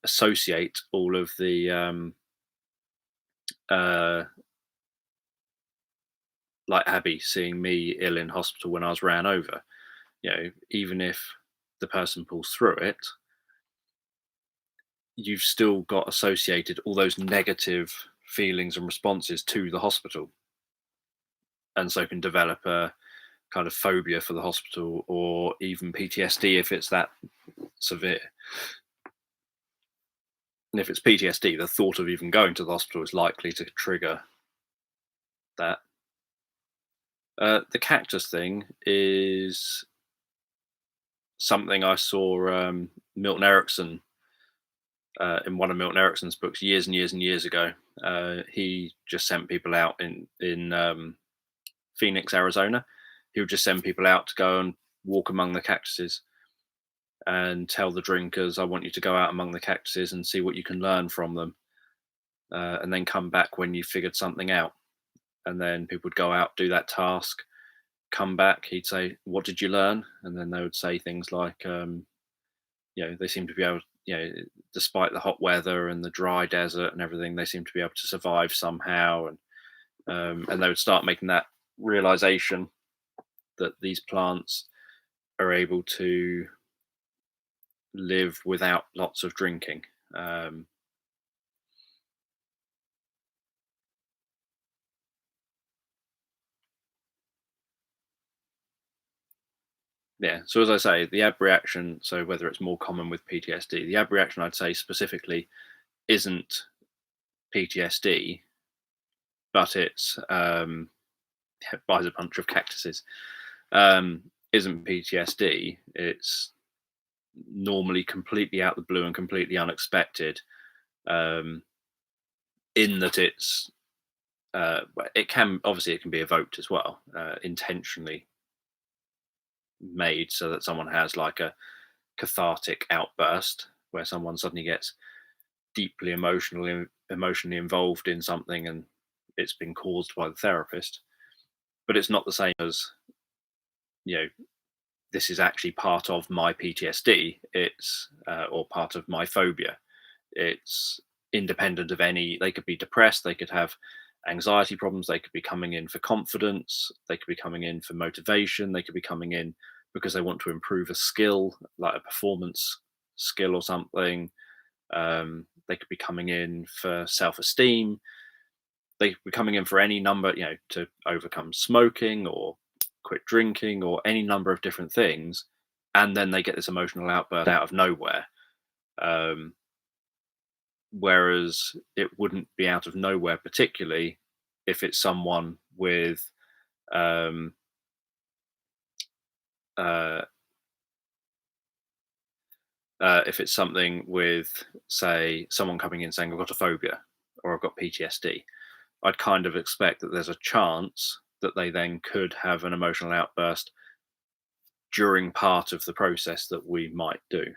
associate all of the uh, like Abby seeing me ill in hospital when I was ran over. Even if the person pulls through it, you've still got associated all those negative feelings and responses to the hospital, and so can develop kind of phobia for the hospital, or even PTSD if it's that severe. And if it's PTSD, the thought of even going to the hospital is likely to trigger that. The cactus thing is something I saw Milton Erickson in one of Milton Erickson's books years and years and years ago. He just sent people out in Phoenix, Arizona. He would just send people out to go and walk among the cactuses and tell the drinkers, "I want you to go out among the cactuses and see what you can learn from them, and then come back when you figured something out." And then people would go out, do that task, come back. He'd say, "What did you learn?" And then they would say things like, they seem to be able, despite the hot weather and the dry desert and everything, they seem to be able to survive somehow. And they would start making that realization that these plants are able to live without lots of drinking. Yeah. So as I say, the abreaction. So whether it's more common with PTSD, the abreaction I'd say specifically isn't PTSD, but it's buys a bunch of cactuses. Isn't PTSD. It's normally completely out the blue and completely unexpected. In that it can be evoked as well, intentionally made so that someone has like a cathartic outburst where someone suddenly gets deeply emotionally involved in something, and it's been caused by the therapist. But it's not the same as, this is actually part of my PTSD. It's or part of my phobia. It's independent of any. They could be depressed, they could have anxiety problems, they could be coming in for confidence, they could be coming in for motivation, they could be coming in because they want to improve a skill, like a performance skill or something. They could be coming in for self-esteem. They could be coming in for any number, to overcome smoking or quit drinking or any number of different things. And then they get this emotional outburst out of nowhere. Whereas it wouldn't be out of nowhere, particularly if it's someone with if it's something with, say, someone coming in saying, "I've got a phobia" or "I've got PTSD," I'd kind of expect that there's a chance that they then could have an emotional outburst during part of the process that we might do.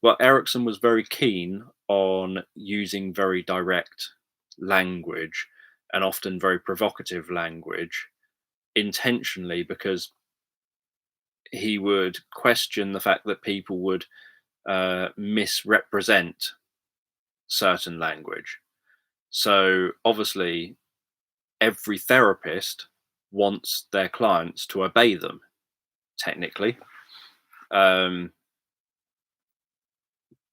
Well, Erickson was very keen on using very direct language, and often very provocative language, intentionally, because he would question the fact that people would misrepresent certain language. So obviously, every therapist wants their clients to obey them, technically.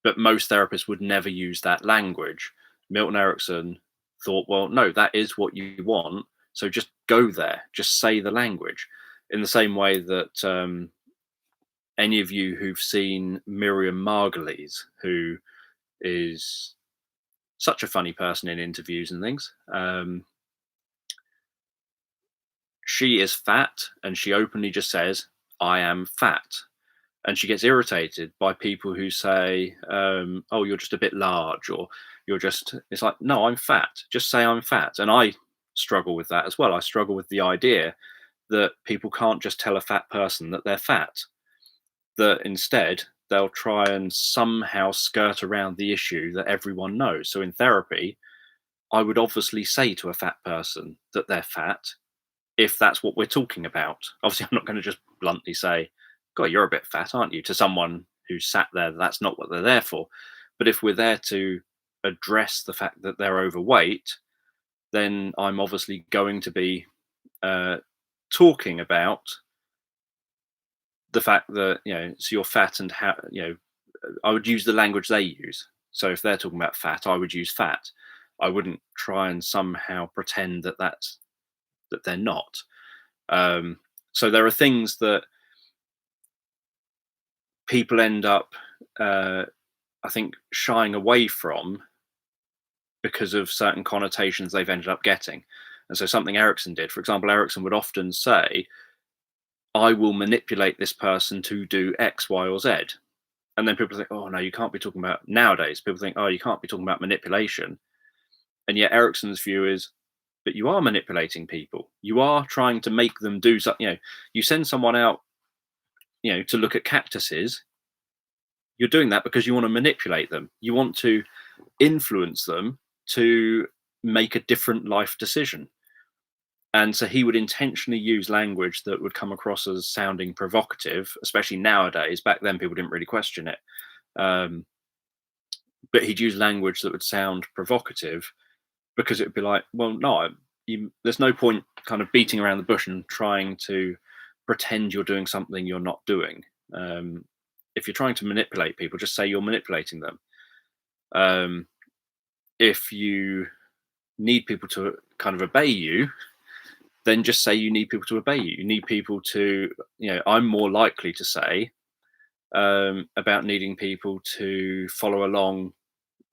But most therapists would never use that language. Milton Erickson thought, well, no, that is what you want. So just go there, just say the language. In the same way that any of you who've seen Miriam Margolyes, who is such a funny person in interviews and things, she is fat, and she openly just says, "I am fat." And she gets irritated by people who say, "Oh, you're just a bit large," or "You're just," it's like, "No, I'm fat. Just say I'm fat." And I struggle with that as well. I struggle with the idea that people can't just tell a fat person that they're fat, that instead they'll try and somehow skirt around the issue that everyone knows. So in therapy, I would obviously say to a fat person that they're fat if that's what we're talking about. Obviously, I'm not going to just bluntly say, "God, you're a bit fat, aren't you?" to someone who's sat there. That's not what they're there for. But if we're there to address the fact that they're overweight, then I'm obviously going to be talking about the fact that, so you're fat, and how, I would use the language they use. So if they're talking about fat, I would use fat. I wouldn't try and somehow pretend that they're not. Um, so there are things that people end up, uh, I think, shying away from because of certain connotations they've ended up getting. And so something Erickson did, for example, Erickson would often say, I will manipulate this person to do X, Y, or Z. And then people think, oh no, you can't be talking about nowadays. People think, oh, you can't be talking about manipulation. And yet Erickson's view is, but you are manipulating people. You are trying to make them do something. You send someone out, to look at cactuses. You're doing that because you want to manipulate them. You want to influence them to make a different life decision. And so he would intentionally use language that would come across as sounding provocative, especially nowadays. Back then, people didn't really question it. Um, but he'd use language that would sound provocative because it would be like, well, no, there's no point kind of beating around the bush and trying to pretend you're doing something you're not doing. If you're trying to manipulate people, just say you're manipulating them. If you need people to kind of obey you, then just say you need people to obey you. You need people to, I'm more likely to say about needing people to follow along.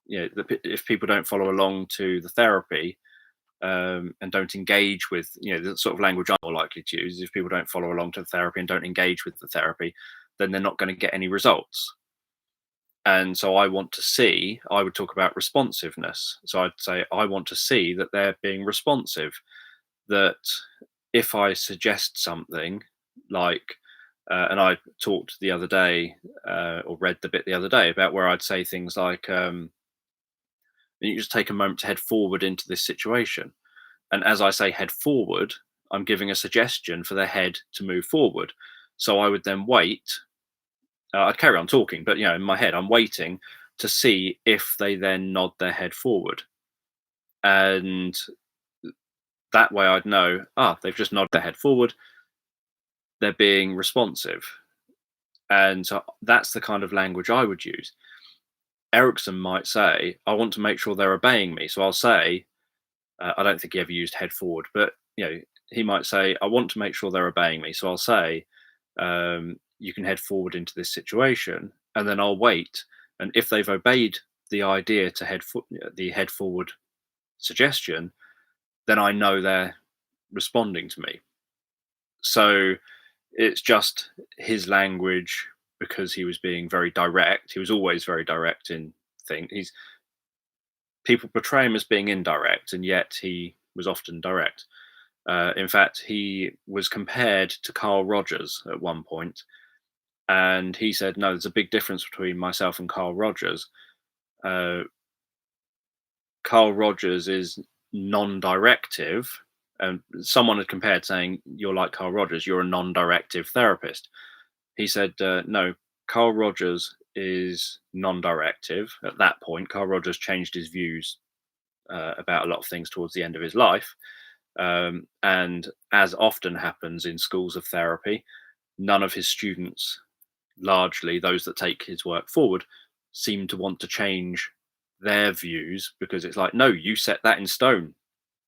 If people don't follow along to the therapy and don't engage with, the sort of language I'm more likely to use, if people don't follow along to the therapy and don't engage with the therapy, then they're not going to get any results. And so I would talk about responsiveness. So I'd say, I want to see that they're being responsive, that if I suggest something like, and I talked the other day, or read the bit the other day about where I'd say things like, you just take a moment to head forward into this situation. And as I say head forward, I'm giving a suggestion for their head to move forward. So I would then wait. I'd carry on talking, but in my head, I'm waiting to see if they then nod their head forward. And that way I'd know, they've just nodded their head forward. They're being responsive. And so that's the kind of language I would use. Erickson might say, I want to make sure they're obeying me. So I'll say, I don't think he ever used head forward, but he might say, I want to make sure they're obeying me. So I'll say, you can head forward into this situation, and then I'll wait. And if they've obeyed the idea to the head forward suggestion, then I know they're responding to me. So it's just his language, because he was being very direct. He was always very direct in things. People portray him as being indirect, and yet he was often direct. In fact, he was compared to Carl Rogers at one point, and he said, "No, there's a big difference between myself and Carl Rogers. Uh, Carl Rogers is non-directive." And someone had compared, saying, "You're like Carl Rogers. You're a non-directive therapist." He said, "No, Carl Rogers is non-directive." At that point, Carl Rogers changed his views about a lot of things towards the end of his life. And as often happens in schools of therapy, none of his students, largely those that take his work forward, seem to want to change their views, because it's like, no, you set that in stone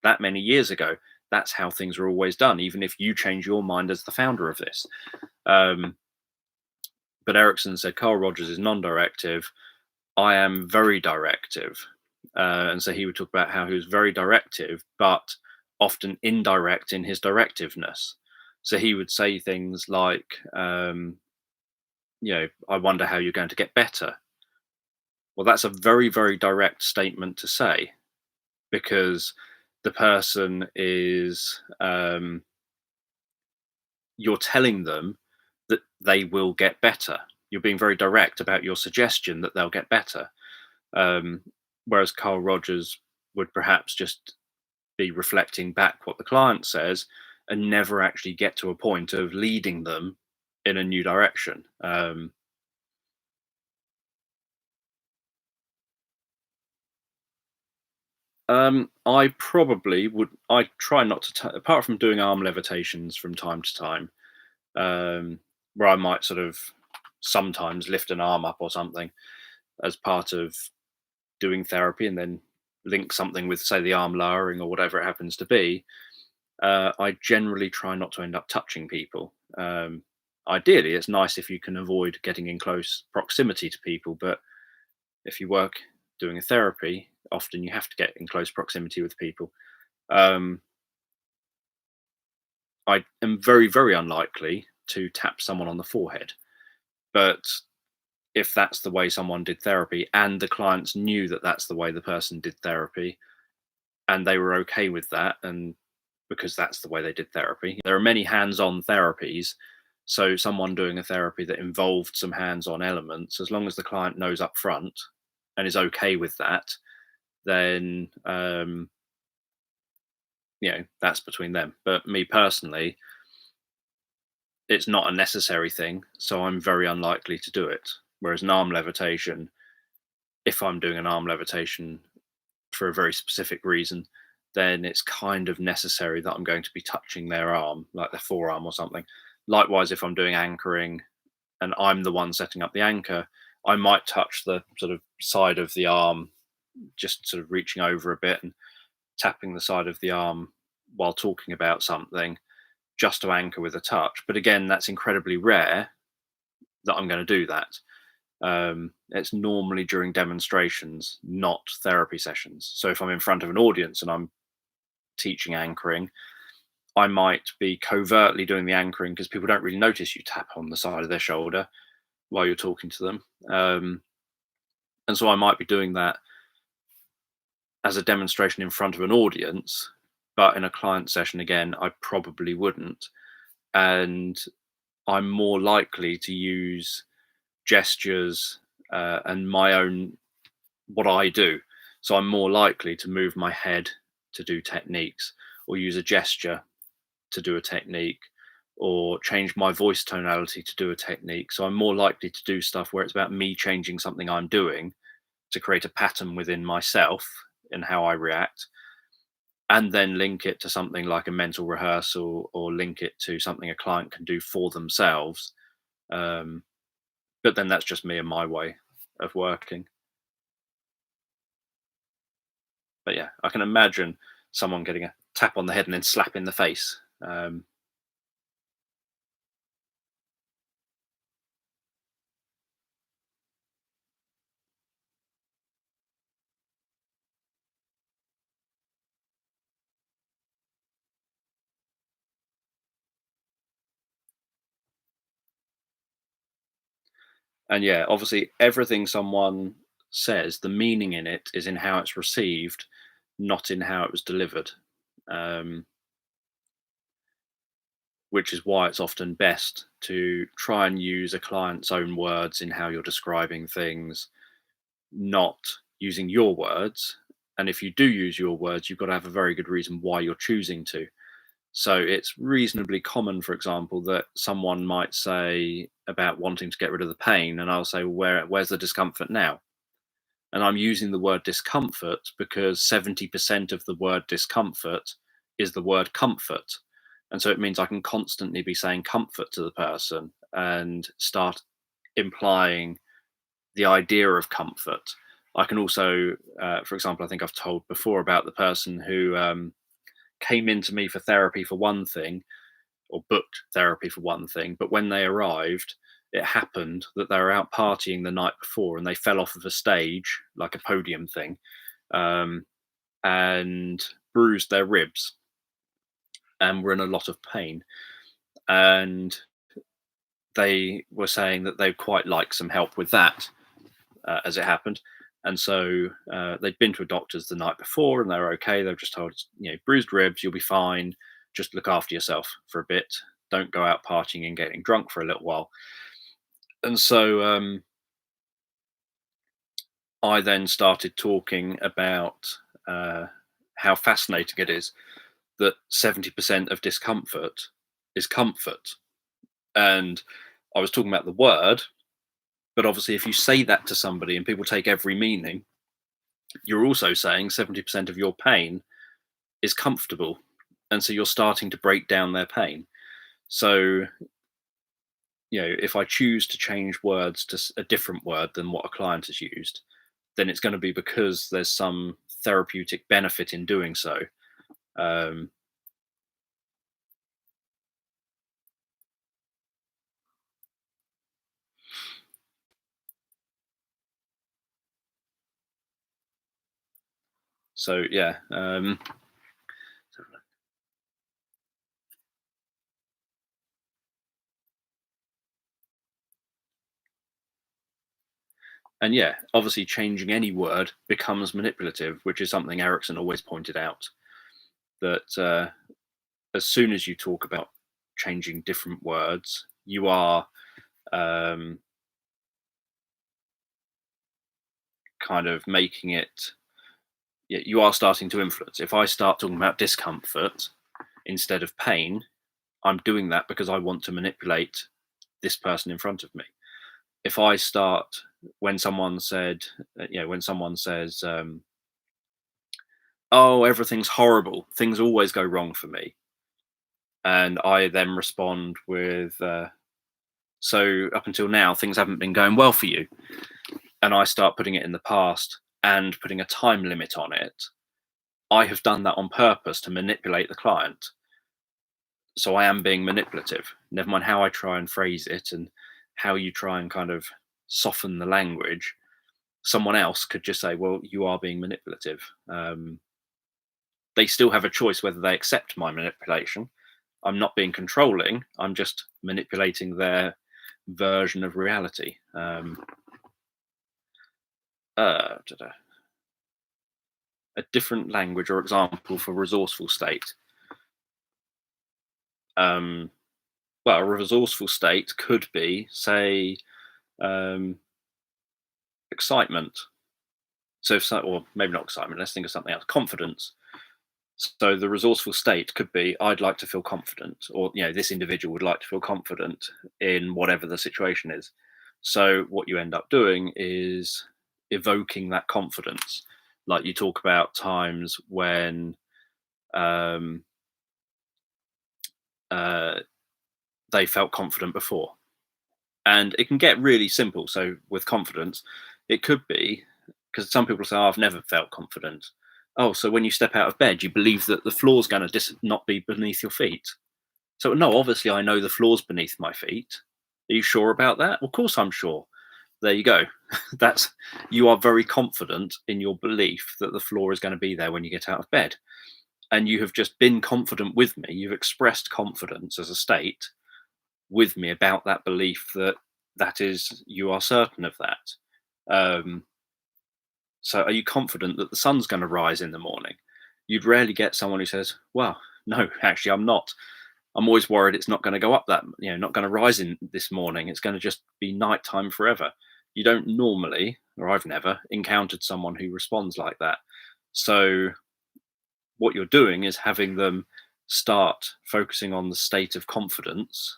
that many years ago. That's how things are always done, even if you change your mind as the founder of this. But Erickson said Carl Rogers is non-directive. I am very directive. And so he would talk about how he was very directive, but often indirect in his directiveness. So he would say things like, I wonder how you're going to get better. Well, that's a very, very direct statement to say, because the person is, you're telling them that they will get better. You're being very direct about your suggestion that they'll get better. Whereas Carl Rogers would perhaps just be reflecting back what the client says and never actually get to a point of leading them in a new direction. I probably would. I try not to, apart from doing arm levitations from time to time, where I might sort of sometimes lift an arm up or something as part of doing therapy, and then link something with, say, the arm lowering or whatever it happens to be. I generally try not to end up touching people. Ideally, it's nice if you can avoid getting in close proximity to people, but if you work doing a therapy, often you have to get in close proximity with people. Um, I am very, very unlikely to tap someone on the forehead, but if that's the way someone did therapy and the clients knew that that's the way the person did therapy and they were okay with that, and because that's the way they did therapy, there are many hands-on therapies. So someone doing a therapy that involved some hands-on elements, as long as the client knows up front and is okay with that, then that's between them. But me personally, it's not a necessary thing, so I'm very unlikely to do it. Whereas an arm levitation, if I'm doing an arm levitation for a very specific reason, then it's kind of necessary that I'm going to be touching their arm, like their forearm or something. Likewise, if I'm doing anchoring and I'm the one setting up the anchor, I might touch the sort of side of the arm, just sort of reaching over a bit and tapping the side of the arm while talking about something, just to anchor with a touch. But again, that's incredibly rare that I'm going to do that. It's normally during demonstrations, not therapy sessions. So if I'm in front of an audience and I'm teaching anchoring, I might be covertly doing the anchoring because people don't really notice you tap on the side of their shoulder while you're talking to them. And so I might be doing that as a demonstration in front of an audience, but in a client session, again, I probably wouldn't. And I'm more likely to use gestures and my own, what I do. So I'm more likely to move my head to do techniques, or use a gesture to do a technique, or change my voice tonality to do a technique. So I'm more likely to do stuff where it's about me changing something I'm doing to create a pattern within myself in how I react, and then link it to something like a mental rehearsal, or link it to something a client can do for themselves. Um, but then that's just me and my way of working. But yeah, I can imagine someone getting a tap on the head and then slap in the face. And yeah, obviously, everything someone says, the meaning in it is in how it's received, not in how it was delivered. Um, which is why it's often best to try and use a client's own words in how you're describing things, not using your words. And if you do use your words, you've got to have a very good reason why you're choosing to. So it's reasonably common, for example, that someone might say about wanting to get rid of the pain, and I'll say, well, where's the discomfort now? And I'm using the word discomfort because 70% of the word discomfort is the word comfort. And so it means I can constantly be saying comfort to the person and start implying the idea of comfort. I can also, for example, I think I've told before about the person who came into me for therapy for one thing, or booked therapy for one thing, but when they arrived, it happened that they were out partying the night before and they fell off of a stage, like a podium thing, um, and bruised their ribs and were in a lot of pain. And they were saying that they'd quite like some help with that, as it happened. And so they'd been to a doctor's the night before and they were okay. They were just told, bruised ribs, you'll be fine. Just look after yourself for a bit. Don't go out partying and getting drunk for a little while. And so I then started talking about how fascinating it is that 70% of discomfort is comfort. And I was talking about the word, but obviously, if you say that to somebody and people take every meaning, you're also saying 70% of your pain is comfortable. And so you're starting to break down their pain. So, if I choose to change words to a different word than what a client has used, then it's going to be because there's some therapeutic benefit in doing so. Um, So yeah, and yeah, obviously changing any word becomes manipulative, which is something Erickson always pointed out, that as soon as you talk about changing different words, you are um, kind of making it, you are starting to influence. If I start talking about discomfort instead of pain, I'm doing that because I want to manipulate this person in front of me. If I start, when someone said, when someone says, oh, everything's horrible, things always go wrong for me, and I then respond with, so up until now, things haven't been going well for you, and I start putting it in the past and putting a time limit on it, I have done that on purpose to manipulate the client. So I am being manipulative. Never mind how I try and phrase it and how you try and kind of soften the language. Someone else could just say, well, you are being manipulative. They still have a choice whether they accept my manipulation. I'm not being controlling. I'm just manipulating their version of reality. A different language or example for resourceful state. Well, a resourceful state could be, say, excitement. So, or maybe not excitement. Let's think of something else. Confidence. So the resourceful state could be, I'd like to feel confident, or this individual would like to feel confident in whatever the situation is. So what you end up doing is evoking that confidence. Like you talk about times when they felt confident before. And it can get really simple. So with confidence, it could be, because some people say, oh, I've never felt confident. Oh, so when you step out of bed, you believe that the floor's going to not be beneath your feet. So no, obviously I know the floor's beneath my feet. Are you sure about that? Well, of course I'm sure. There you go. You are very confident in your belief that the floor is going to be there when you get out of bed. And you have just been confident with me. You've expressed confidence as a state with me about that belief that is, you are certain of that. So are you confident that the sun's going to rise in the morning? You'd rarely get someone who says, well, no, actually, I'm not. I'm always worried it's not going to go up not going to rise in this morning. It's going to just be nighttime forever. You don't normally, or I've never encountered someone who responds like that. So what you're doing is having them start focusing on the state of confidence.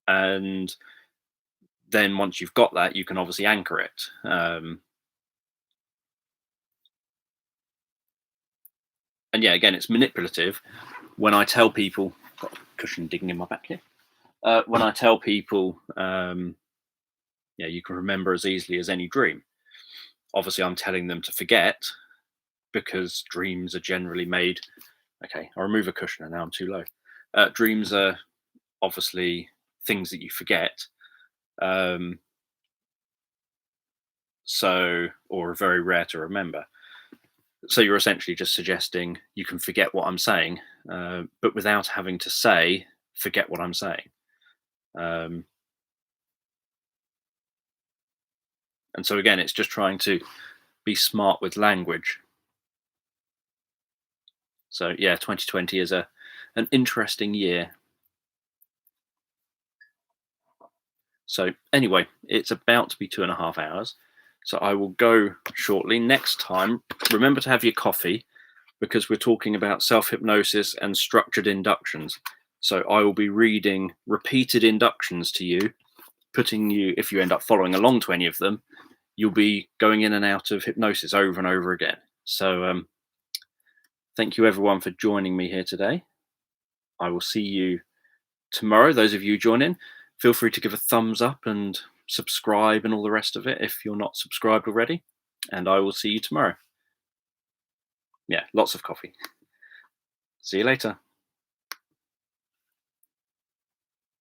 And then once you've got that, you can obviously anchor it. And yeah, again, it's manipulative when I tell people, got a cushion digging in my back here. When I tell people, you can remember as easily as any dream. Obviously, I'm telling them to forget because dreams are generally made. Okay, I'll remove a cushion and now I'm too low. Dreams are obviously things that you forget. Or are very rare to remember. So you're essentially just suggesting you can forget what I'm saying, but without having to say, forget what I'm saying. And so again, it's just trying to be smart with language. So yeah, 2020 is an interesting year. So anyway, it's about to be 2.5 hours. So I will go shortly. Next time, remember to have your coffee because we're talking about self-hypnosis and structured inductions. So I will be reading repeated inductions to you, putting you, if you end up following along to any of them, you'll be going in and out of hypnosis over and over again. So thank you everyone for joining me here today. I will see you tomorrow. Those of you who join in, feel free to give a thumbs up and subscribe and all the rest of it if you're not subscribed already. And I will see you tomorrow. Yeah, lots of coffee. See you later.